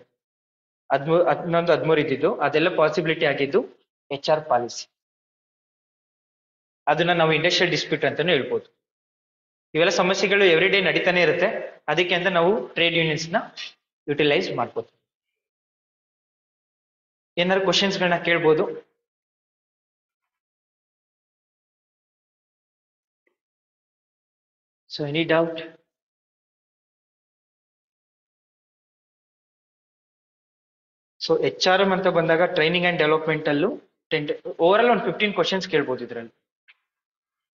11-13 ಇದ್ದಿದ್ದು, ಅದೆಲ್ಲ ಪಾಸಿಬಿಲಿಟಿ ಆಗಿದ್ದು HR ಪಾಲಿಸಿ. ಅದನ್ನ ನಾವು ಇಂಡಸ್ಟ್ರಿಯಲ್ ಡಿಸ್ಪ್ಯೂಟ್ ಅಂತಾನು ಹೇಳ್ಬೋದು. ಇವೆಲ್ಲ ಸಮಸ್ಯೆಗಳು ಎವ್ರಿ ಡೇ ನಡೀತಾನೆ ಇರುತ್ತೆ, ಅದಕ್ಕೆ ಅಂತ ನಾವು ಟ್ರೇಡ್ ಯೂನಿಯನ್ಸ್ ನ ಯುಟಿಲೈಸ್ ಮಾಡ್ಬೋದು. ಏನಾದ್ರು ಕ್ವಶನ್ಸ್ ಗಳನ್ನ ಕೇಳ್ಬೋದು. So any doubt? So HRM ಅಂತ ಬಂದಾಗ ಟ್ರೈನಿಂಗ್ ಅಂಡ್ ಡೆವಲಪ್ಮೆಂಟ್ ಅಲ್ಲೂ ಓವರ್ ಆಲ್ ಒಂದು 15 ಕ್ವಶನ್ಸ್ ಕೇಳ್ಬೋದು ಇದ್ರಲ್ಲಿ.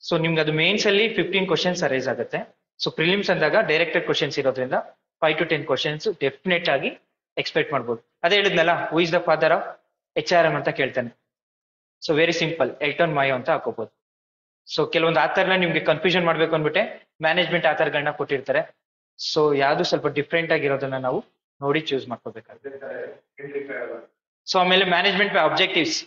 ಸೊ ನಿಮ್ಗೆ ಅದು ಮೇನ್ಸ್ ಅಲ್ಲಿ 15 ಕ್ವಶನ್ಸ್ ಅರೈಸ್ ಆಗುತ್ತೆ. ಸೊ ಪ್ರಿಲಿಮ್ಸ್ ಅಂದಾಗ ಡೈರೆಕ್ಟೆಡ್ ಕ್ವಶನ್ಸ್ ಇರೋದ್ರಿಂದ 5 to 10 ಕ್ವಶನ್ಸ್ ಡೆಫಿನೆಟ್ ಆಗಿ ಎಕ್ಸ್ಪೆಕ್ಟ್ ಮಾಡ್ಬೋದು. ಅದೇ ಹೇಳಿದ್ನಲ್ಲ, who is the father of HRM ಅಂತ ಕೇಳ್ತಾನೆ. So very simple, Elton Mayo ಅಂತ ಹಾಕೋಬಹುದು. ಸೊ ಕೆಲವೊಂದು ಆಥರ್ನ ನಿಮ್ಗೆ ಕನ್ಫ್ಯೂಷನ್ ಮಾಡ್ಬೇಕು ಅಂದ್ಬಿಟ್ಟೆ ಮ್ಯಾನೇಜ್ಮೆಂಟ್ ಆಥರ್ಗಳನ್ನ ಕೊಟ್ಟಿರ್ತಾರೆ. ಸೊ ಯಾವ್ದು ಸ್ವಲ್ಪ ಡಿಫ್ರೆಂಟ್ ಆಗಿರೋದನ್ನ ನಾವು ನೋಡಿ ಚೂಸ್ ಮಾಡ್ಕೋಬೇಕಾಗುತ್ತೆ. ಸೊ ಆಮೇಲೆ ಮ್ಯಾನೇಜ್ಮೆಂಟ್ ಅಬ್ಜೆಕ್ಟಿವ್ಸ್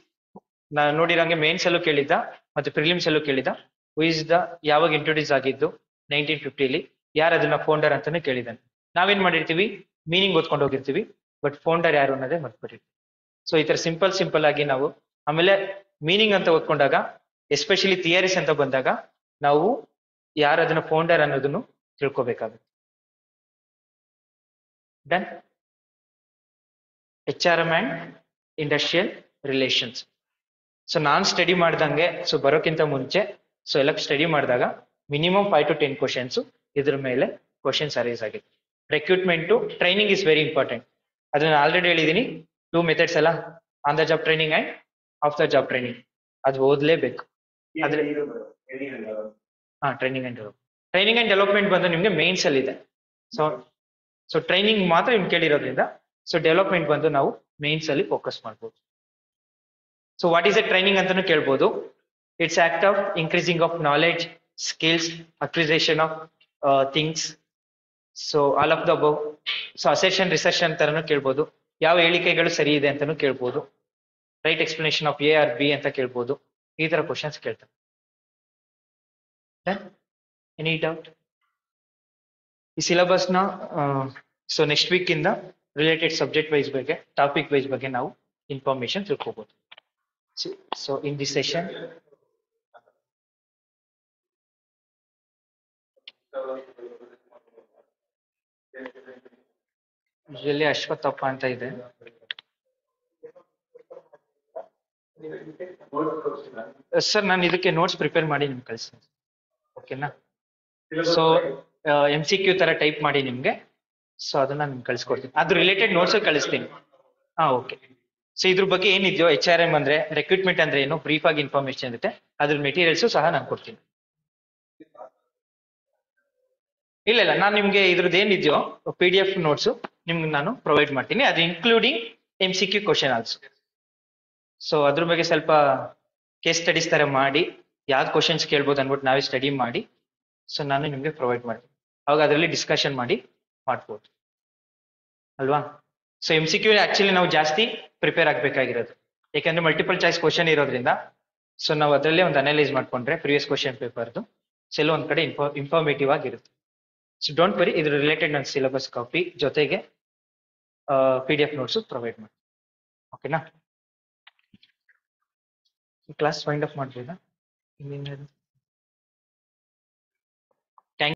ನಾನು ನೋಡಿರಂಗೆ ಮೇನ್ಸ್ ಅಲ್ಲೂ ಕೇಳಿದ್ದ ಮತ್ತೆ ಪ್ರಿಲಿಮ್ಸ್ ಅಲ್ಲೂ ಕೇಳಿದ್ದ. ಹೂ ಇಸ್ ದ ಯಾವಾಗ ಇಂಟ್ರೊಡ್ಯೂಸ್ ಆಗಿದ್ದು 1950 ಯಾರು ಅದನ್ನ ಫೌಂಡರ್ ಅಂತಾನೆ ಕೇಳಿದ್ದಾನೆ. ನಾವೇನ್ ಮಾಡಿರ್ತೀವಿ, ಮೀನಿಂಗ್ ಓದ್ಕೊಂಡು ಹೋಗಿರ್ತೀವಿ, ಬಟ್ ಫೌಂಡರ್ ಯಾರು ಅನ್ನೋದೇ ಮರ್ತ್ಬಿಟ್ಟಿರ್ತೀವಿ. ಸೊ ಈ ತರ ಸಿಂಪಲ್ ಆಗಿ ನಾವು ಆಮೇಲೆ ಮೀನಿಂಗ್ ಅಂತ ಓದ್ಕೊಂಡಾಗ, ಎಸ್ಪೆಷಲಿ ಥಿಯರೀಸ್ ಅಂತ ಬಂದಾಗ, ನಾವು ಯಾರು ಅದನ್ನ ಫೌಂಡರ್ ಅನ್ನೋದನ್ನು ತಿಳ್ಕೊಬೇಕಾಗುತ್ತೆ. Done. HRM and industrial relations. So ನಾನ್ ಸ್ಟಡಿ ಮಾಡ್ದಂಗೆ, ಸೊ ಬರೋಕ್ಕಿಂತ ಮುಂಚೆ ಸೊ ಎಲ್ಲ ಸ್ಟಡಿ ಮಾಡಿದಾಗ ಮಿನಿಮಮ್ 5 to 10 ಕ್ವಶನ್ಸ್ ಇದ್ರ ಮೇಲೆ ಕ್ವಶನ್ಸ್ ಅರೈಸ್ ಆಗಿದೆ. Recruitment training is very important. ಅದನ್ನ ಆಲ್ರೆಡಿ ಹೇಳಿದೀನಿ, 2 ಮೆಥಡ್ಸ್ ಅಲ್ಲ, on the job training and of the job training. ಅದು ಓದ್ಲೇಬೇಕು. ಟ್ರೈನಿಂಗ್ ಅಂಡ್ ಡೆವಲಪ್ಮೆಂಟ್ ಬಂದು ನಿಮ್ಗೆ ಮೇನ್ಸ್ ಅಲ್ಲಿ ಇದೆ. ಸೊ ಟ್ರೈನಿಂಗ್ ಮಾತ್ರ ನಿಮ್ಗೆ ಕೇಳಿರೋದ್ರಿಂದ, ಸೊ ಡೆವಲಪ್ಮೆಂಟ್ ಬಂದು ನಾವು ಮೇನ್ಸ್ ಅಲ್ಲಿ ಫೋಕಸ್ ಮಾಡ್ಬೋದು. So what is a training ಅಂತಾನು ಕೇಳ್ಬೋದು. It's act of increasing of knowledge, skills, acquisition of things. So all of the above. So assertion research ಅಂತಾನು ಕೇಳ್ಬೋದು. ಯಾವ ಹೇಳಿಕೆಗಳು ಸರಿ ಇದೆ ಅಂತಾನು ಕೇಳ್ಬೋದು. Right explanation of A or B ಅಂತ ಕೇಳ್ಬೋದು. ಈ ತರ ಕ್ವಶನ್ಸ್ ಕೇಳ್ತಾರೆ. Any doubt? ಈ ಸಿಲೆಬಸ್ ನ ಸೊ ನೆಕ್ಸ್ಟ್ ವೀಕ್ ಇಂದ ರಿಲೇಟೆಡ್ ಸಬ್ಜೆಕ್ಟ್ ವೈಸ್ ಬಗ್ಗೆ, ಟಾಪಿಕ್ ವೈಸ್ ಬಗ್ಗೆ ನಾವು ಇನ್ಫಾರ್ಮೇಶನ್ ತಿಳ್ಕೊಬಹುದು. So in this session usually Ashwathappa ಅಂತ ಇದೆ. ಸರ್ ನಾನು ಇದಕ್ಕೆ ನೋಟ್ಸ್ ಪ್ರಿಪೇರ್ ಮಾಡಿ ನಿಮ್ಗೆ ಕಳಿಸ್ತೀನಿ, ಓಕೆನಾ? ಸೊ MCQ ತರ ಟೈಪ್ ಮಾಡಿ ನಿಮ್ಗೆ, ಸೊ ಅದನ್ನ ನಿಮ್ಗೆ ಕಳಿಸ್ಕೊಡ್ತೀನಿ. ಅದು ರಿಲೇಟೆಡ್ ನೋಟ್ಸ್ ಕಳಿಸ್ತೀನಿ. ಓಕೆ. ಸೊ ಇದ್ರ ಬಗ್ಗೆ ಏನಿದೆಯೋ, HRM ಅಂದ್ರೆ ರೆಕ್ರೂಟ್ಮೆಂಟ್ ಅಂದ್ರೆ ಏನು, ಬ್ರೀಫ್ ಆಗಿ ಇನ್ಫಾರ್ಮೇಶನ್ ಇರುತ್ತೆ. ಅದ್ರ ಮೆಟೀರಿಯಲ್ಸ್ ಸಹ ನಾನು ಕೊಡ್ತೀನಿ. ಇಲ್ಲ, ನಾನು ನಿಮ್ಗೆ ಇದ್ರದ್ದು ಏನಿದೆಯೋ PDF ನೋಟ್ಸ್ ನಿಮ್ಗೆ ನಾನು ಪ್ರೊವೈಡ್ ಮಾಡ್ತೀನಿ, ಅದು including MCQ question also. So ಅದ್ರ ಬಗ್ಗೆ ಸ್ವಲ್ಪ ಕೇಸ್ ಸ್ಟಡೀಸ್ ತರ ಮಾಡಿ, ಯಾವ್ದು ಕ್ವಶನ್ಸ್ ಕೇಳ್ಬೋದು ಅನ್ಬಿಟ್ಟು ನಾವೇ ಸ್ಟಡಿ ಮಾಡಿ, ಸೊ ನಾನು ನಿಮ್ಗೆ ಪ್ರೊವೈಡ್ ಮಾಡ್ತೀನಿ. ಅವಾಗ ಅದರಲ್ಲಿ ಡಿಸ್ಕಷನ್ ಮಾಡಿ ಮಾಡ್ಬೋದು ಅಲ್ವಾ? ಸೊ MCQ ಆಕ್ಚುಲಿ ನಾವು ಜಾಸ್ತಿ ಪ್ರಿಪೇರ್ ಆಗ್ಬೇಕಾಗಿರೋದು, ಯಾಕಂದ್ರೆ ಮಲ್ಟಿಪಲ್ ಚಾಯ್ಸ್ ಕ್ವಶನ್ ಇರೋದ್ರಿಂದ. ಸೊ ನಾವು ಅದರಲ್ಲೇ ಒಂದು ಅನಲೈಸ್ ಮಾಡ್ಕೊಂಡ್ರೆ ಪ್ರಿವಿಯಸ್ ಕ್ವಶನ್ ಪೇಪರ್ದು ಎಲ್ಲೋ ಒಂದ್ ಕಡೆ ಇನ್ಫಾರ್ಮೇಟಿವ್ ಆಗಿರುತ್ತೆ. ಸೊ ಡೋಂಟ್ ವರಿ, ಇದ್ರ ರಿಲೇಟೆಡ್ ನನ್ನ ಸಿಲೆಬಸ್ ಕಾಪಿ ಜೊತೆಗೆ PDF ನೋಟ್ಸ್ ಪ್ರೊವೈಡ್ ಮಾಡಿ, ಓಕೆನಾ? ಕ್ಲಾಸ್ ವೈಂಡ್ ಅಪ್ ಮಾಡ್ಬೋದಾ?